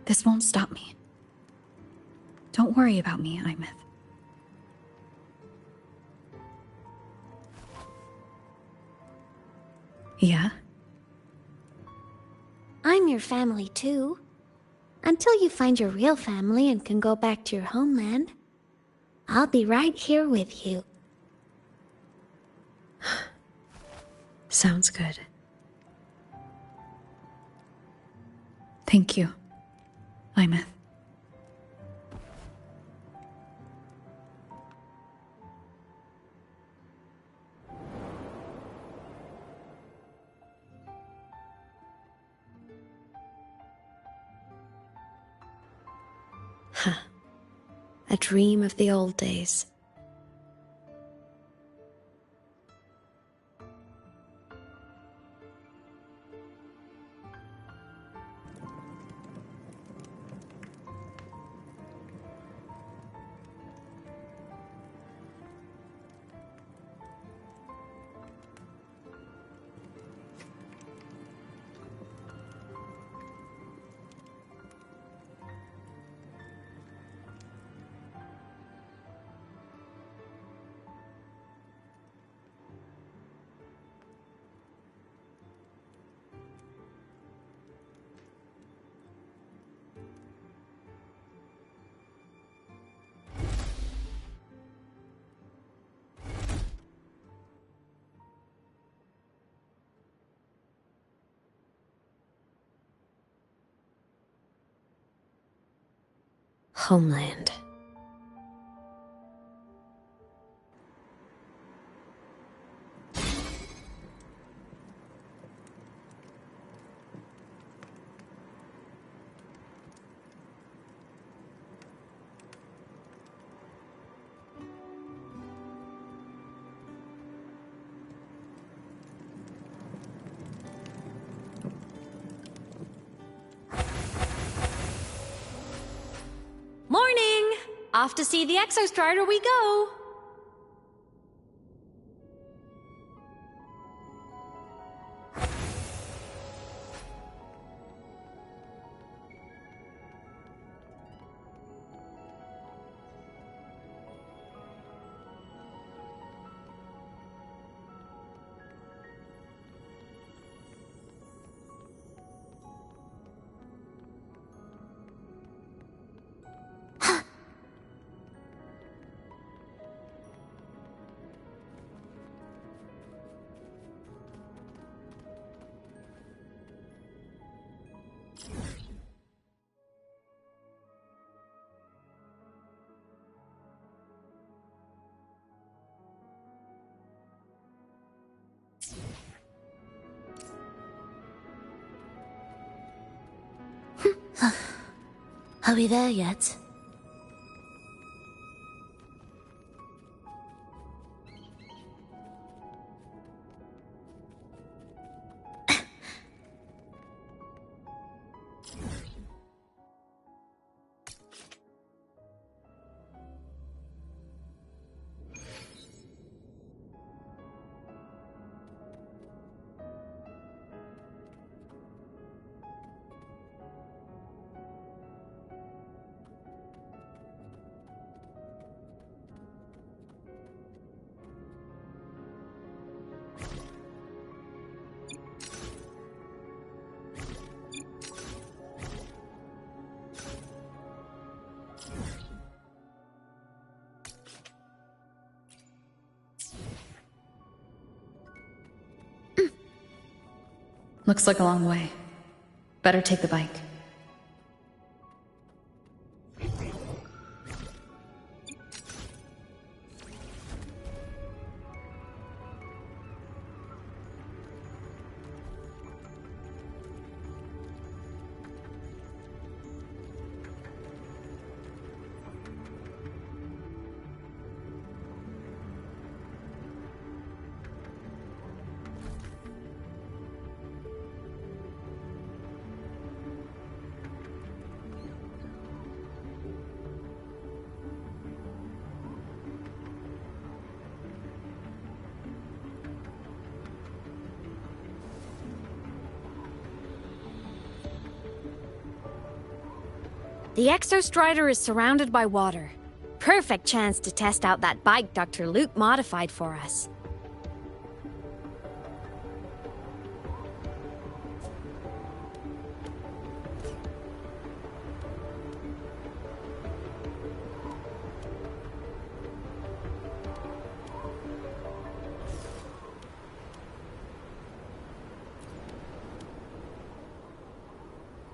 Speaker 5: This won't stop me. Don't worry about me, Imeth. Yeah?
Speaker 1: I'm your family too. Until you find your real family and can go back to your homeland, I'll be right here with you.
Speaker 5: Sounds good. Thank you, Imeth.
Speaker 1: A dream of the old days. Homeland. Morning! Off to see the Exostrider we go!
Speaker 3: Are we there yet?
Speaker 5: Looks like a long way. Better take the bike.
Speaker 1: The Exostrider is surrounded by water. Perfect chance to test out that bike Dr. Luke modified for us.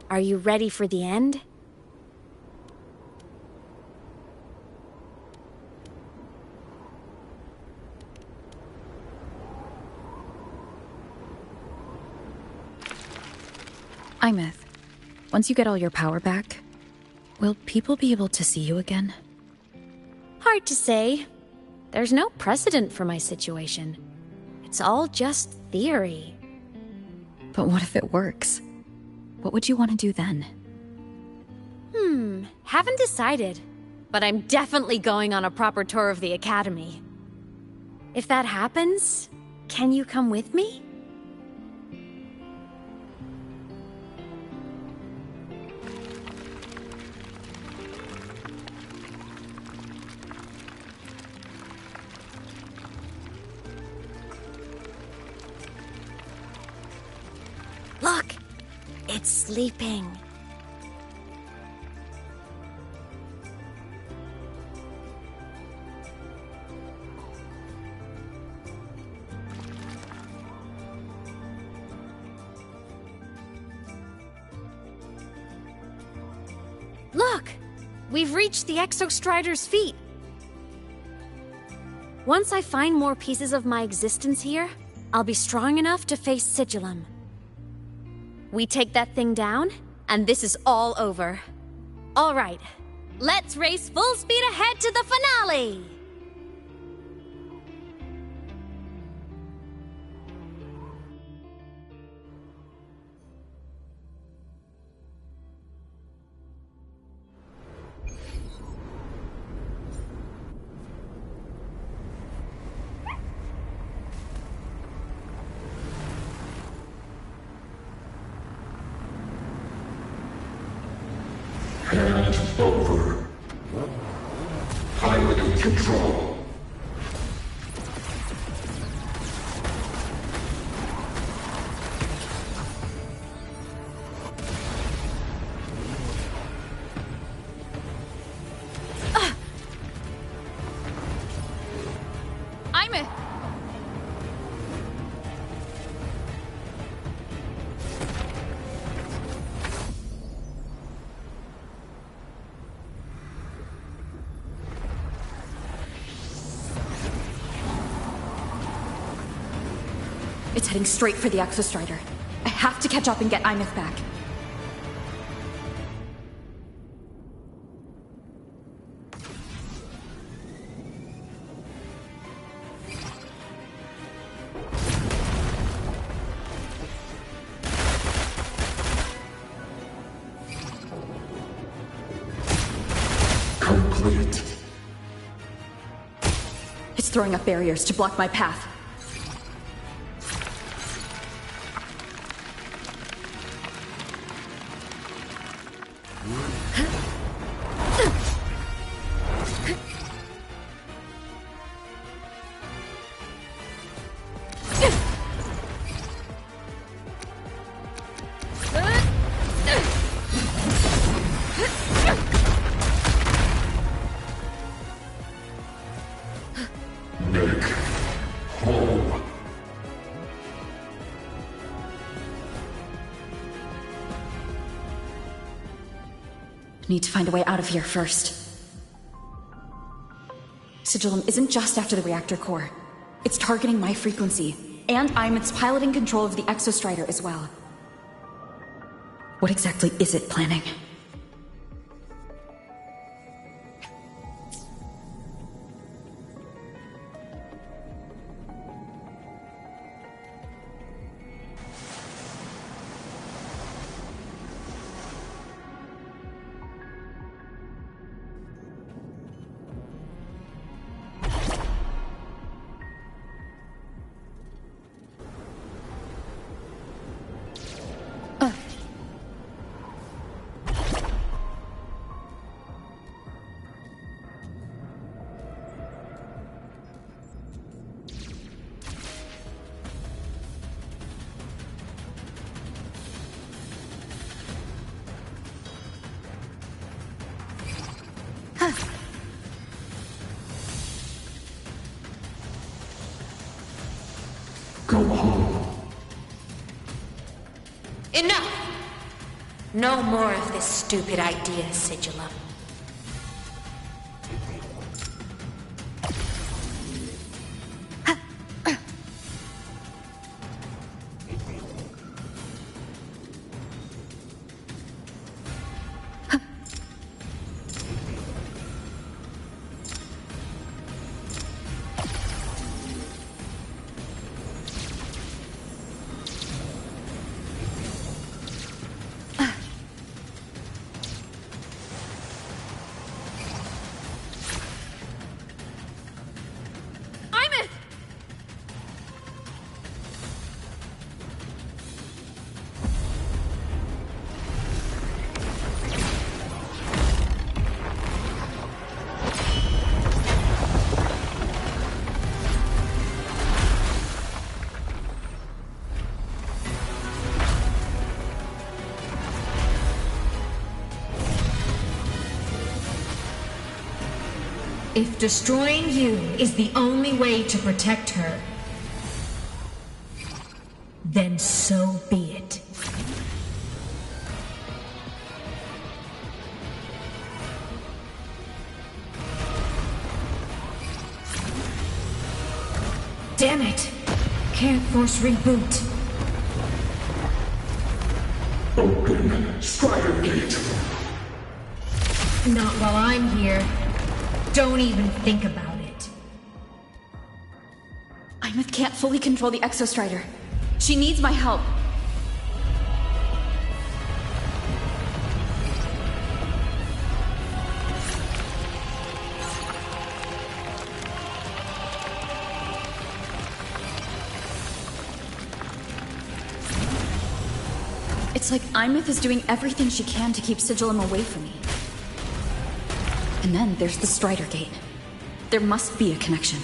Speaker 1: Are you ready for the end?
Speaker 5: Imeth, once you get all your power back, will people be able to see you again?
Speaker 1: Hard to say. There's no precedent for my situation. It's all just theory.
Speaker 5: But what if it works? What would you want to do then?
Speaker 1: Haven't decided. But I'm definitely going on a proper tour of the Academy. If that happens, can you come with me? Look! It's sleeping. Look! We've reached the Exostrider's feet. Once I find more pieces of my existence here, I'll be strong enough to face Sigillum. We take that thing down, and this is all over. All right, let's race full speed ahead to the finale!
Speaker 7: Hand over. Pilot control.
Speaker 5: I'm
Speaker 13: It's heading straight for the Exostrider. I have to catch up and get Imeth back.
Speaker 7: Complete.
Speaker 13: It's throwing up barriers to block my path.
Speaker 7: Make whole.
Speaker 13: Need to find a way out of here first. Sigillum isn't just after the reactor core. It's targeting my frequency, and Imeth's piloting control of the Exostrider as well. What exactly is it planning?
Speaker 7: Go home.
Speaker 17: Enough! No more of this stupid idea, Sigillum.
Speaker 2: If destroying you is the only way to protect her, then so be it. damn it! Can't force reboot.
Speaker 7: Open Strider Gate.
Speaker 2: Not while I'm here. Don't even think about it.
Speaker 5: Imeth can't fully control the Exostrider. She needs my help. It's like Imeth is doing everything she can to keep Sigillum away from me. And then there's the Strider Gate. There must be a connection.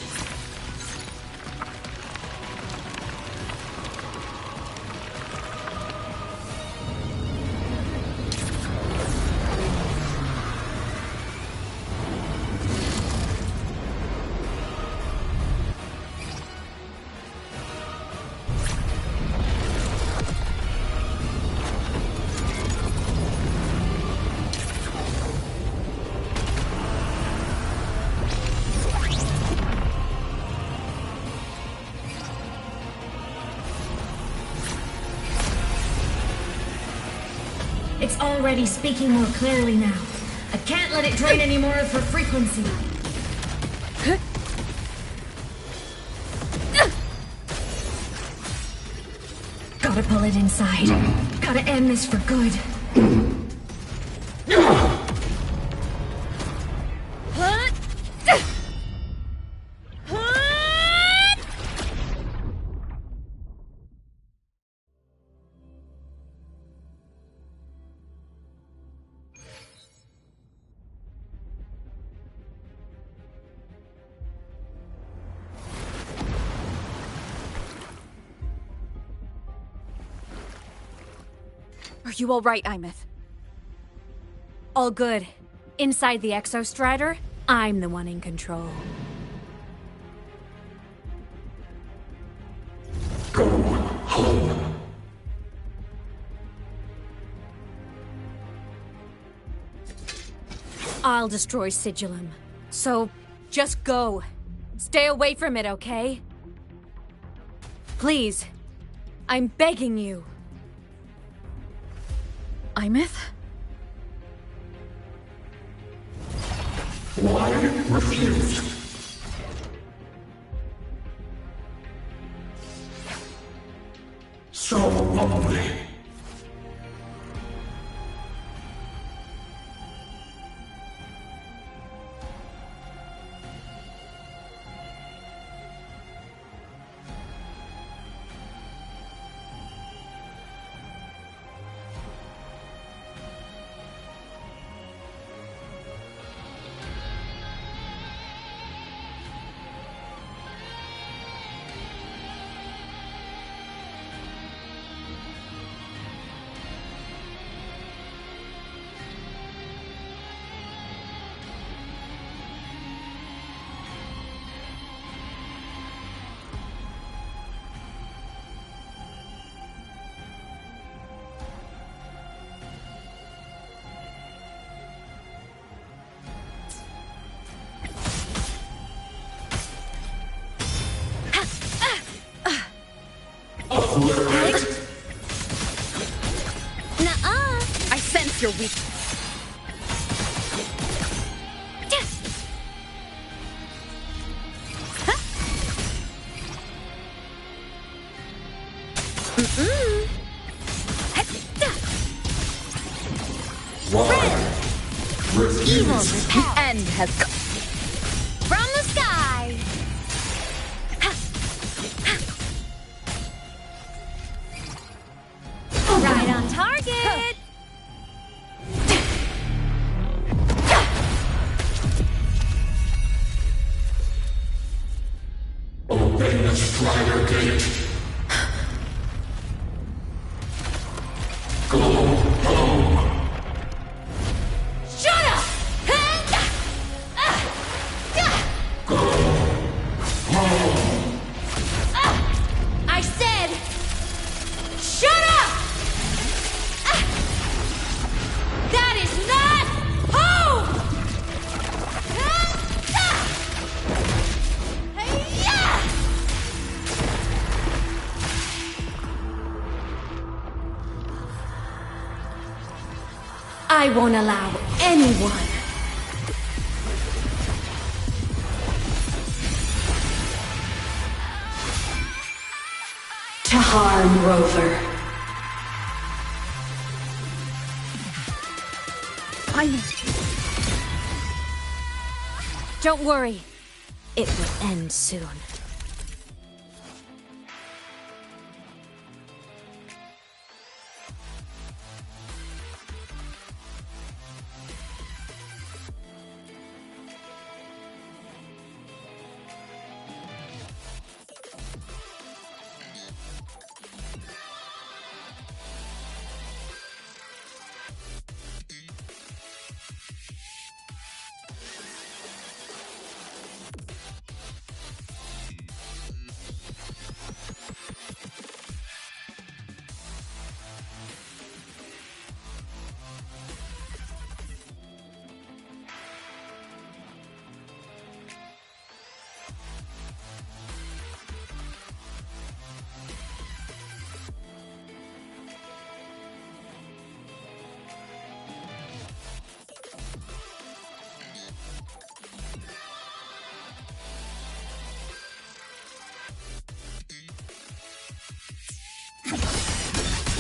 Speaker 2: It's already speaking more clearly now. I can't let it drain any more of her frequency. Gotta pull it inside. Gotta end this for good.
Speaker 1: Are you all right, Imeth? All good. Inside the Exostrider, I'm the one in control.
Speaker 7: Go home.
Speaker 1: I'll destroy Sigillum. So, just go. Stay away from it, okay? Please. I'm begging you.
Speaker 5: Imeth?
Speaker 7: Why refuse? So lonely.
Speaker 1: Nuh-uh.
Speaker 5: I sense your weakness.
Speaker 1: Evil's
Speaker 5: The end has come.
Speaker 1: from the sky. Right on target.
Speaker 7: Open the Strider Gate. Go home.
Speaker 1: Shut up!
Speaker 7: Go home.
Speaker 1: I said, shut up! That is not home!
Speaker 8: I won't allow anyone to harm Rover.
Speaker 1: Don't worry. It will end soon.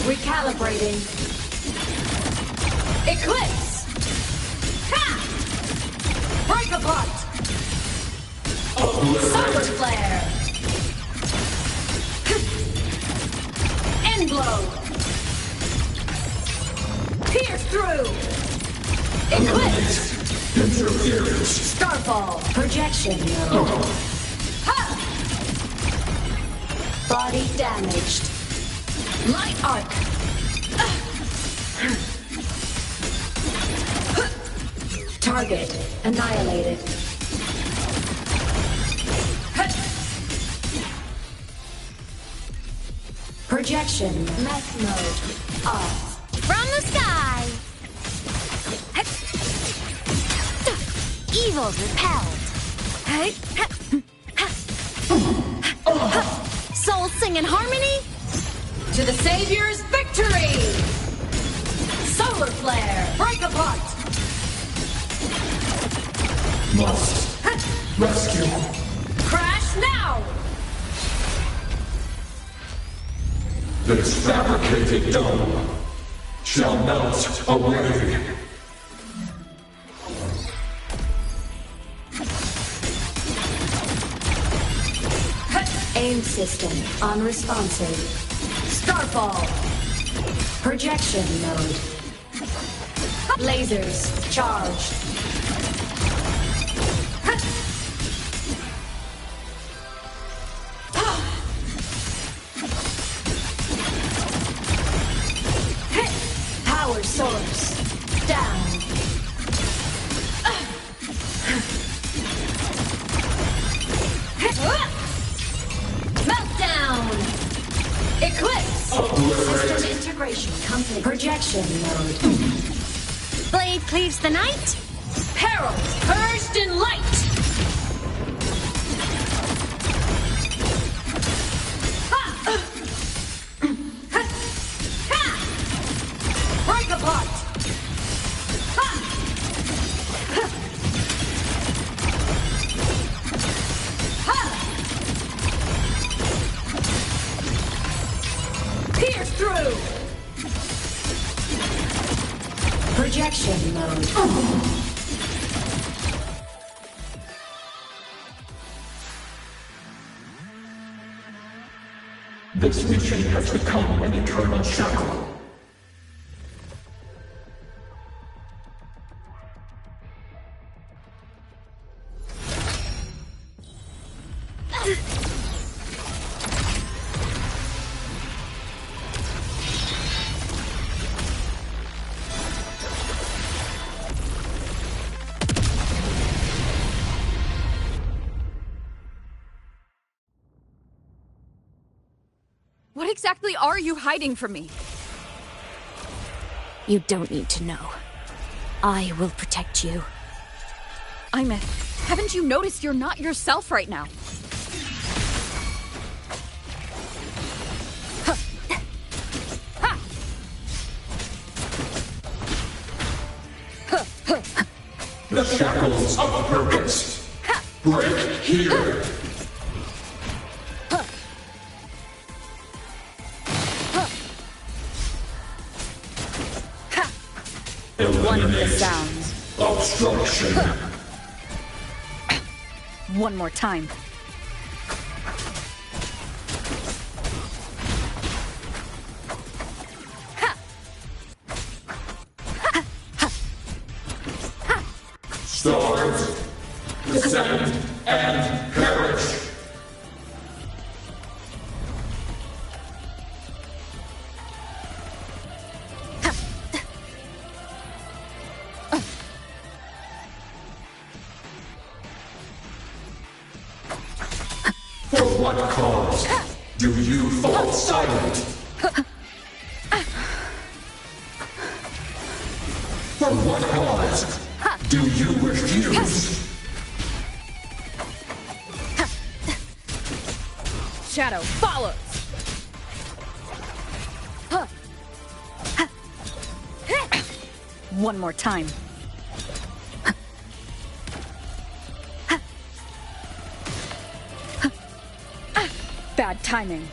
Speaker 8: Recalibrating. Eclipse! Ha! Break apart! Solar flare! End blow! Pierce through! Eclipse!
Speaker 7: Interference.
Speaker 8: Starfall! Projection node. Ha! Body damaged. Light arc! Target annihilated. Projection mech mode off.
Speaker 1: From the sky! Evil repelled. Souls sing in harmony?
Speaker 8: To the Savior's victory! Solar flare, break apart!
Speaker 7: Must rescue.
Speaker 8: Crash now!
Speaker 7: This fabricated dome shall melt away.
Speaker 8: Aim system unresponsive. Starfall. Projection node. Lasers charged. Power source down. Meltdown. Eclipse. System integration complete. Projection mode.
Speaker 1: Blade cleaves the night?
Speaker 8: Herald purged in light. Break apart! Pierce through! Projection mode.
Speaker 7: This mission has become an eternal shackle.
Speaker 19: What exactly are you hiding from me?
Speaker 1: You don't need to know. I will protect you.
Speaker 19: Imeth, haven't you noticed you're not yourself right now?
Speaker 7: The shackles of purpose. Break here.
Speaker 19: One of the
Speaker 7: Eliminate
Speaker 19: sounds.
Speaker 7: obstruction.
Speaker 19: One more time.
Speaker 7: Stars, descend and perish. For what cause do you fall silent? For what cause do you refuse?
Speaker 19: Shadow follows. One more time. Bad timing.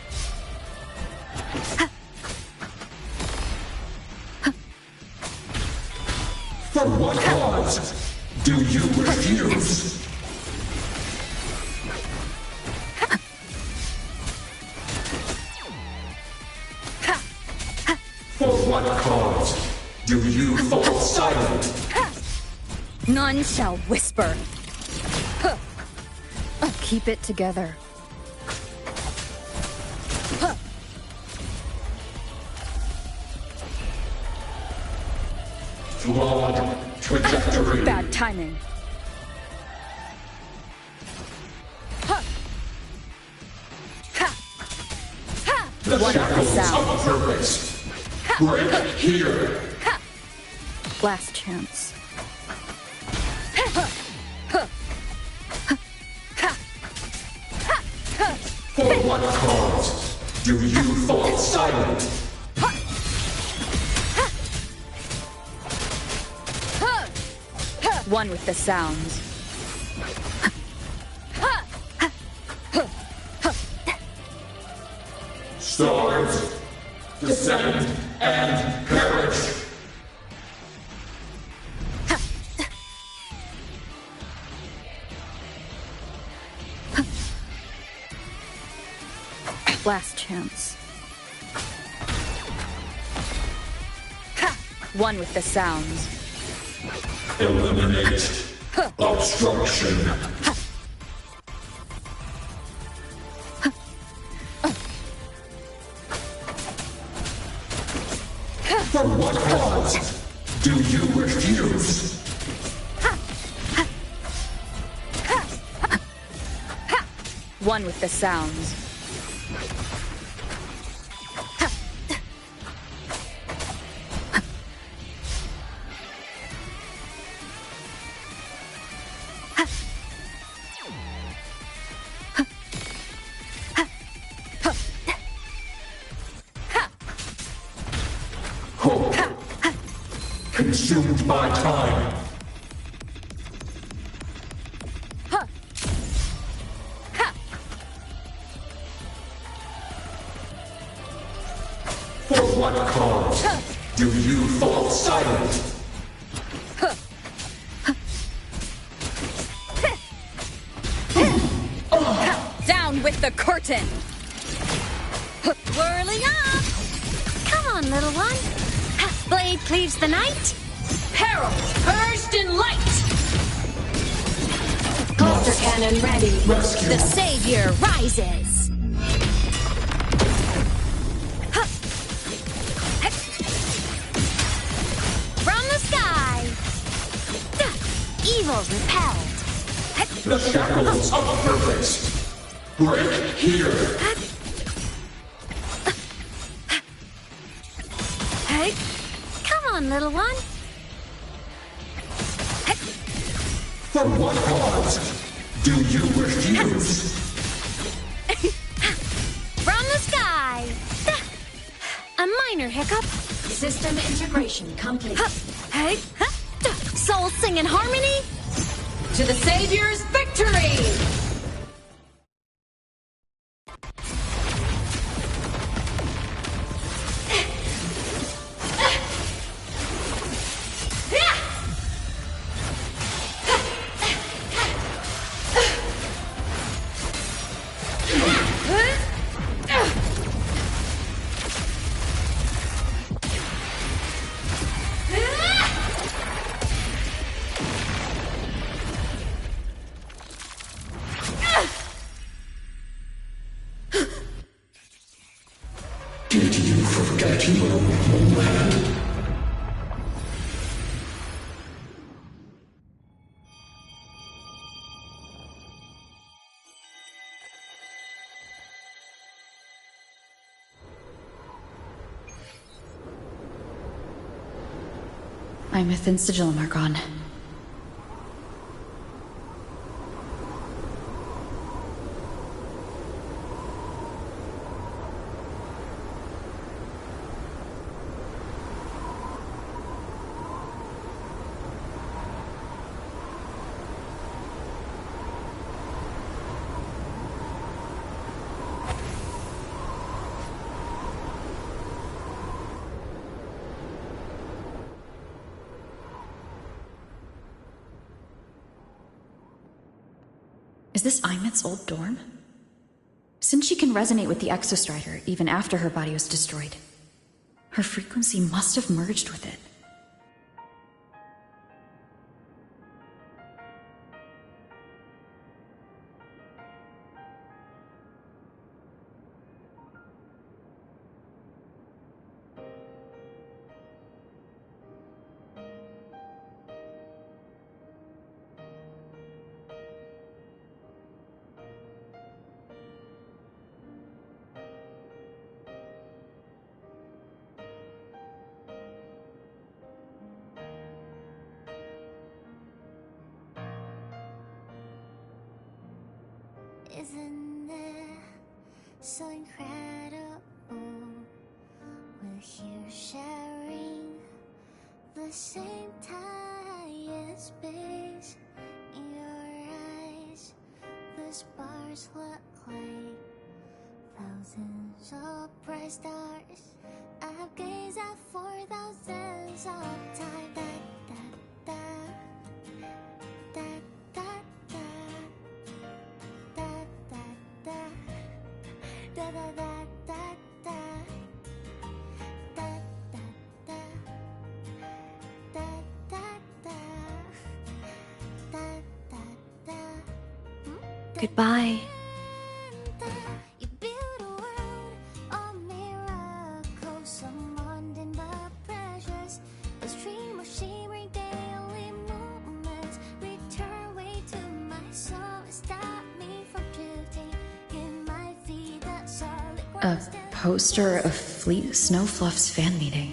Speaker 7: For what cause do you refuse? For what cause do you fall silent?
Speaker 19: None shall whisper. Keep it together.
Speaker 7: Flawed trajectory.
Speaker 19: Bad timing.
Speaker 7: The shackles of purpose. Break here.
Speaker 19: Last chance.
Speaker 7: For what cause do you fall silent?
Speaker 19: One with the sounds.
Speaker 7: Stars, descend and perish.
Speaker 19: Last chance. One with the sounds.
Speaker 7: Eliminate obstruction. For what cause do you refuse?
Speaker 19: One with the sounds.
Speaker 7: Hope consumed by time. For what cause do you fall silent?
Speaker 19: Down with the curtain!
Speaker 1: Whirling up! Come on, little one. Blade cleaves the night.
Speaker 8: Herald, purged in light! Cluster cannon ready.
Speaker 7: Rescue.
Speaker 1: The savior rises. From the sky. Evil's repelled.
Speaker 7: The shackles of purpose. Break here.
Speaker 1: Hey, come on, little one.
Speaker 7: For what cause do you refuse?
Speaker 1: From the sky. A minor hiccup.
Speaker 8: System integration complete.
Speaker 1: Hey, soul sing in harmony.
Speaker 2: to the Savior's victory!
Speaker 7: Did you forget your homeland?
Speaker 5: Imeth and Sigillum are gone. Is this Imeth's old dorm? Since she can resonate with the Exostrider even after her body was destroyed, her frequency must have merged with it.
Speaker 6: Isn't it so incredible? We're here sharing the same time and space. In your eyes, the stars look like thousands of bright stars. I've gazed at for thousands of time. Da, da, da, da, da, da. Da da da da da da da da da da da da.
Speaker 5: Goodbye.
Speaker 6: You build a world of miracles, some mundane but precious. A stream of shimmering daily moments return way to my soul. Stop me from drifting.
Speaker 5: A poster of Fleet Snowfluff's fan meeting.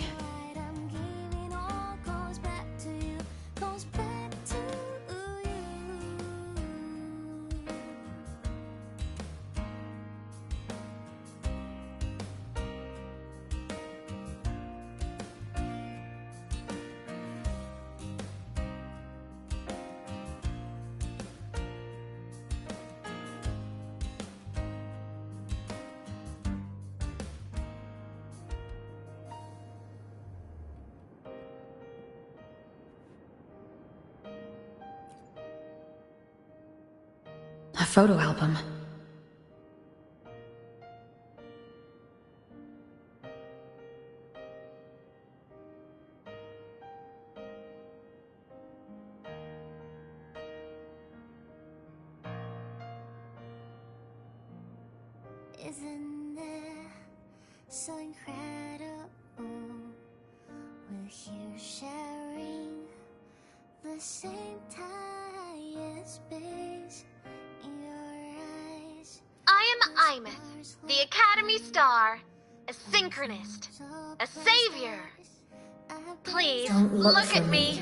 Speaker 5: A photo album.
Speaker 6: Isn't it so incredible? We're here sharing the same time and space. In your eyes,
Speaker 17: I am Imeth, the Academy Star, a synchronist, a savior. Please,
Speaker 2: Don't look
Speaker 17: at
Speaker 2: for
Speaker 17: me.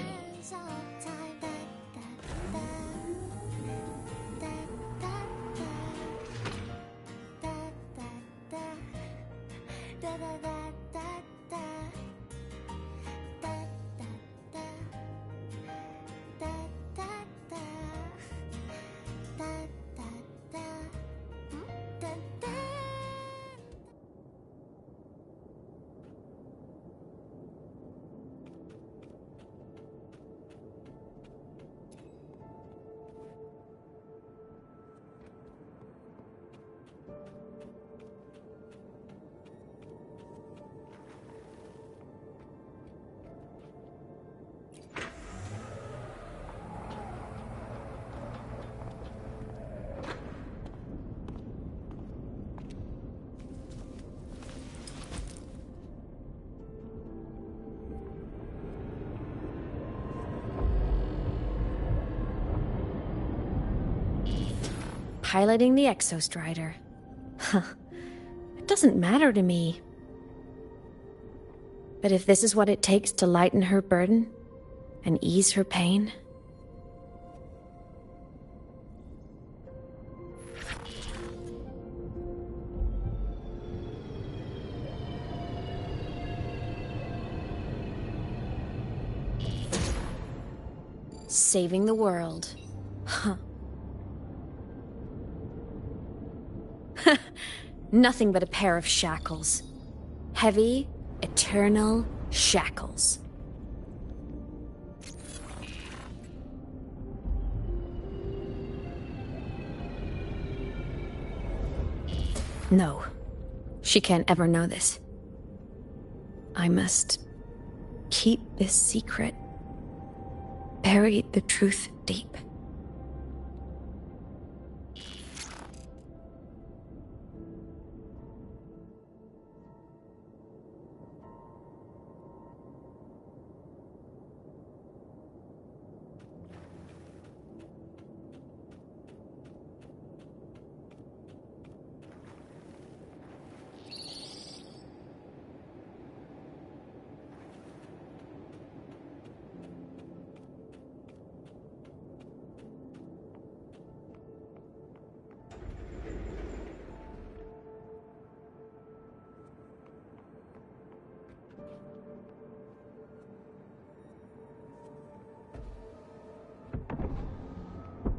Speaker 1: piloting the Exostrider. Huh. It doesn't matter to me. But if this is what it takes to lighten her burden and ease her pain... Saving the world. Huh. Nothing but a pair of shackles. Heavy, eternal shackles. No, she can't ever know this. I must keep this secret. Bury the truth deep.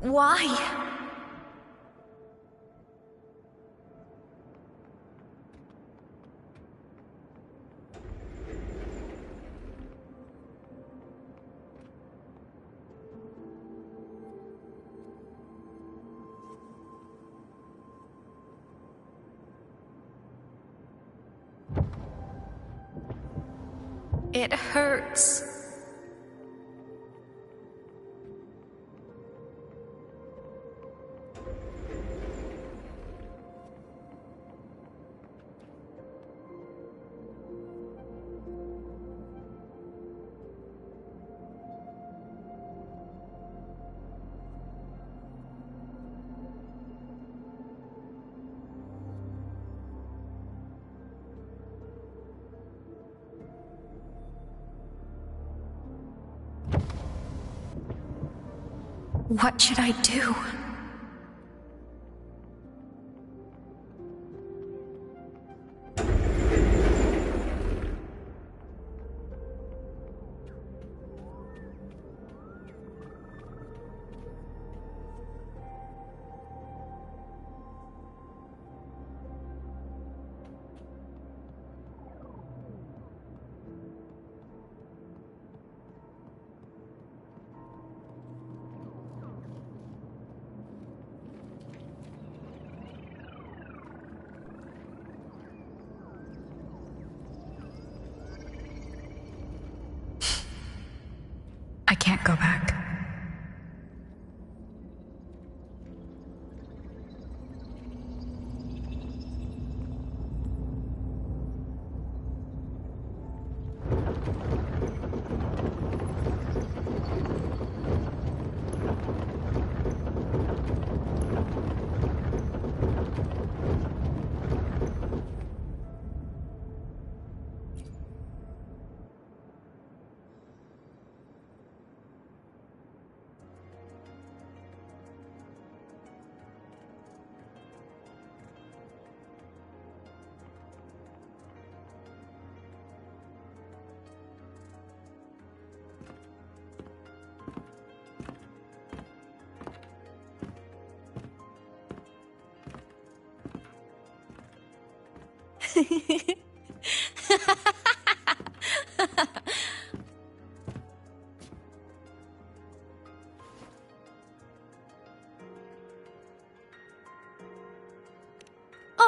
Speaker 8: Why? It hurts. What should I do? I can't go back.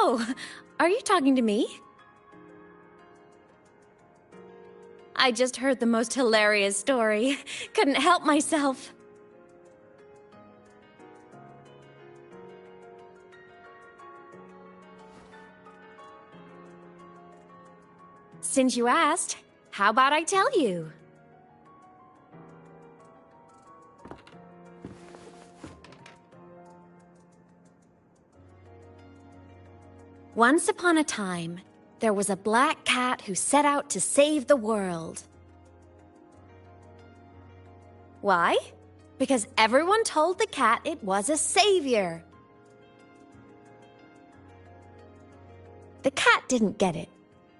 Speaker 1: Oh, are you talking to me? I just heard the most hilarious story. Couldn't help myself. Since you asked, how about I tell you? Once upon a time, there was a black cat who set out to save the world. Why? Because everyone told the cat it was a savior. The cat didn't get it.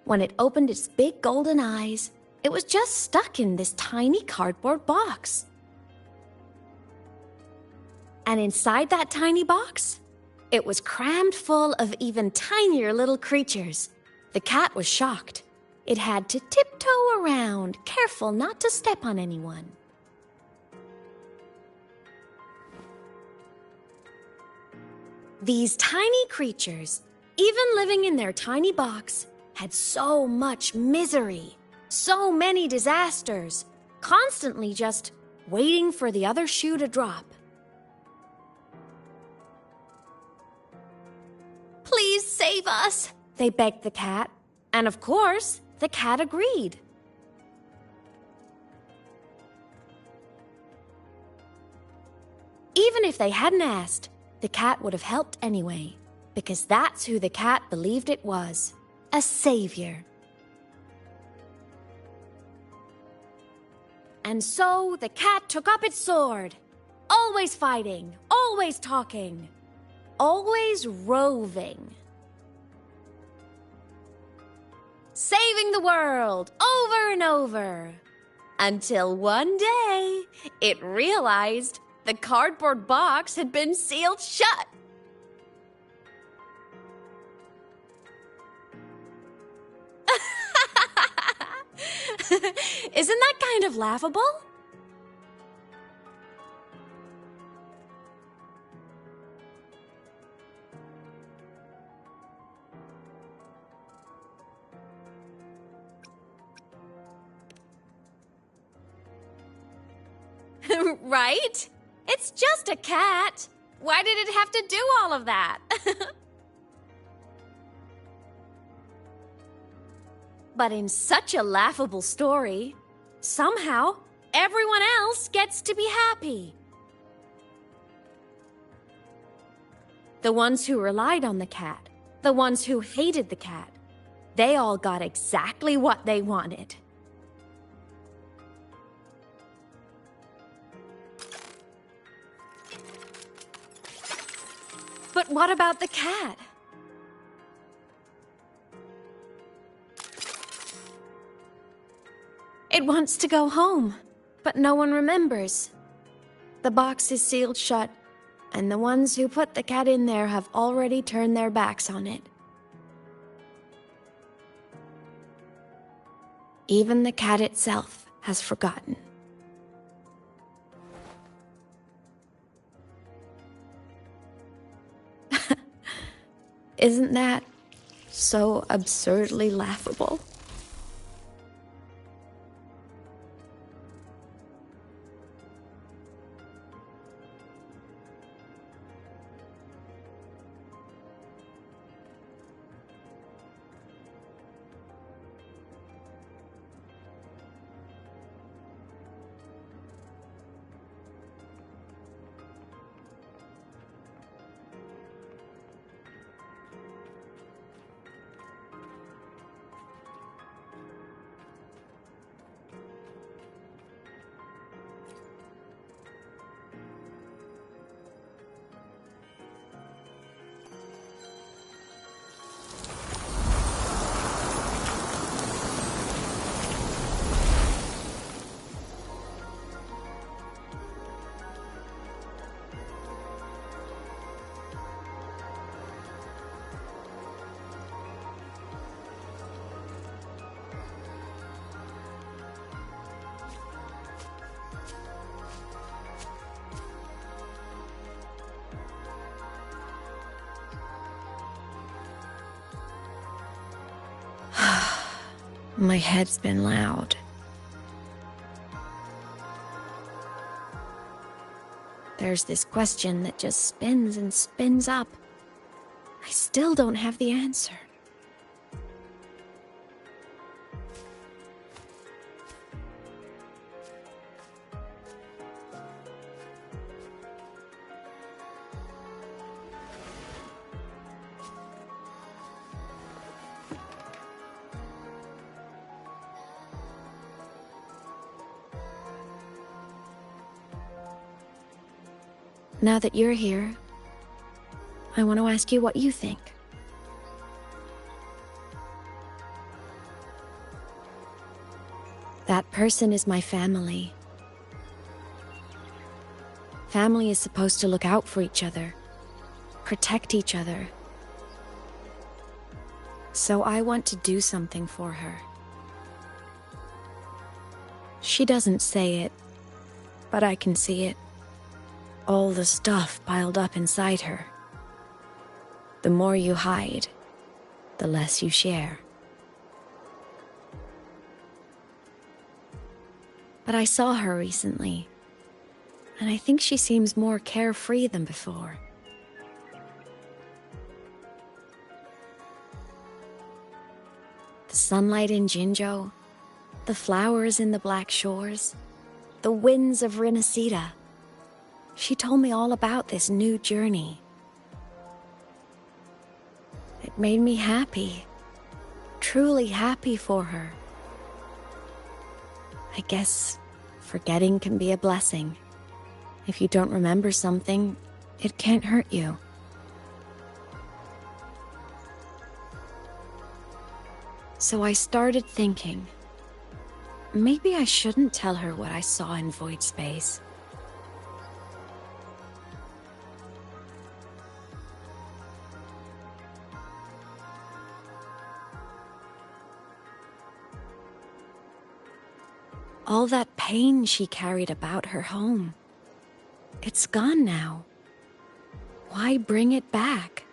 Speaker 1: When it opened its big golden eyes, it was just stuck in this tiny cardboard box. And inside that tiny box, it was crammed full of even tinier little creatures. The cat was shocked. It had to tiptoe around, careful not to step on anyone. These tiny creatures, even living in their tiny box, had so much misery, so many disasters, constantly just waiting for the other shoe to drop. Please save us, they begged the cat. And of course, the cat agreed. Even if they hadn't asked, the cat would have helped anyway, because that's who the cat believed it was, a savior. And so the cat took up its sword, always fighting, always talking, always roving. Saving the world over and over. Until one day, it realized the cardboard box had been sealed shut. Isn't that kind of laughable? Right? It's just a cat. Why did it have to do all of that? But in such a laughable story, somehow everyone else gets to be happy. The ones who relied on the cat, the ones who hated the cat, they all got exactly what they wanted. But what about the cat? It wants to go home, but no one remembers. The box is sealed shut, and the ones who put the cat in there have already turned their backs on it. Even the cat itself has forgotten. Isn't that so absurdly laughable? My head's been loud. There's this question that just spins and spins up. I still don't have the answer. Now that you're here, I want to ask you what you think. That person is my family. Family is supposed to look out for each other, protect each other. So I want to do something for her. She doesn't say it, but I can see it. All the stuff piled up inside her. The more you hide, the less you share. But I saw her recently, and I think she seems more carefree than before. The sunlight in Jinzhou, the flowers in the Black Shores, the winds of Rinasita. She told me all about this new journey. It made me happy, truly happy for her. I guess forgetting can be a blessing. If you don't remember something, it can't hurt you. So I started thinking, maybe I shouldn't tell her what I saw in void space. All that pain she carried about her home, it's gone now. Why bring it back?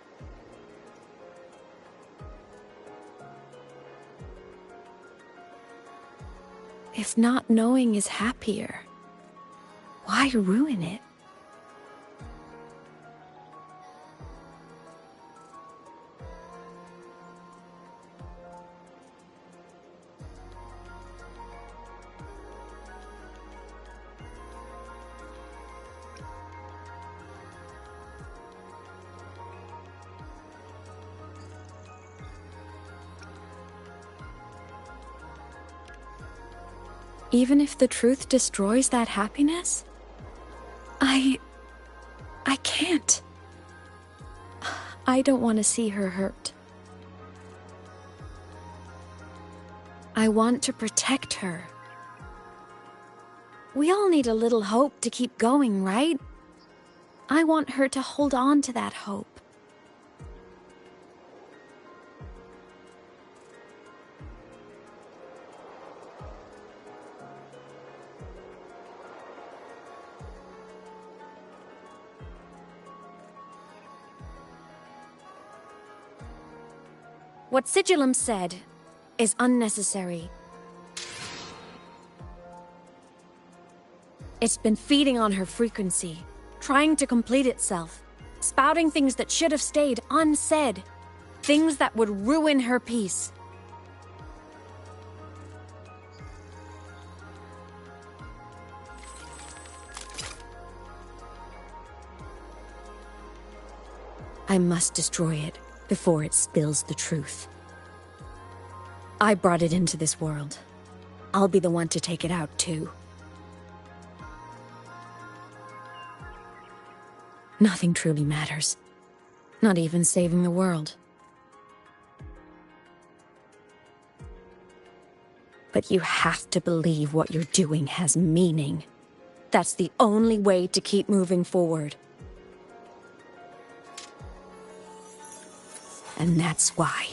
Speaker 1: If not knowing is happier, why ruin it? Even if the truth destroys that happiness? I can't. I don't want to see her hurt. I want to protect her. We all need a little hope to keep going, right? I want her to hold on to that hope. What Sigillum said is unnecessary. It's been feeding on her frequency, trying to complete itself, spouting things that should have stayed unsaid, things that would ruin her peace. I must destroy it before it spills the truth. I brought it into this world. I'll be the one to take it out, too. Nothing truly matters. Not even saving the world. But you have to believe what you're doing has meaning. That's the only way to keep moving forward. And that's why.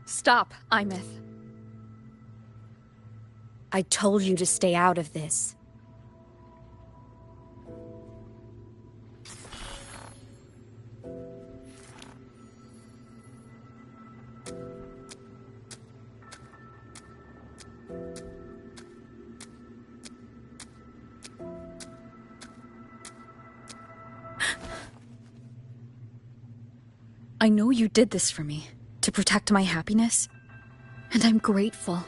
Speaker 19: Stop, Imeth.
Speaker 1: I told you to stay out of this.
Speaker 19: I know you did this for me, to protect my happiness, and I'm grateful.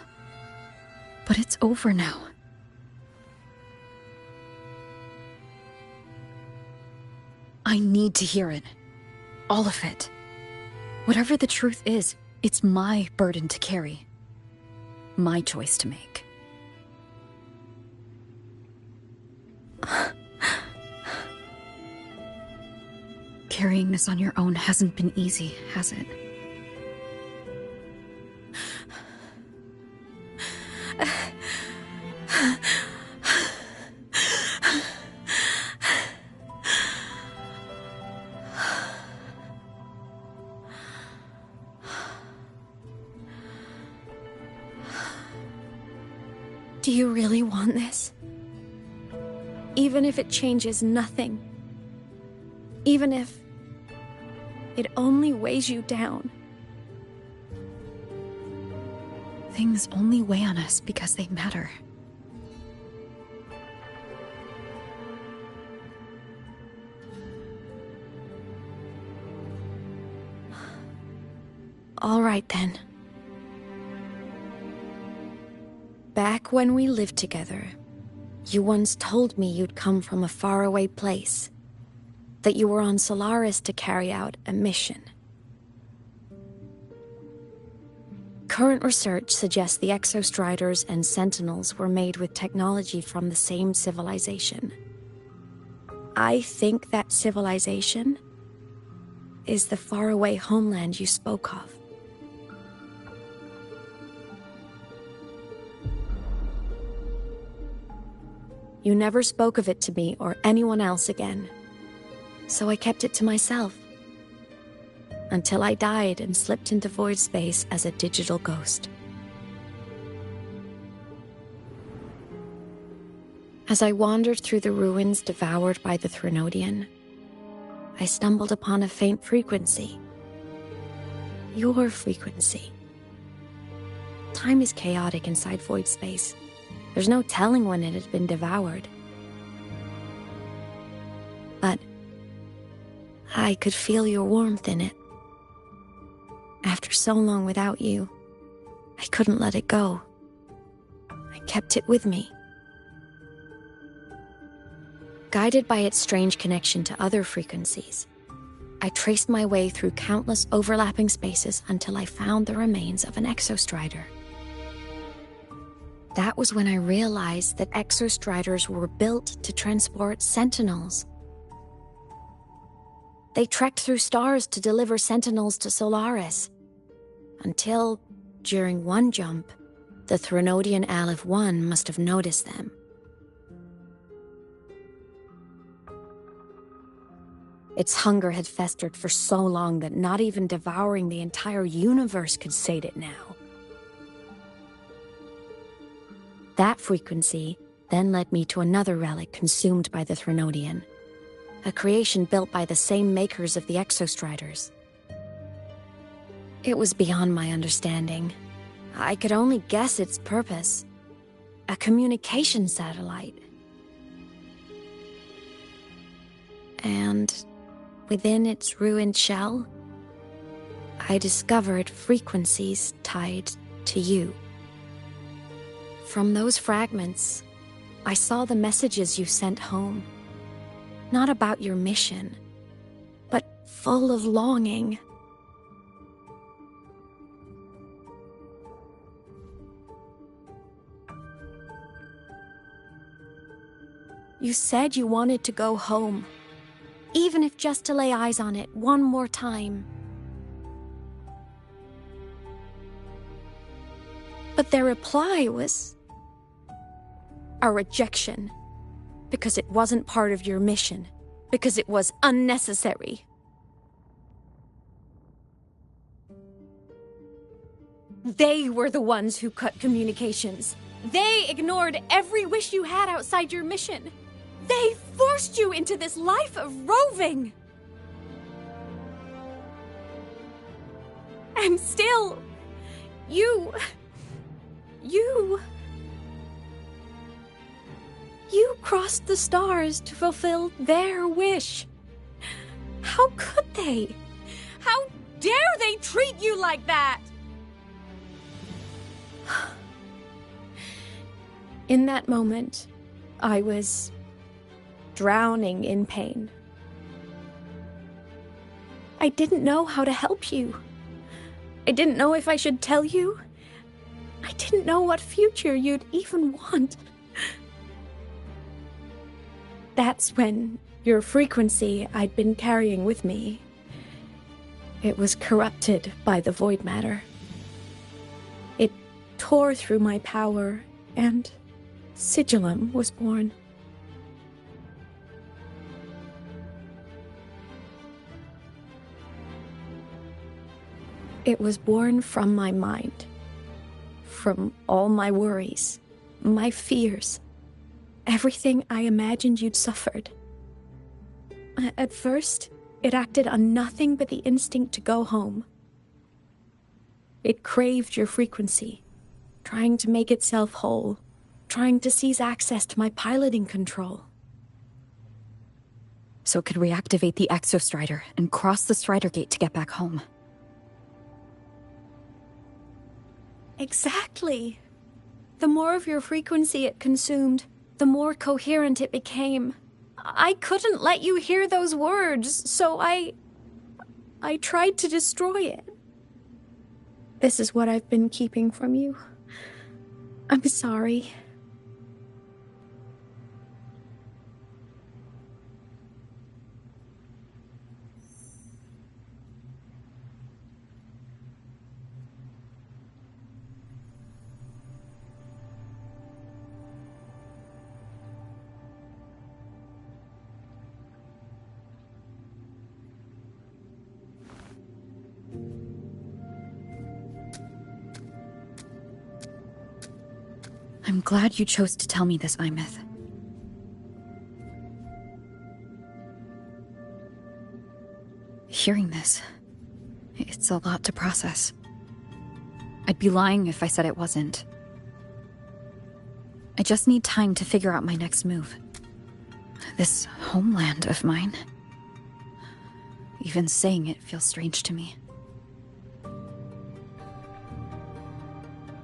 Speaker 19: But it's over now. I need to hear it. All of it. Whatever the truth is, it's my burden to carry. My choice to make. Carrying this on your own hasn't been easy, has it?
Speaker 1: Do you really want this? Even if it changes nothing. Even if it only weighs you down.
Speaker 19: Things only weigh on us because they matter.
Speaker 1: All right then. Back when we lived together, you once told me you'd come from a faraway place. That you were on Solaris to carry out a mission. Current research suggests the Exostriders and Sentinels were made with technology from the same civilization. I think that civilization is the faraway homeland you spoke of. You never spoke of it to me or anyone else again. So I kept it to myself. Until I died and slipped into void space as a digital ghost. As I wandered through the ruins devoured by the Threnodian, I stumbled upon a faint frequency. Your frequency. Time is chaotic inside void space. There's no telling when it had been devoured. But I could feel your warmth in it. After so long without you, I couldn't let it go. I kept it with me. Guided by its strange connection to other frequencies, I traced my way through countless overlapping spaces until I found the remains of an Exostrider. That was when I realized that Exostriders were built to transport Sentinels. They trekked through stars to deliver Sentinels to Solaris. Until, during one jump, the Threnodian Aleph 1 must have noticed them. Its hunger had festered for so long that not even devouring the entire universe could sate it now. That frequency then led me to another relic consumed by the Threnodian. A creation built by the same makers of the Exostriders. It was beyond my understanding. I could only guess its purpose. A communication satellite. And within its ruined shell, I discovered frequencies tied to you. From those fragments, I saw the messages you sent home. Not about your mission, but full of longing. You said you wanted to go home, even if just to lay eyes on it one more time. But their reply was a rejection. Because it wasn't part of your mission. Because it was unnecessary. They were the ones who cut communications. They ignored every wish you had outside your mission. They forced you into this life of roving. And still, you crossed the stars to fulfill their wish. How could they? How dare they treat you like that? In that moment, I was drowning in pain. I didn't know how to help you. I didn't know if I should tell you. I didn't know what future you'd even want. That's when your frequency I'd been carrying with me, it was corrupted by the void matter. It tore through my power, and Sigillum was born. It was born from my mind, from all my worries, my fears, everything I imagined you'd suffered. At first, it acted on nothing but the instinct to go home. It craved your frequency, trying to make itself whole, trying to seize access to my piloting control.
Speaker 19: So it could reactivate the Exostrider and cross the Strider Gate to get back home.
Speaker 1: Exactly. The more of your frequency it consumed, the more coherent it became. I couldn't let you hear those words, so I tried to destroy it. This is what I've been keeping from you. I'm sorry.
Speaker 19: I'm glad you chose to tell me this, Imeth. Hearing this, it's a lot to process. I'd be lying if I said it wasn't. I just need time to figure out my next move. This homeland of mine. Even saying it feels strange to me.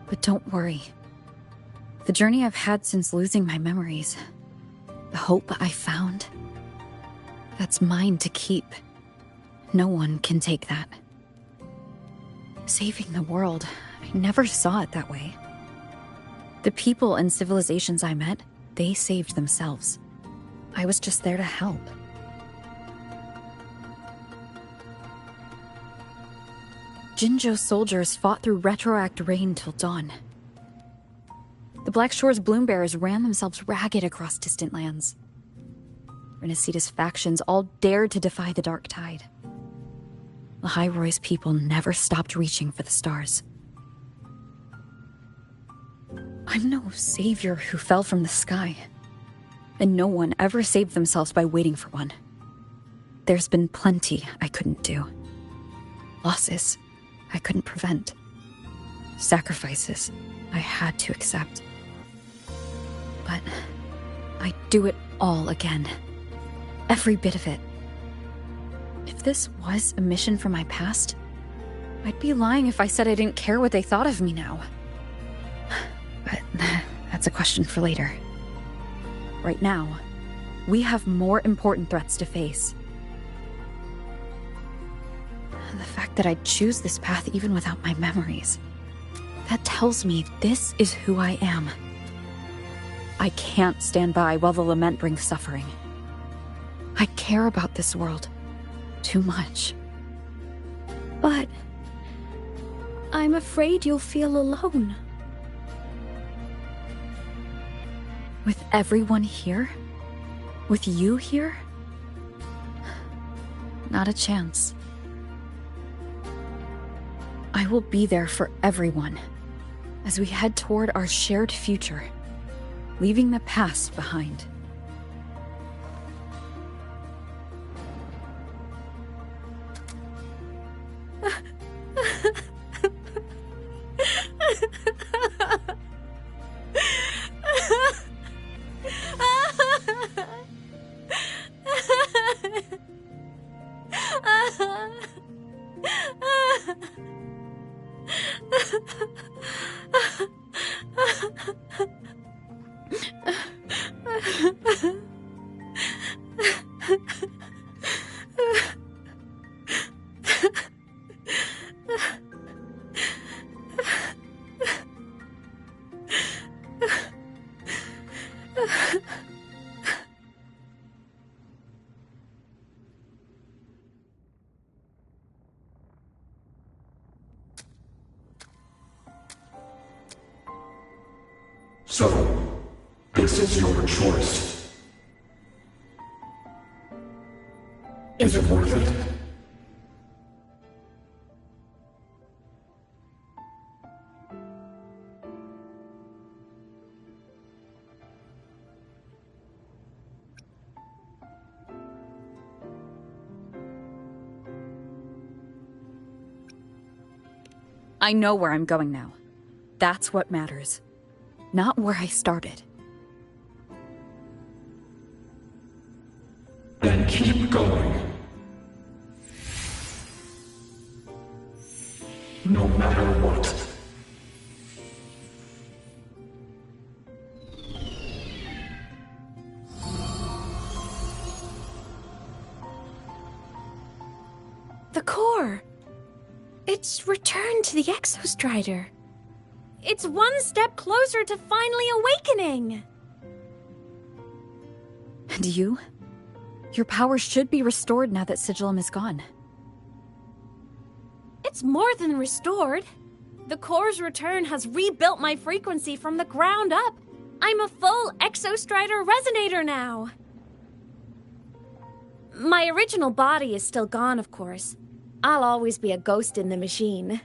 Speaker 19: But don't worry. The journey I've had since losing my memories, the hope I found, that's mine to keep. No one can take that. Saving the world, I never saw it that way. The people and civilizations I met, they saved themselves. I was just there to help. Jinzhou soldiers fought through retroact rain till dawn. The Black Shore's Bloombearers ran themselves ragged across distant lands. Renaceda's factions all dared to defy the Dark Tide. Lahai-Roy's people never stopped reaching for the stars. I'm no savior who fell from the sky, and no one ever saved themselves by waiting for one. There's been plenty I couldn't do. Losses I couldn't prevent. Sacrifices I had to accept. But I'd do it all again. Every bit of it. If this was a mission from my past, I'd be lying if I said I didn't care what they thought of me now. But that's a question for later. Right now, we have more important threats to face. The fact that I'd choose this path even without my memories, that tells me this is who I am. I can't stand by while the lament brings suffering. I care about this world too much.
Speaker 1: But I'm afraid you'll feel alone.
Speaker 19: With everyone here? With you here? Not a chance.
Speaker 5: I will be there for everyone as we head toward our shared future, leaving the past behind.
Speaker 7: So, this is your choice. Is it worth it?
Speaker 5: I know where I'm going now. That's what matters. Not where I started.
Speaker 7: Then keep going. No matter what.
Speaker 8: The core! It's returned to the Exostrider. It's one step closer to finally awakening!
Speaker 5: And you? Your power should be restored now that Sigillum is gone.
Speaker 8: It's more than restored. The core's return has rebuilt my frequency from the ground up. I'm a full Exostrider resonator now. My original body is still gone, of course. I'll always be a ghost in the machine.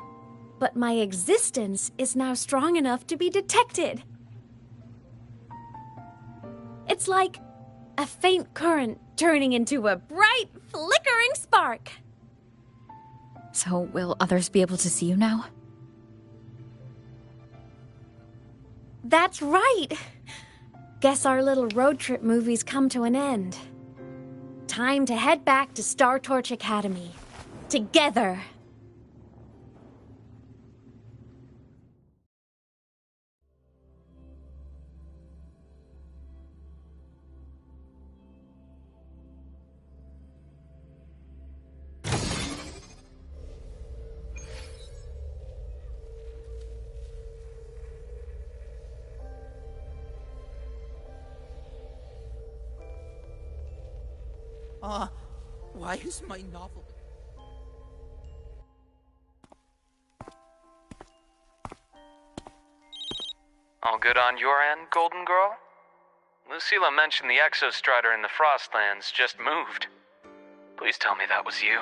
Speaker 8: But my existence is now strong enough to be detected. It's like a faint current turning into a bright, flickering spark.
Speaker 5: So will others be able to see you now?
Speaker 8: That's right. Guess our little road trip movie's come to an end. Time to head back to Star Torch Academy. Together.
Speaker 14: Why is my novel...
Speaker 20: All good on your end, Golden Girl? Lucilla mentioned the Exostrider in the Frostlands just moved. Please tell me that was you.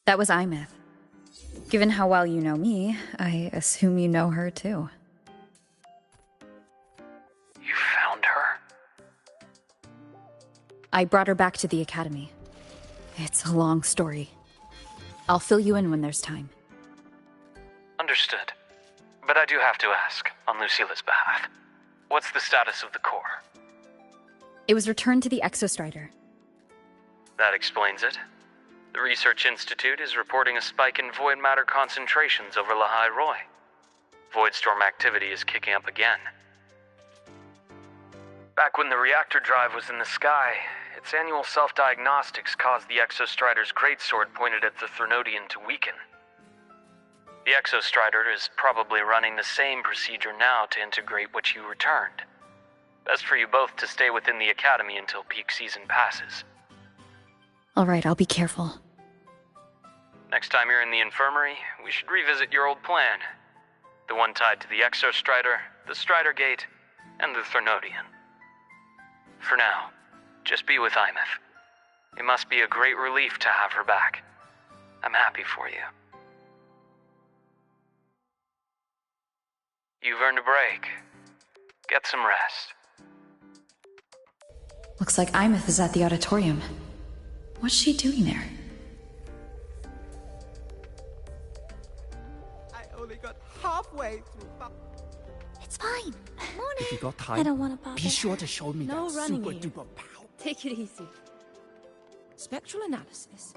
Speaker 5: That was Imeth. Given how well you know me, I assume you know her too.
Speaker 20: You found her?
Speaker 5: I brought her back to the Academy. It's a long story. I'll fill you in when there's time.
Speaker 20: Understood. But I do have to ask, on Lucilla's behalf, what's the status of the core?
Speaker 5: It was returned to the Exostrider.
Speaker 20: That explains it. The Research Institute is reporting a spike in void matter concentrations over Lahai Roy. Voidstorm activity is kicking up again. Back when the reactor drive was in the sky, its annual self-diagnostics caused the Exostrider's greatsword pointed at the Threnodian to weaken. The Exostrider is probably running the same procedure now to integrate what you returned. Best for you both to stay within the Academy until peak season passes.
Speaker 5: All right, I'll be careful.
Speaker 20: Next time you're in the infirmary, we should revisit your old plan. The one tied to the Exostrider, the Strider Gate, and the Threnodian. For now, just be with Imeth. It must be a great relief to have her back. I'm happy for you. You've earned a break. Get some rest.
Speaker 5: Looks like Imeth is at the auditorium. What's she doing there?
Speaker 14: I only got halfway through.
Speaker 4: It's fine.
Speaker 14: If you got time,
Speaker 4: I don't want to bother.
Speaker 14: be sure to show me
Speaker 10: No
Speaker 14: that
Speaker 10: running
Speaker 14: super
Speaker 10: here.
Speaker 14: duper power.
Speaker 10: Take it easy. Spectral analysis.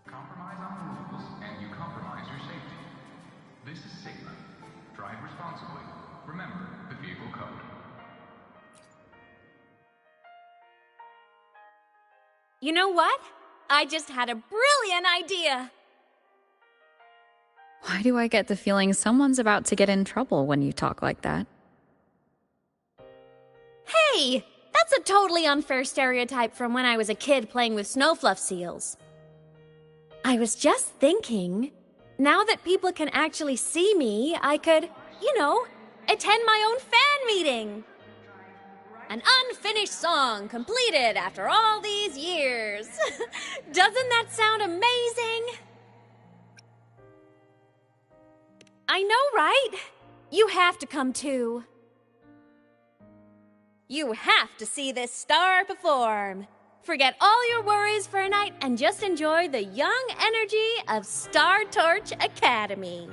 Speaker 11: Compromise on the rules, and you compromise your safety. This is Sigma. Drive responsibly. Remember the vehicle code.
Speaker 1: You know what? I just had a brilliant idea!
Speaker 5: Why do I get the feeling someone's about to get in trouble when you talk like that?
Speaker 1: Hey! That's a totally unfair stereotype from when I was a kid playing with snowfluff seals. I was just thinking, now that people can actually see me, I could, attend my own fan meeting. An unfinished song completed after all these years. Doesn't that sound amazing? I know, right? You have to come too. You have to see this star perform. Forget all your worries for a night and just enjoy the young energy of Star Torch Academy.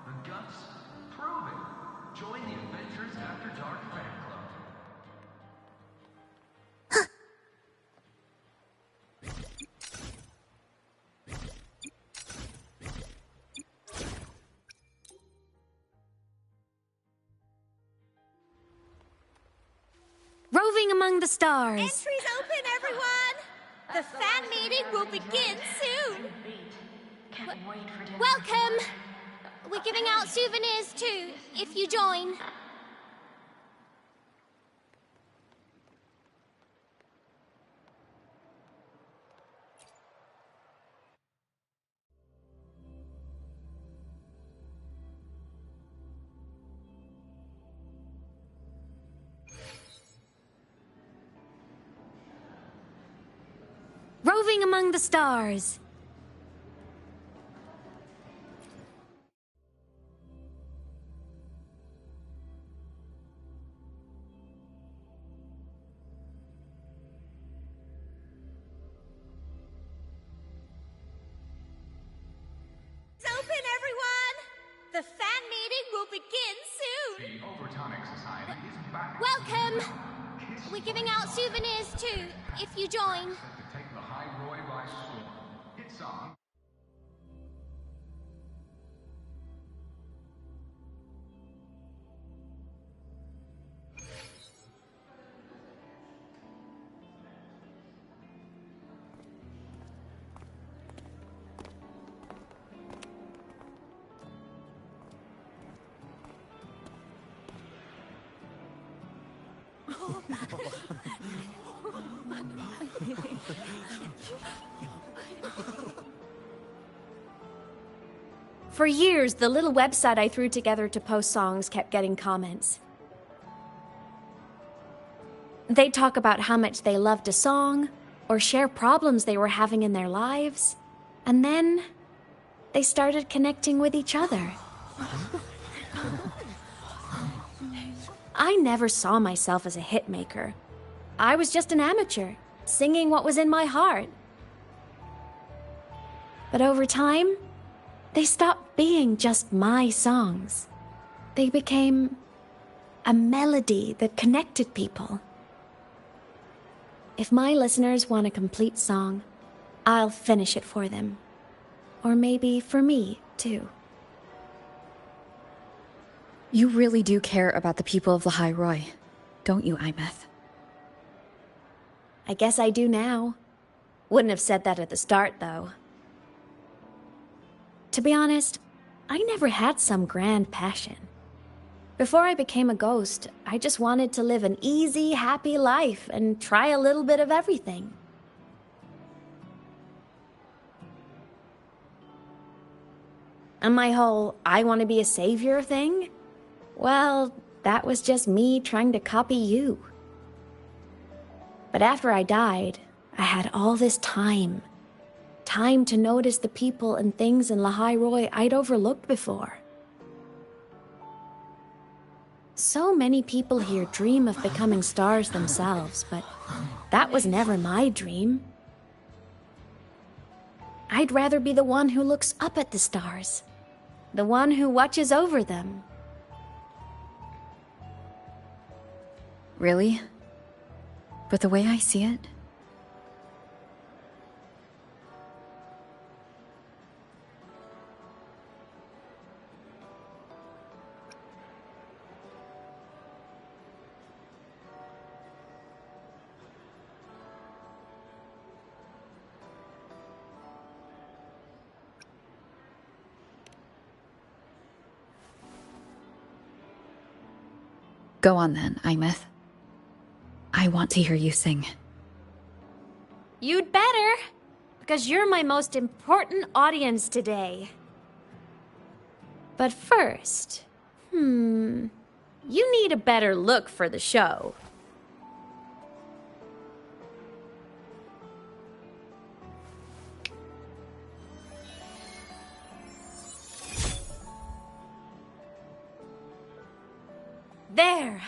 Speaker 7: The guts? Prove it. Join the Adventures After Dark fan club.
Speaker 1: Roving among the stars.
Speaker 8: Entries open, everyone! The fan meeting will begin soon.
Speaker 15: Welcome! We're giving out souvenirs too, if you join.
Speaker 1: Roving among the stars.
Speaker 8: Open, everyone! The fan meeting will begin soon.
Speaker 11: The Overtonic Society is back.
Speaker 15: Welcome! We're giving out souvenirs too, if you join.
Speaker 11: To take the High Roy by storm. Hit song.
Speaker 1: For years, the little website I threw together to post songs kept getting comments. They'd talk about how much they loved a song, or share problems they were having in their lives, and then they started connecting with each other. I never saw myself as a hitmaker. I was just an amateur, singing what was in my heart. But over time, they stopped being just my songs. They became a melody that connected people. If my listeners want a complete song, I'll finish it for them. Or maybe for me, too.
Speaker 5: You really do care about the people of the High Roy, don't you, Imeth?
Speaker 1: I guess I do now. Wouldn't have said that at the start, though. To be honest, I never had some grand passion. Before I became a ghost, I just wanted to live an easy, happy life and try a little bit of everything. And my whole I want to be a savior thing? Well, that was just me trying to copy you. But after I died, I had all this time. Time to notice the people and things in Lahai Roi I'd overlooked before. So many people here dream of becoming stars themselves, but that was never my dream. I'd rather be the one who looks up at the stars, the one who watches over them.
Speaker 5: Really? But the way I see it, go on then, Imeth. I want to hear you sing.
Speaker 1: You'd better, because you're my most important audience today. But first, you need a better look for the show. There!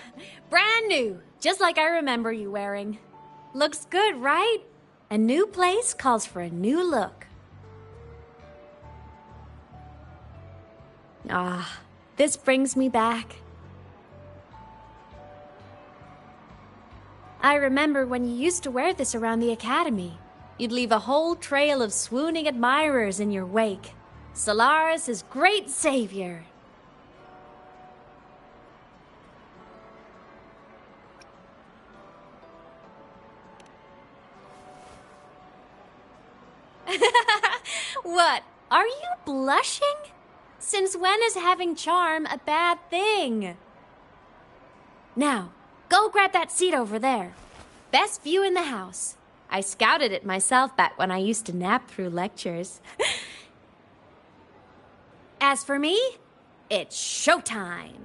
Speaker 1: Brand new! Just like I remember you wearing. Looks good, right? A new place calls for a new look. Ah, this brings me back. I remember when you used to wear this around the academy. You'd leave a whole trail of swooning admirers in your wake. Solaris' great savior. What? Are you blushing? Since when is having charm a bad thing? Now, go grab that seat over there. Best view in the house. I scouted it myself back when I used to nap through lectures. As for me, it's showtime.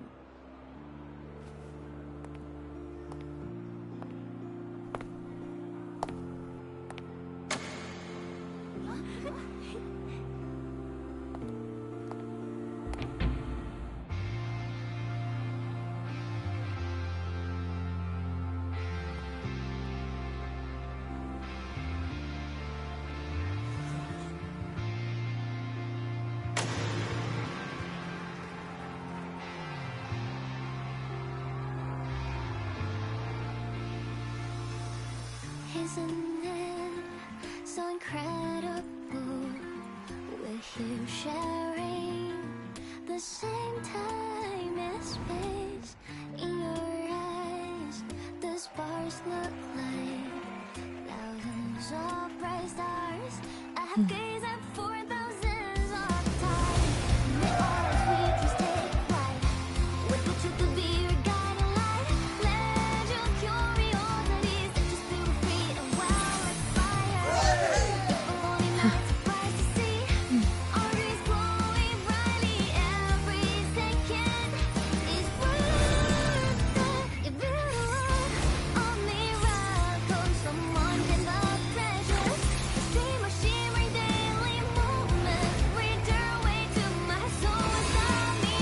Speaker 6: Isn't it so incredible? We're here sharing the same time and space. In your eyes, the sparks look like thousands of bright stars. I have gazed at for thousands of times. May all sweet dreams take flight. With the truth to be your guiding light. Let your curiosity set your spirit free and wild like fire. If only not surprised to see our dreams glowing brightly every second is worth it. If you run on miracles, someone can love treasures. The stream of shimmering daily moments reach their way to my soul inside me.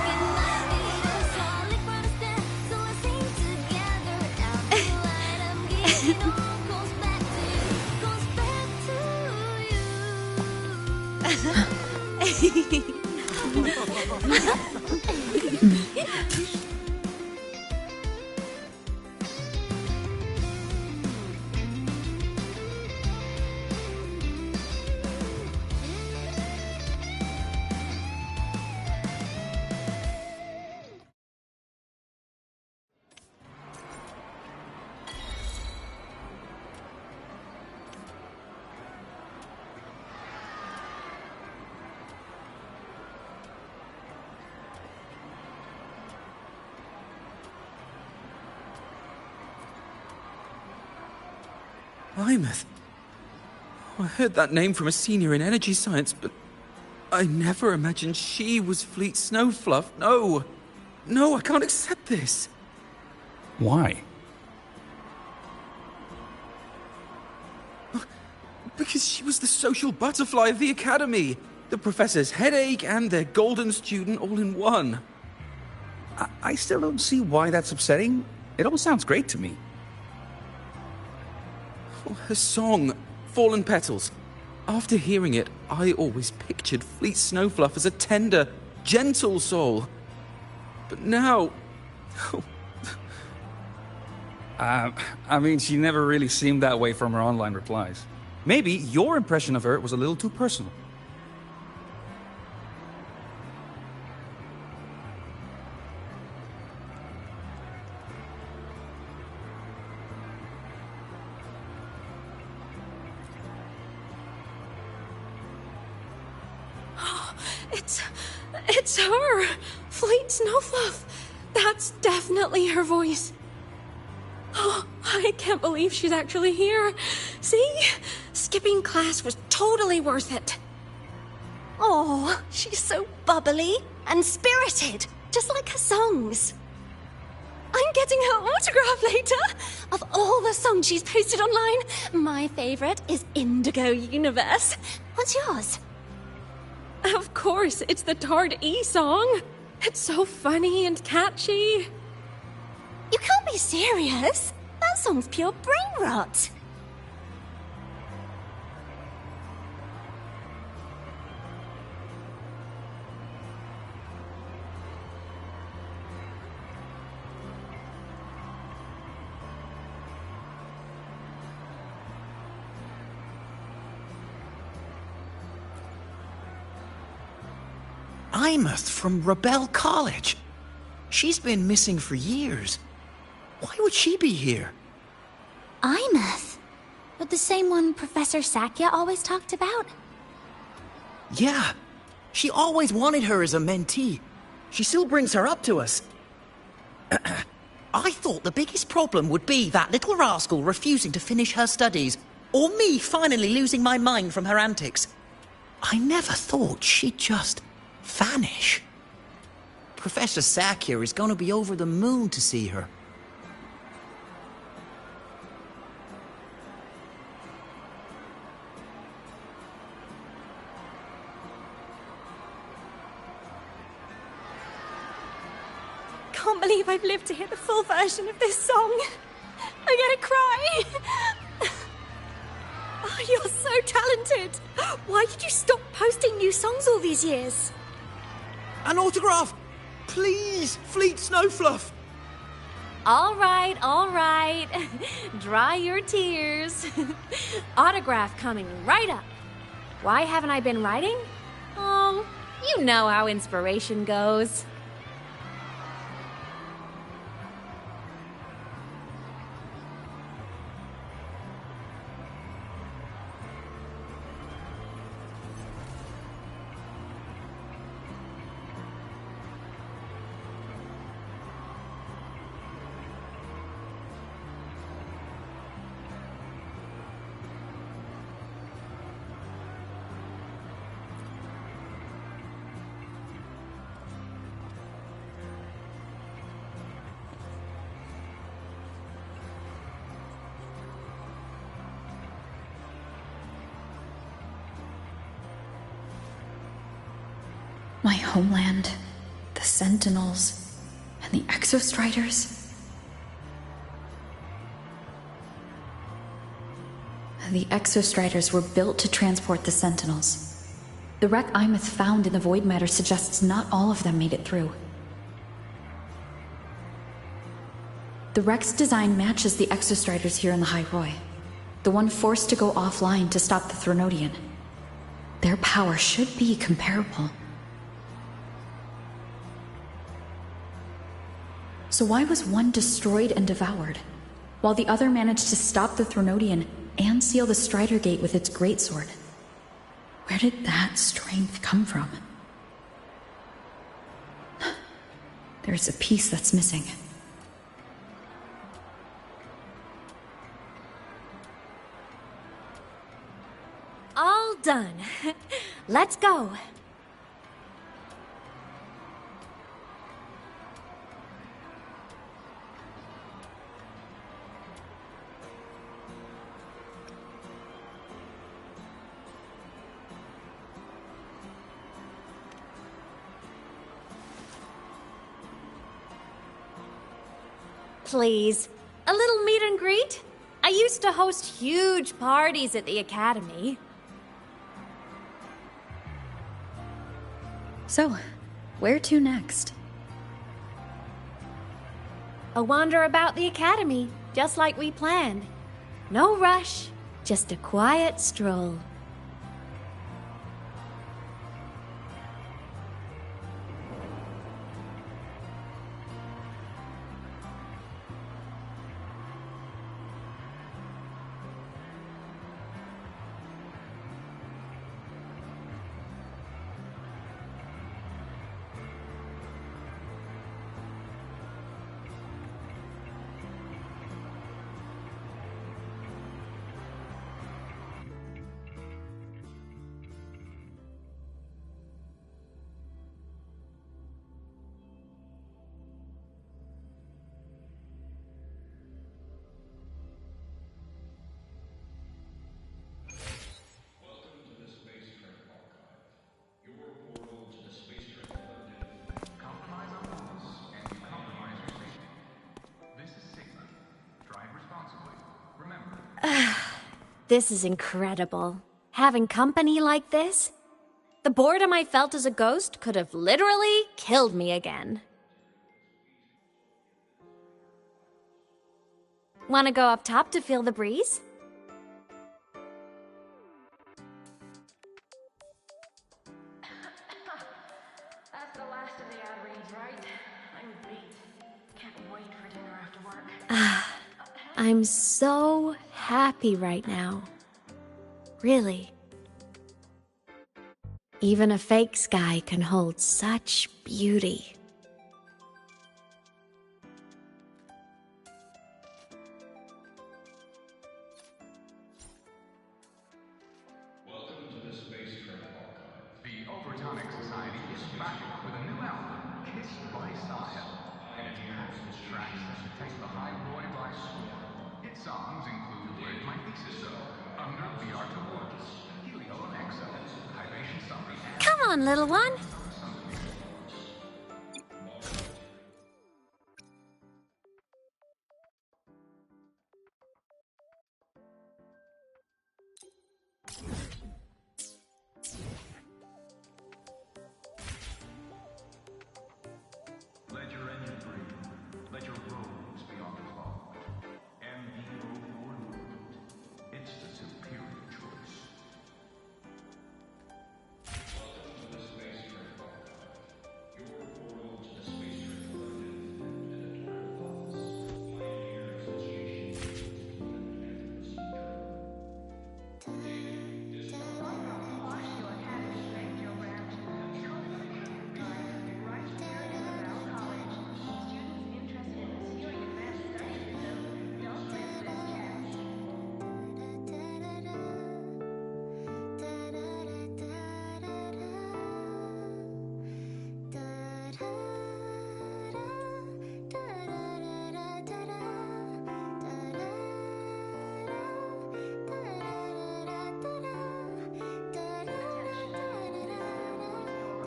Speaker 6: Can I be the solid constant? So let's sing together out the light I'm giving all goes back to you, goes back to you.
Speaker 14: Imeth. I heard that name from a senior in energy science, but I never imagined she was Fleet Snowfluff. No. No, I can't accept this.
Speaker 23: Why?
Speaker 14: Because she was the social butterfly of the academy. The professor's headache and their golden student all in one.
Speaker 23: I still don't see why that's upsetting. It all sounds great to me.
Speaker 14: Her song, Fallen Petals. After hearing it, I always pictured Fleet Snowfluff as a tender, gentle soul. But now...
Speaker 23: I mean, she never really seemed that way from her online replies. Maybe your impression of her was a little too personal.
Speaker 18: It's her! Fleet Snowfluff! That's definitely her voice. Oh, I can't believe she's actually here. See? Skipping class was totally worth it.
Speaker 8: Oh, she's so bubbly and spirited, just like her songs. I'm getting her autograph later. Of all the songs she's posted online, my favorite is Indigo Universe. What's yours?
Speaker 18: Of course, it's the Tard E song. It's so funny and catchy.
Speaker 8: You can't be serious. That song's pure brain rot.
Speaker 9: Imeth from Rebel College. She's been missing for years. Why would she be here?
Speaker 1: Imeth? But the same one Professor Sakya always talked about?
Speaker 9: Yeah. She always wanted her as a mentee. She still brings her up to us. I thought the biggest problem would be that little rascal refusing to finish her studies, or me finally losing my mind from her antics. I never thought she'd just vanish. Professor Sakya is going to be over the moon to see her.
Speaker 18: Can't believe I've lived to hear the full version of this song. I'm gonna cry. Oh, you're so talented. Why did you stop posting new songs all these years?
Speaker 9: An autograph! Please, Fleet Snowfluff!
Speaker 1: All right. Dry your tears. Autograph coming right up. Why haven't I been writing? Oh, you know how inspiration goes.
Speaker 5: My homeland, the Sentinels, and the Exostriders. The Exostriders were built to transport the Sentinels. The wreck Imeth found in the Void Matter suggests not all of them made it through. The wreck's design matches the Exostriders here in the High Roy, the one forced to go offline to stop the Threnodian. Their power should be comparable. So why was one destroyed and devoured, while the other managed to stop the Threnodian and seal the Strider Gate with its greatsword? Where did that strength come from? There's a piece that's missing.
Speaker 8: done. Let's go. Please, a little meet and greet? I used to host huge parties at the academy.
Speaker 19: So, where to next?
Speaker 8: A wander about the academy, just like we planned. No rush, just a quiet stroll.
Speaker 11: Compromise unlawless, and you compromise your safety. This is Sigmund. Drive responsibly. Remember.
Speaker 8: This is incredible. Having company like this? The boredom I felt as a ghost could have literally killed me again. Want to go up top to feel the breeze?
Speaker 6: That's the last of the ad reads, right? I'm beat. Can't wait for dinner after work.
Speaker 8: I'm so happy right now. Really. Even a fake sky can hold such beauty.
Speaker 11: Welcome to the Space Trek Archive. The Overtonic Society is back with a new album, Kissed by Sahel. And it's packed with tracks that should take the High Roy by storm. Hit songs include Where's My Thesis Go, Under the Art of Woods, Helio and Exo, Hibation Summary, and
Speaker 8: Come on, little one.
Speaker 11: Let your engine breathe. Let your roads be unclogged. MVO or movement. It's the superior choice. Welcome to the Space Trek Archive. Your portal to the Space Trek collective and editorial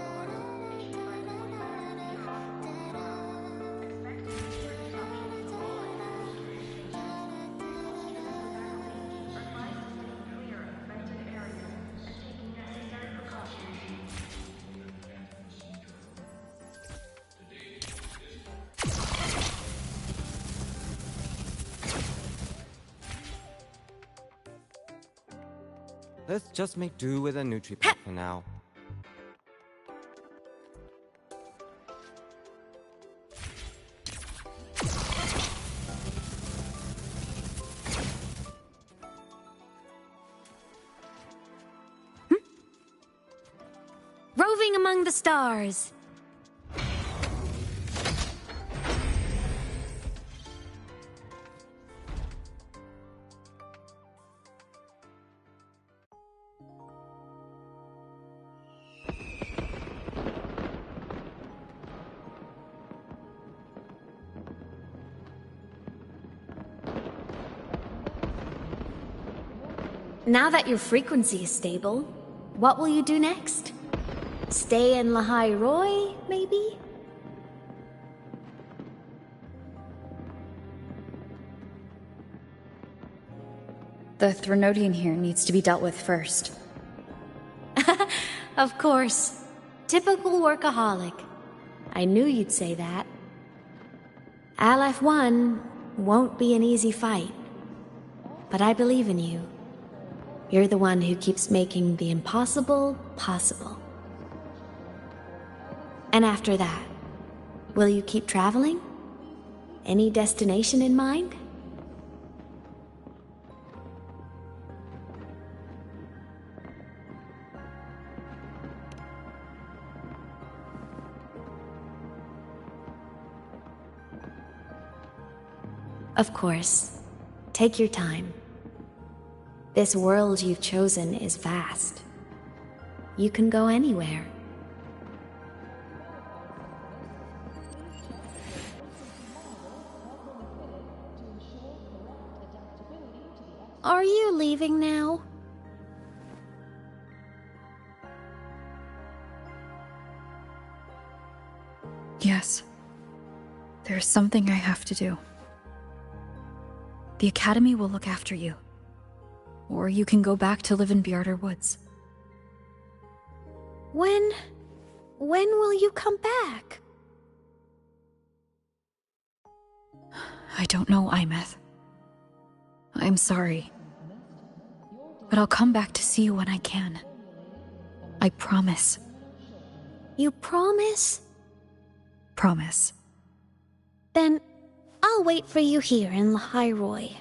Speaker 11: thoughts. Pioneer Association and procedure.
Speaker 16: Let's just make do with a NutriPack for now.
Speaker 8: Roving among the stars.
Speaker 15: Now that your frequency is stable, what will you do next? Stay in Lahai Roy, maybe?
Speaker 5: The Threnodian here needs to be dealt with first.
Speaker 15: Of course. Typical workaholic. I knew you'd say that. Aleph-1 won't be an easy fight. But I believe in you. You're the one who keeps making the impossible possible. And after that, will you keep traveling? Any destination in mind? Of course. Take your time. This world you've chosen is vast. You can go anywhere.
Speaker 1: Are you leaving now?
Speaker 5: Yes. There's something I have to do. The Academy will look after you. Or you can go back to live in Bjarder Woods.
Speaker 1: When will you come back?
Speaker 5: I don't know, Imeth. I'm sorry. But I'll come back to see you when I can. I promise.
Speaker 1: You promise?
Speaker 5: Promise.
Speaker 1: Then I'll wait for you here in Lahai Roy.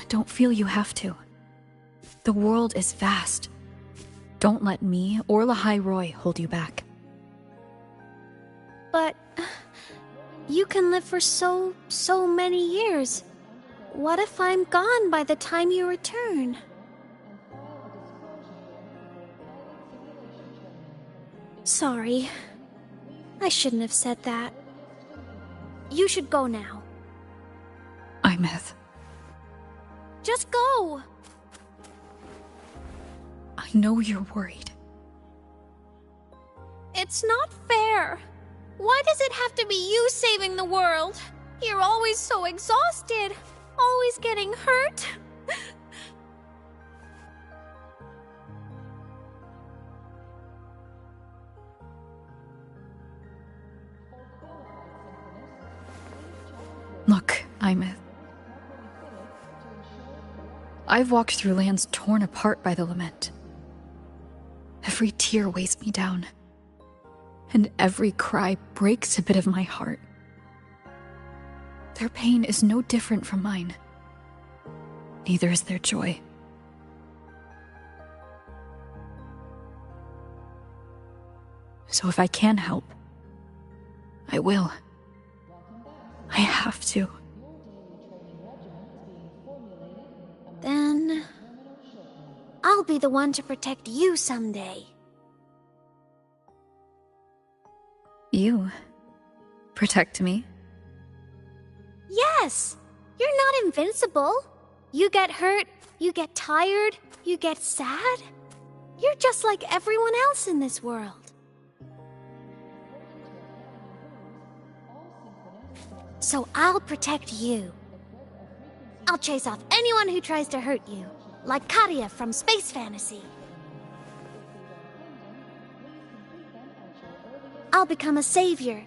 Speaker 5: Don't feel you have to. The world is vast. Don't let me or Lahai Roy hold you back.
Speaker 1: But you can live for so many years. What if I'm gone by the time you return? Sorry. I shouldn't have said that. You should go now.
Speaker 5: Imeth.
Speaker 1: Just go!
Speaker 5: I know you're worried.
Speaker 1: It's not fair. Why does it have to be you saving the world? You're always so exhausted. Always getting hurt.
Speaker 5: Look, Imeth. I've walked through lands torn apart by the lament. Every tear weighs me down, and every cry breaks a bit of my heart. Their pain is no different from mine. Neither is their joy. So if I can help, I will. I have to.
Speaker 1: Then I'll be the one to protect you someday.
Speaker 5: You protect me?
Speaker 1: Yes! You're not invincible. You get hurt, you get tired, you get sad. You're just like everyone else in this world. So I'll protect you. I'll chase off anyone who tries to hurt you, like Katia from Space Fantasy. I'll become a savior,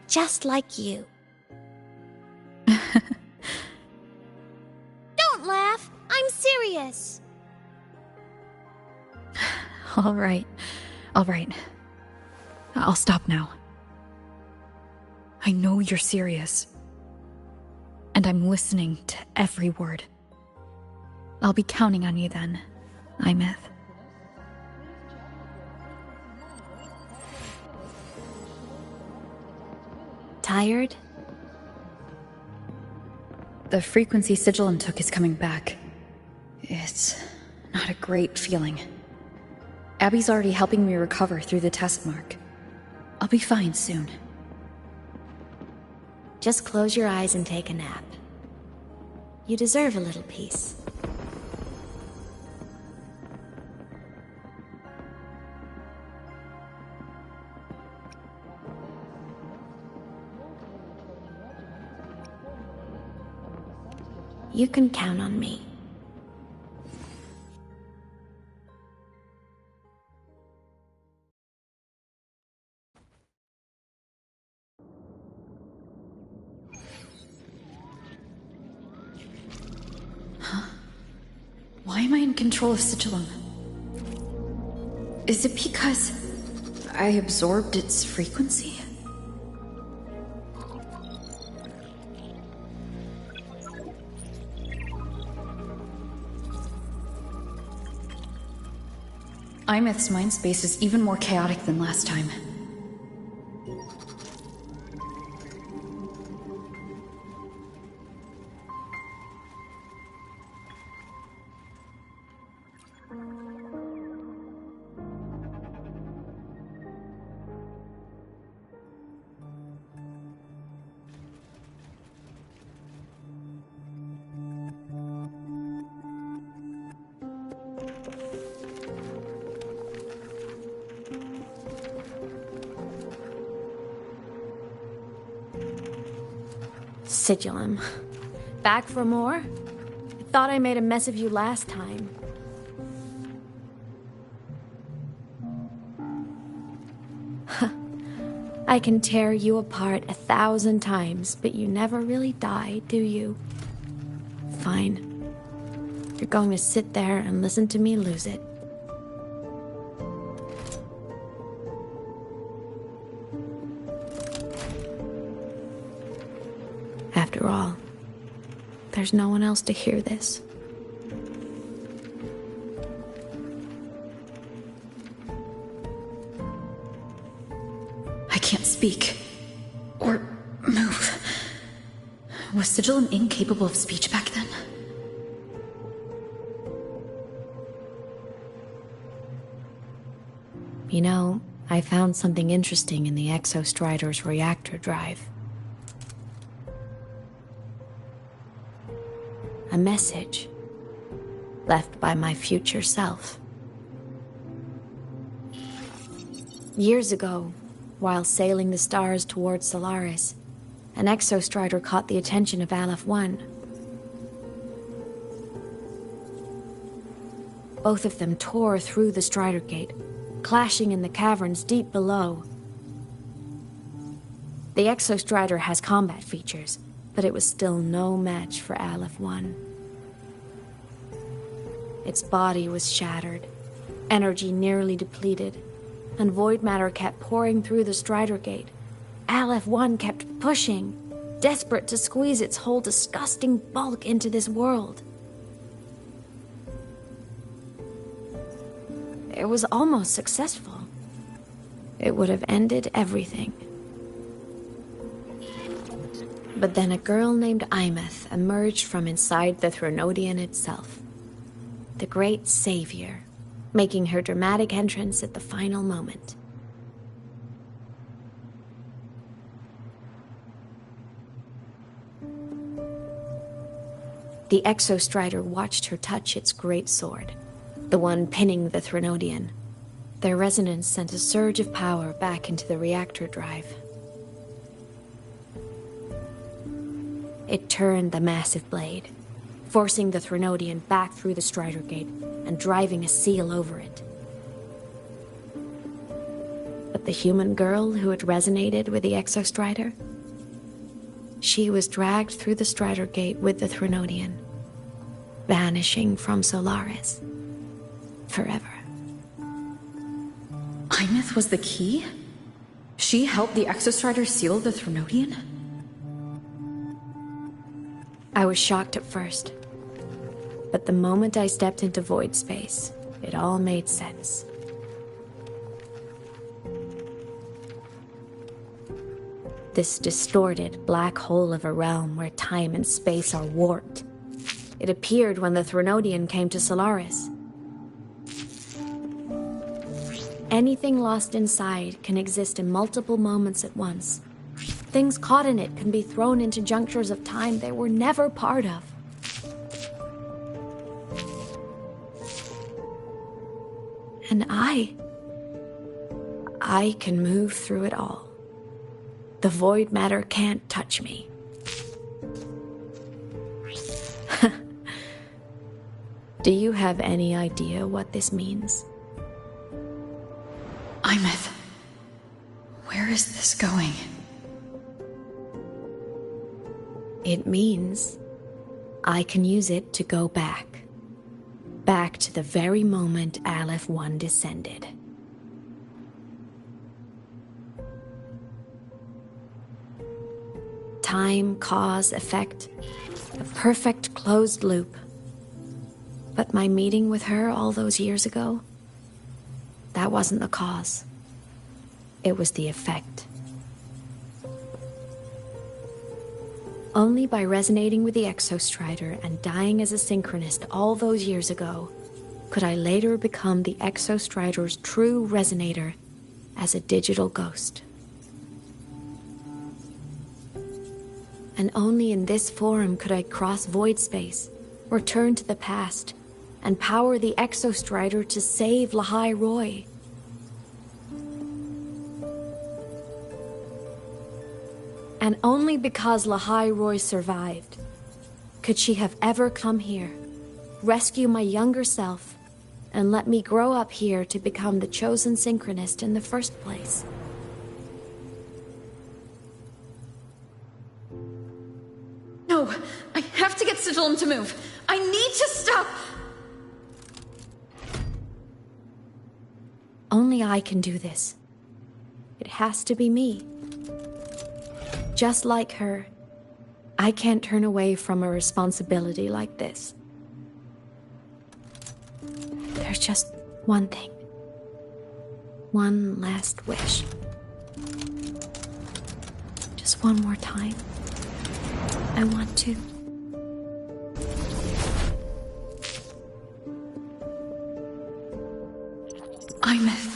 Speaker 1: just like you. Don't laugh! I'm serious!
Speaker 5: All right. I'll stop now. I know you're serious. And I'm listening to every word. I'll be counting on you then, Imeth.
Speaker 15: Tired?
Speaker 5: The frequency Sigillum took is coming back. It's not a great feeling. Abby's already helping me recover through the test mark. I'll be fine soon.
Speaker 15: Just close your eyes and take a nap. You deserve a little peace. You can count on me.
Speaker 5: Why am I in control of Sigillum? Is it because I absorbed its frequency? Imeth's mind space is even more chaotic than last time.
Speaker 1: Sigillum. Back for more? I thought I made a mess of you last time. I can tear you apart 1,000 times, but you never really die, do you? Fine. You're going to sit there and listen to me lose it. After all, there's no one else to hear this.
Speaker 5: I can't speak. Or move. Was Sigillum incapable of speech back then?
Speaker 1: You know, I found something interesting in the Exostrider's reactor drive. A message left by my future self. Years ago, while sailing the stars towards Solaris, an Exostrider caught the attention of Aleph 1. Both of them tore through the Strider Gate, clashing in the caverns deep below. The Exostrider has combat features, but it was still no match for Aleph 1. Its body was shattered, energy nearly depleted, and void matter kept pouring through the Strider Gate. Aleph 1 kept pushing, desperate to squeeze its whole disgusting bulk into this world. It was almost successful. It would have ended everything. But then a girl named Imeth emerged from inside the Threnodian itself. The great savior, making her dramatic entrance at the final moment. The Exostrider watched her touch its great sword, the one pinning the Threnodian. Their resonance sent a surge of power back into the reactor drive. It turned the massive blade, forcing the Threnodian back through the Strider Gate and driving a seal over it. But the human girl who had resonated with the Exostrider? She was dragged through the Strider Gate with the Threnodian, vanishing from Solaris forever.
Speaker 5: Imeth was the key? She helped the Exostrider seal the Threnodian?
Speaker 1: I was shocked at first, but the moment I stepped into void space, it all made sense. This distorted black hole of a realm where time and space are warped. It appeared when the Threnodian came to Solaris. Anything lost inside can exist in multiple moments at once. Things caught in it can be thrown into junctures of time they were never part of.
Speaker 13: And I can move through it all. The void matter can't touch me. Do you have any idea what this means?
Speaker 5: Imeth, where is this going?
Speaker 13: It means I can use it to go back. Back to the very moment Aleph 1 descended. Time, cause, effect. A perfect closed loop. But my meeting with her all those years ago, that wasn't the cause. It was the effect. Only by resonating with the Exostrider and dying as a synchronist all those years ago could I later become the Exostrider's true resonator as a digital ghost. And only in this form could I cross void space, return to the past, and power the Exostrider to save Lahai Roy. And only because Lahai Roy survived could she have ever come here, rescue my younger self, and let me grow up here to become the chosen synchronist in the first place.
Speaker 5: No, I have to get Sigillum to move. I need to stop.
Speaker 13: Only I can do this. It has to be me. Just like her, I can't turn away from a responsibility like this. There's just one thing. One last wish. Just one more time. I want to.
Speaker 5: Imeth.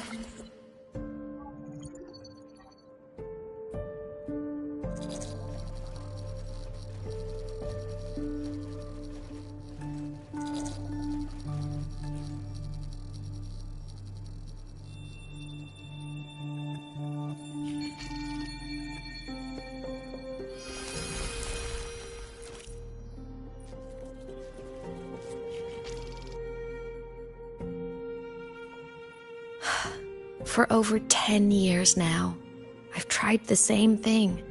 Speaker 13: For over 10 years now, I've tried the same thing.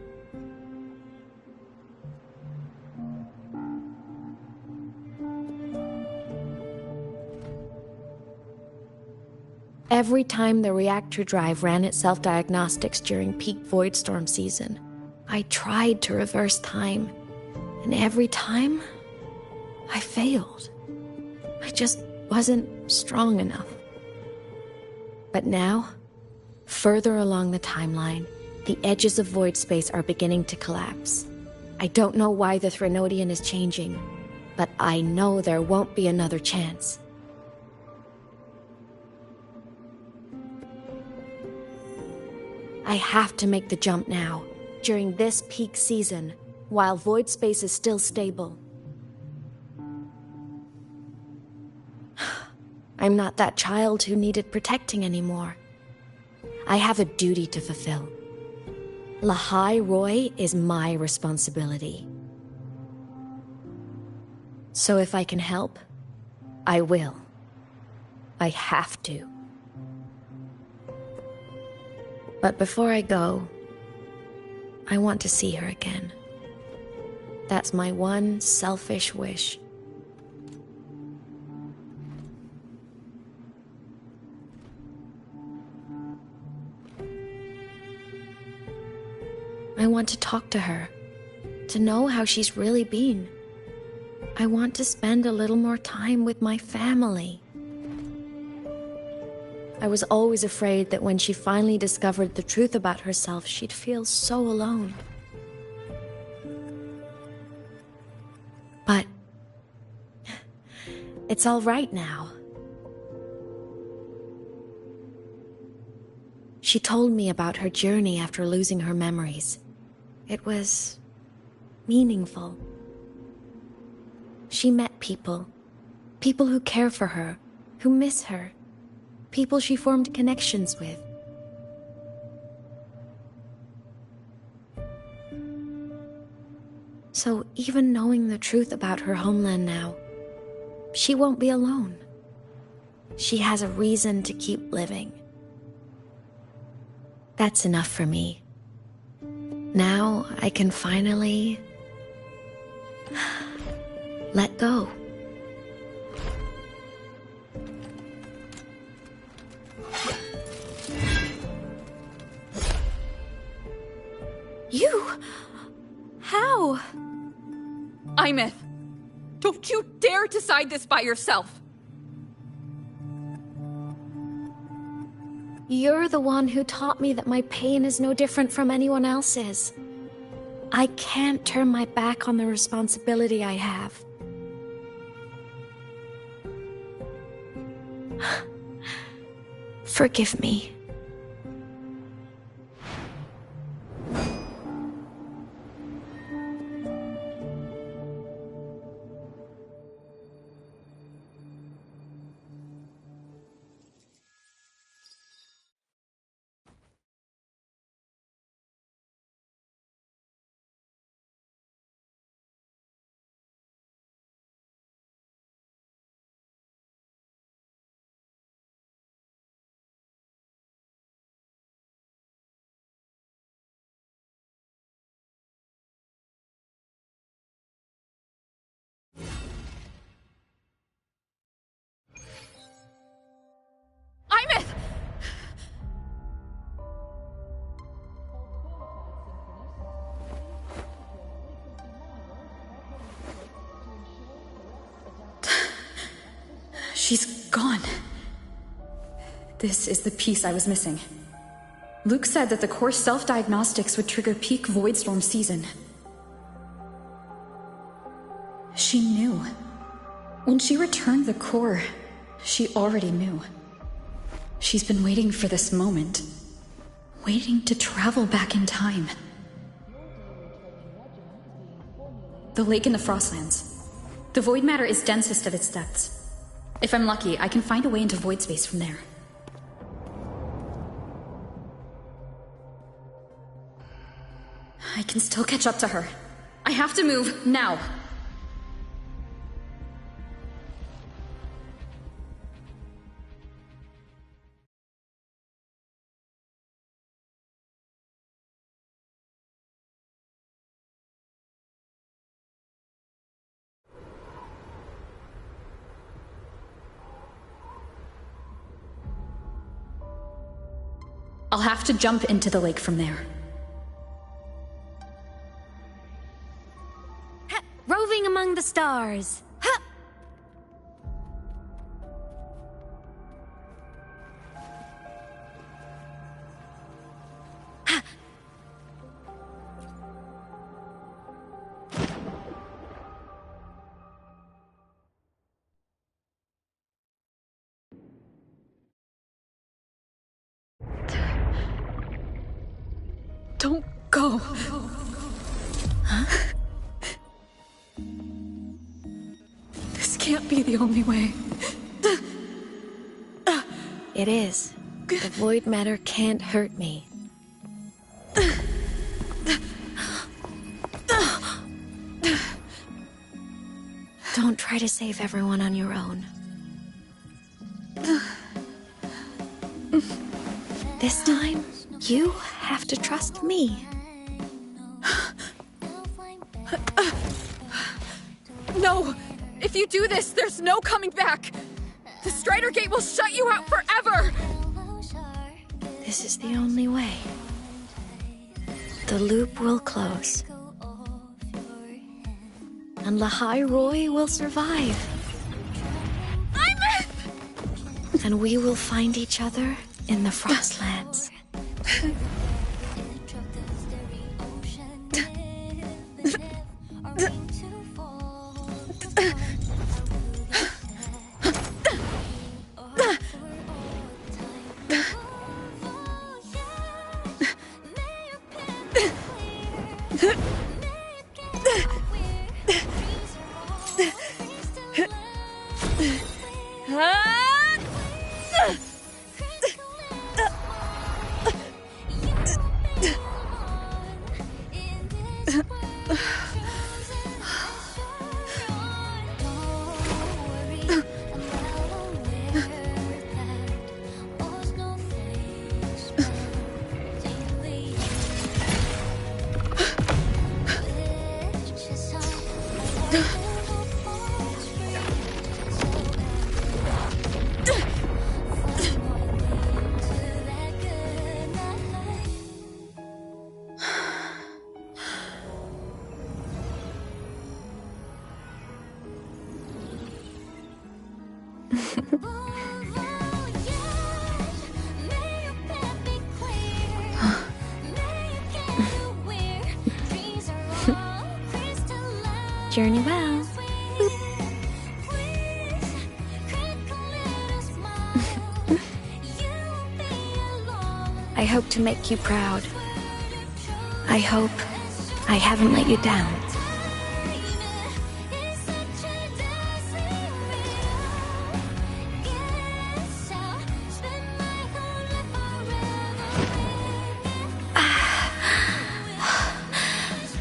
Speaker 13: Every time the reactor drive ran its self-diagnostics during peak Voidstorm season, I tried to reverse time, and every time, I failed. I just wasn't strong enough. But now, further along the timeline, the edges of void space are beginning to collapse. I don't know why the Threnodian is changing, but I know there won't be another chance. I have to make the jump now, during this peak season, while void space is still stable. I'm not that child who needed protecting anymore. I have a duty to fulfill. Lahai Roy is my responsibility. So if I can help, I will. I have to. But before I go, I want to see her again. That's my one selfish wish. I want to talk to her, to know how she's really been. I want to spend a little more time with my family. I was always afraid that when she finally discovered the truth about herself, she'd feel so alone. But it's all right now. She told me about her journey after losing her memories. It was meaningful. She met people who care for her, who miss her,
Speaker 5: people she formed connections with. So even knowing the truth about her homeland now, she won't be alone. She has a reason to keep living. That's enough for me. Now I can finally let go.
Speaker 18: You? How?
Speaker 19: Imeth, don't you dare decide this by yourself!
Speaker 5: You're the one who taught me that my pain is no different from anyone else's. I can't turn my back on the responsibility I have. Forgive me.
Speaker 19: Imeth!
Speaker 13: She's gone. This is the piece I was missing. Luke said that the core self-diagnostics would trigger peak Voidstorm season. She knew. When she returned the core, she already knew. She's been waiting for this moment. Waiting to travel back in time. The lake in the Frostlands. The void matter is densest at its depths. If I'm lucky, I can find a way into void space from there. I can still catch up to her. I have to move, now. I'll have to jump into the lake from there.
Speaker 1: Roving among the stars. Ha! Ha!
Speaker 19: Don't go.
Speaker 1: Huh?
Speaker 19: This can't be the only way.
Speaker 5: It is. The void matter can't hurt me. Don't try to save everyone on your own. This time, you have to trust me.
Speaker 19: No! If you do this, there's no coming back! The Strider Gate will shut you out forever!
Speaker 5: This is the only way. The loop will close. And Lahai Roy will survive.
Speaker 19: Imeth!
Speaker 5: And we will find each other in the Frostlands.
Speaker 1: Journey well. I hope to make you proud. I hope I haven't let you down.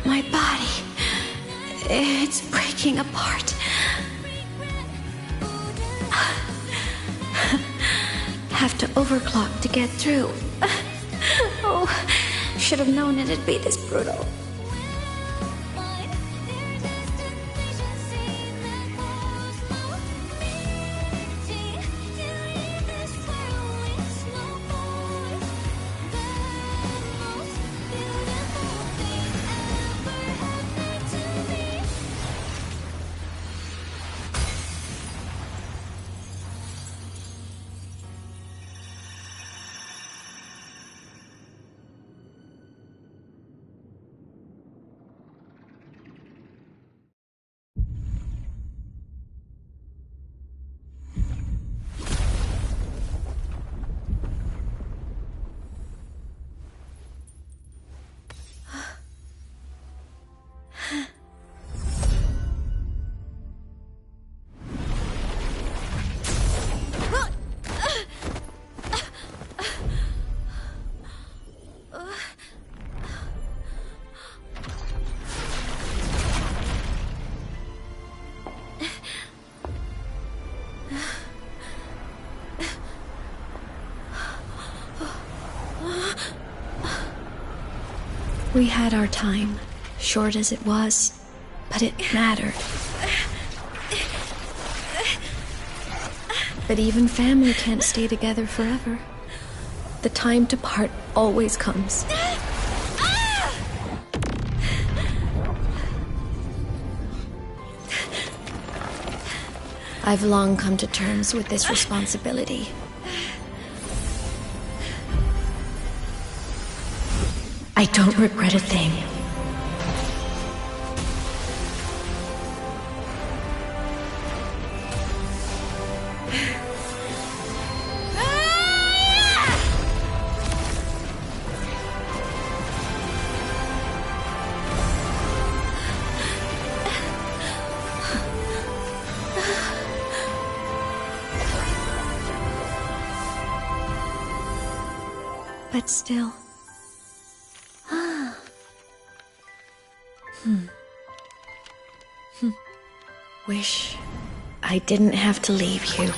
Speaker 18: My body. It's breaking apart. Have to overclock to get through. Oh, should have known it'd be this brutal.
Speaker 13: We had our time, short as it was, but it mattered. But even family can't stay together forever. The time to part always comes. I've long come to terms with this responsibility. I don't regret a thing. But still. Wish I didn't have to leave you.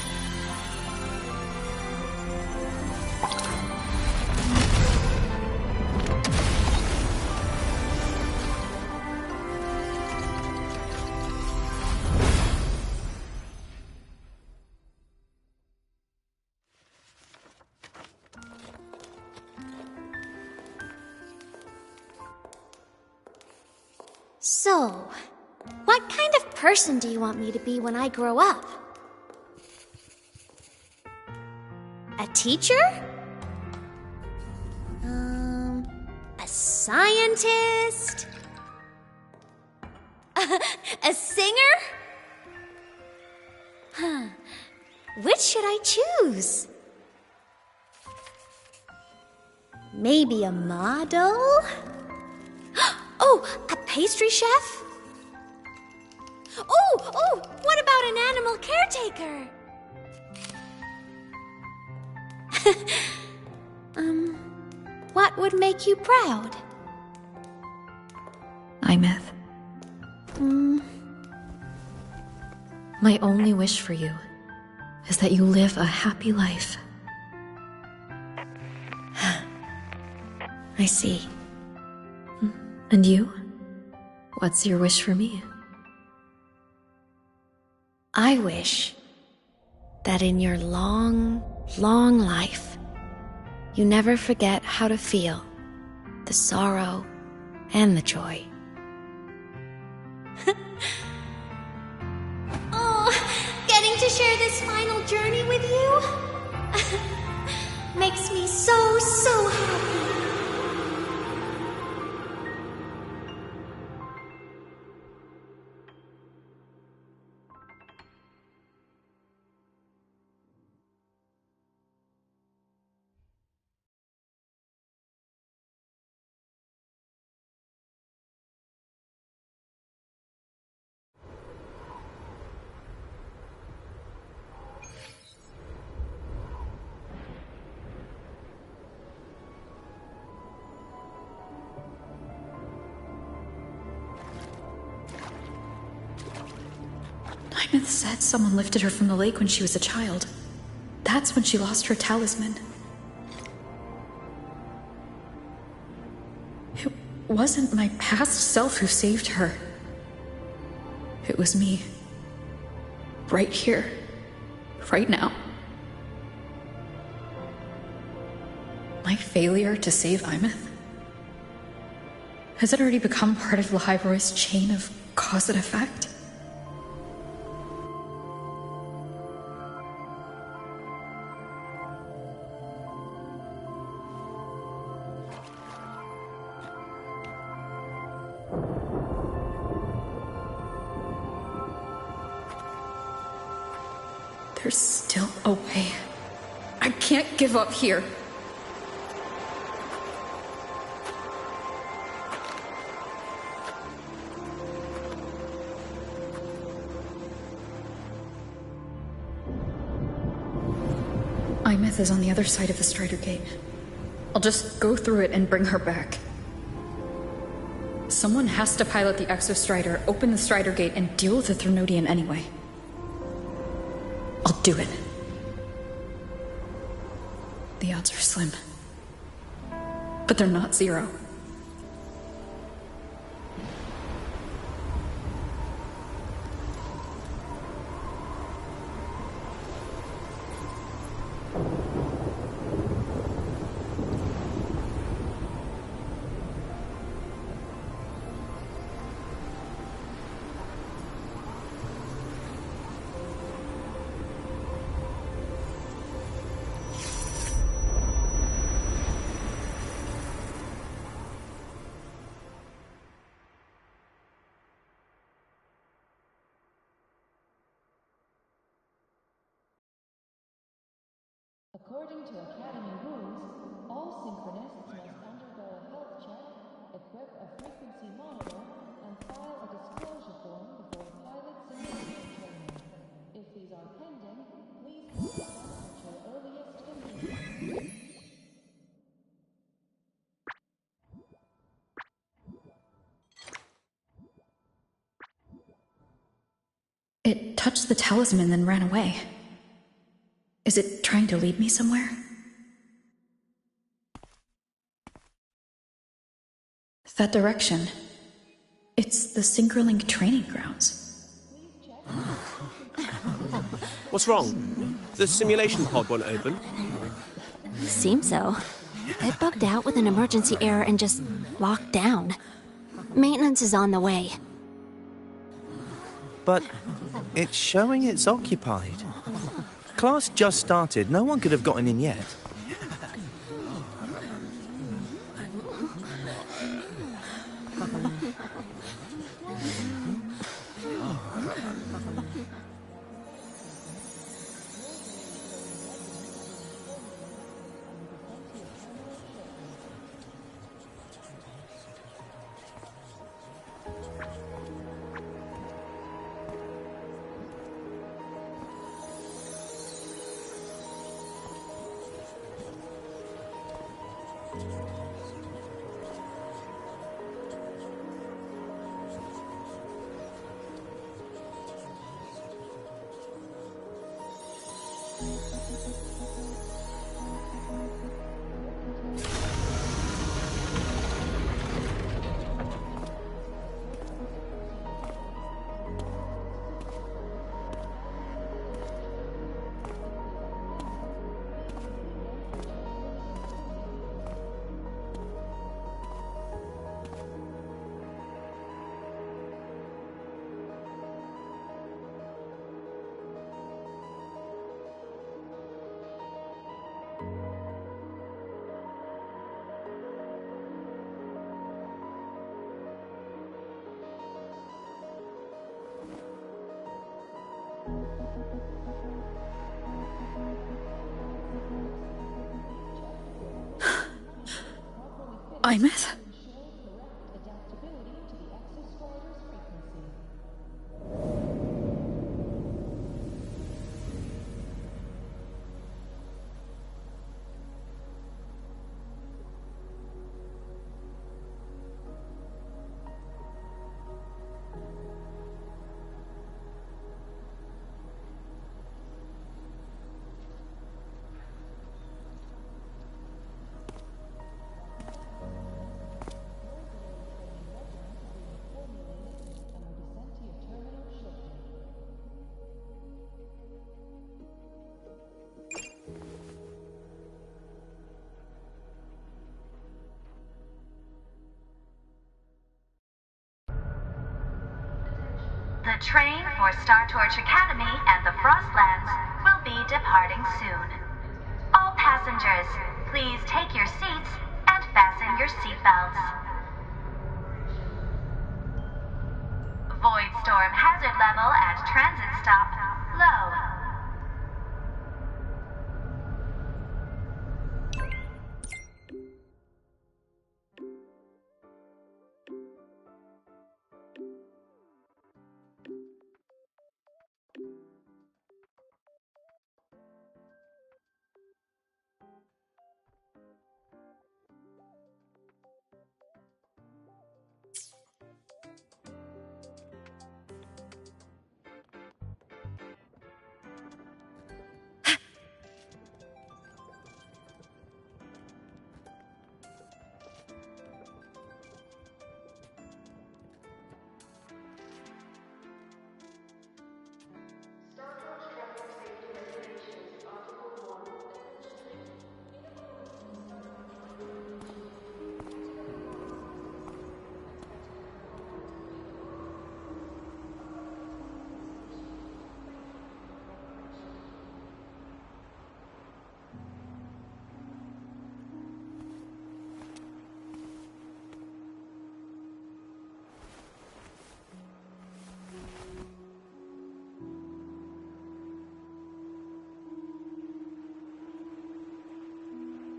Speaker 15: So, what kind of person do you want me to be when I grow up? A teacher? A scientist? A singer? Huh. Which should I choose? Maybe a model? Oh, a pastry chef? Oh, what about an animal caretaker? What would make you proud?
Speaker 13: Imeth. My only wish for you is that you live a happy life. I see. And you? What's your wish for me?
Speaker 15: I wish that in your long, long life, you never forget how to feel the sorrow and the joy. Oh, getting to share this final journey with you makes me so happy.
Speaker 13: Imeth said someone lifted her from the lake when she was a child. That's when she lost her talisman. It wasn't my past self who saved her. It was me. Right here. Right now. My failure to save Imeth? Has it already become part of Lahai-Roy's chain of cause and effect? There's still a way. I can't give up here. Imeth is on the other side of the Strider Gate. I'll just go through it and bring her back. Someone has to pilot the Exostrider, open the Strider Gate, and deal with the Threnodian anyway. I'll do it. The odds are slim. But they're not zero.
Speaker 12: According to Academy rules, all Synchronists must undergo a health check, equip a frequency monitor, and file a disclosure form before pilot simulation training. If these are pending, please contact us at your earliest convenience.
Speaker 13: It touched the talisman, then ran away. Is it trying to lead me somewhere? That direction. It's the Synchronlink training grounds.
Speaker 21: What's wrong? The simulation pod won't open?
Speaker 1: Seems so. It bugged out with an emergency error and just locked down. Maintenance is on the way.
Speaker 22: But it's showing it's occupied. Class just started. No one could have gotten in yet.
Speaker 13: Imeth?
Speaker 2: The train for Startorch Academy and the Frostlands will be departing soon. All passengers, please take your seats and fasten your seatbelts. Void storm hazard level at transit stop low.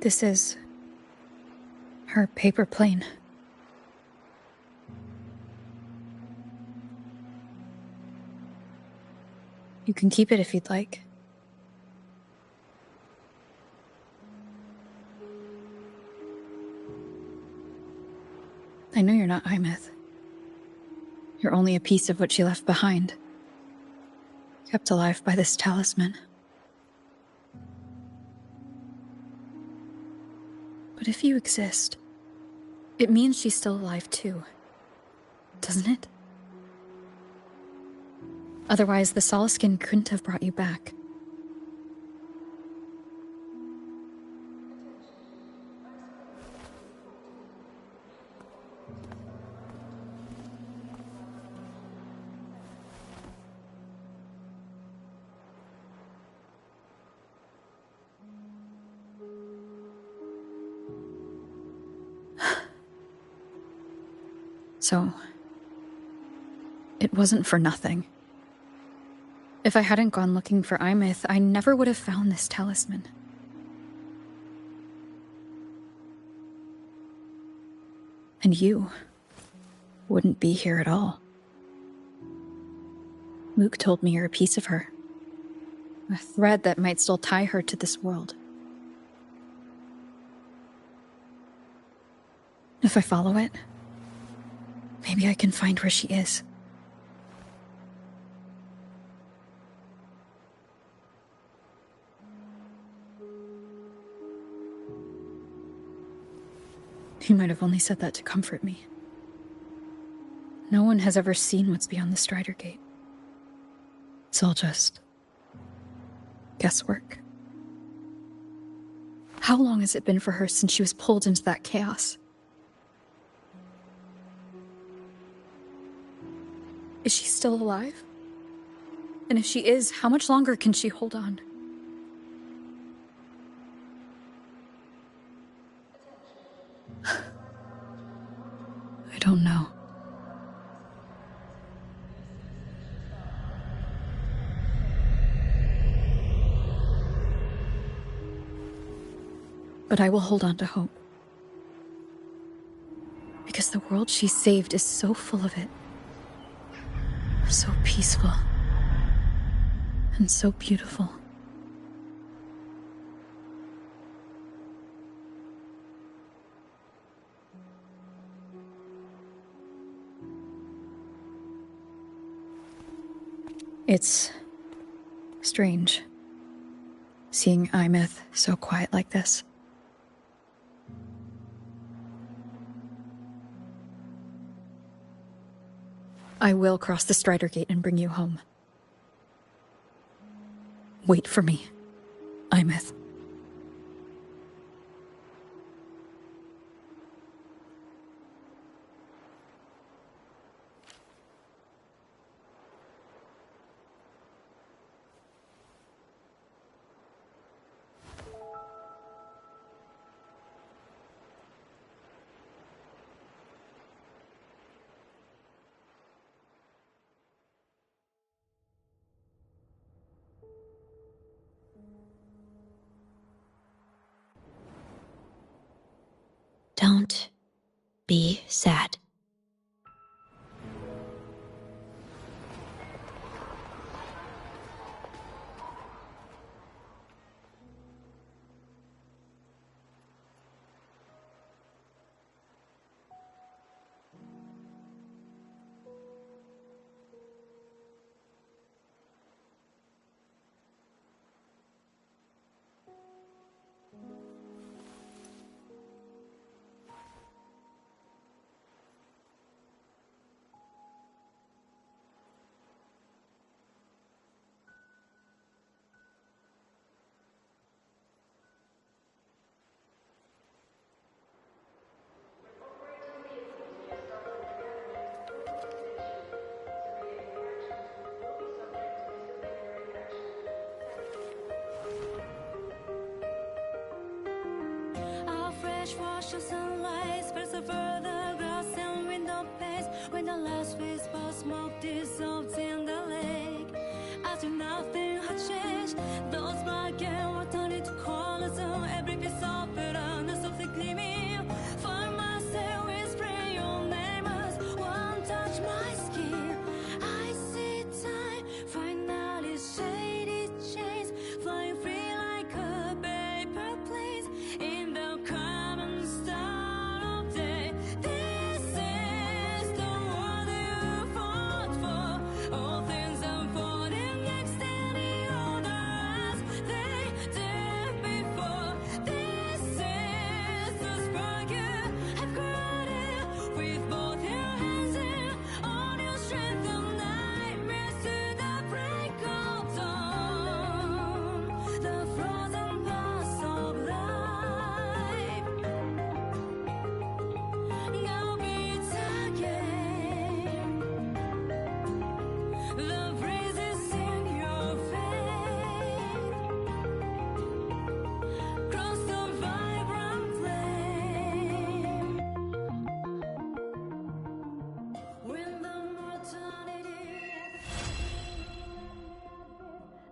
Speaker 19: This is her paper plane. You can keep it if you'd like. I know you're not Imeth. You're only a piece of what she left behind, kept alive by this talisman. But if you exist, it means she's still alive too, doesn't it? Otherwise, the Solaskin couldn't have brought you back. So, it wasn't for nothing. If I hadn't gone looking for Imeth, I never would have found this talisman. And you wouldn't be here at all. Mook told me you're a piece of her. A thread that might still tie her to this world. If I follow it, maybe I can find where she is. You might have only said that to comfort me. No one has ever seen what's beyond the Strider Gate. It's all just guesswork. How long has it been for her since she was pulled into that chaos? Is she still alive? And if she is, how much longer can she hold on? I don't know. But I will hold on to hope. Because the world she saved is so full of it. So peaceful. And so beautiful. It's strange, seeing Imeth so quiet like this. I will cross the Strider Gate and bring you home. Wait for me, Imeth.
Speaker 15: Don't be sad.
Speaker 6: Our fresh wash of sunlight spreads over the grass and window panes. When the last wisp of smoke dissolves in the lake, as if nothing had changed, those black and white turn into colors, and every piece of bitterness softly gleaming. Find myself whispering your name as one touch my skin. I see time finally shaded chains, flying free like a paper plane in the common star of day. This is the world you fought for. All things unfolding extending order as they did before. This is the spark you have created with both your hands and all your strength and nightmares to the break of dawn. The frozen past of life now beats again. The breezes in your face cross the vibrant flame. When the mortality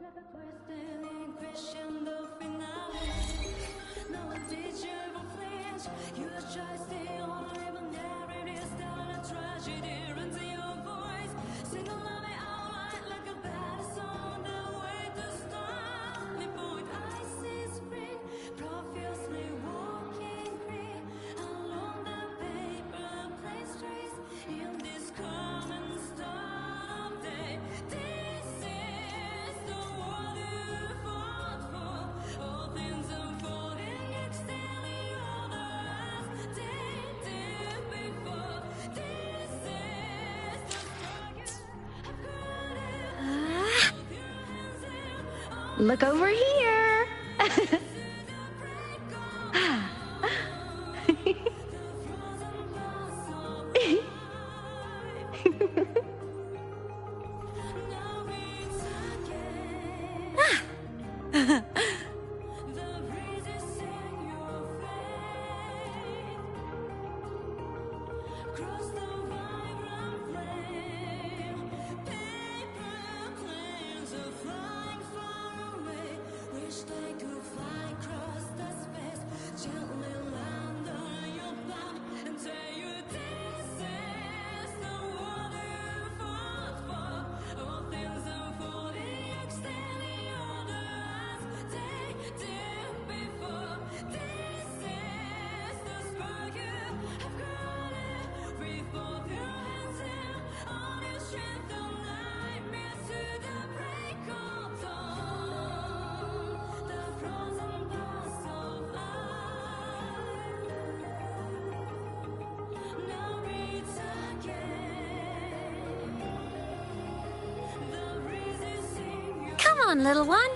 Speaker 6: like a twisted crescendo finale. No one did you ever flinch. You try to stay on, even there it is still a tragedy. Run to your voice, sing along it out like a bad song. The way to stop me, boy. I see spring profusely walking green along the paper plane streets in this common star of day. This is the world you fought for. All things unfolding, extending order as they did before. This is the spark you have created.
Speaker 1: Look over here.
Speaker 6: Cross the vibrant flame. Paper planes are flying far away. Wish they could fly across the space. Gently land on your back and tell you this is the world you fought for. All things unfolding, extending order as they did before. This is the spark you have created with both your hands and all your strength and nightmares to the break of dawn. The frozen past of life now beats again. The breezes in your
Speaker 1: Come on, little one.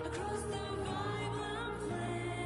Speaker 6: across the vibrant flame.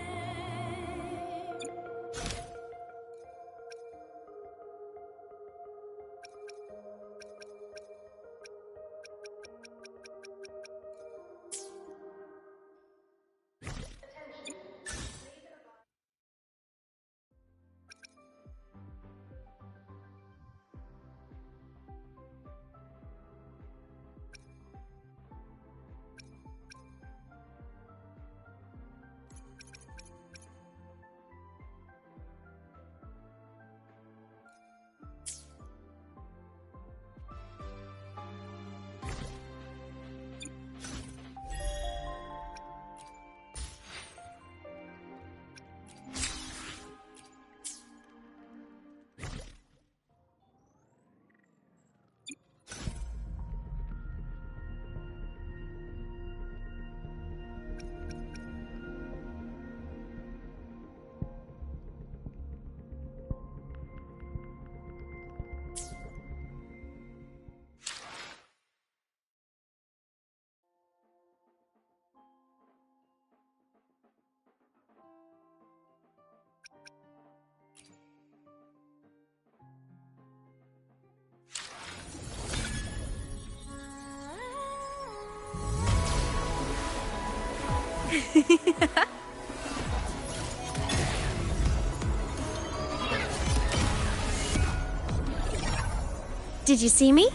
Speaker 1: Did you see me?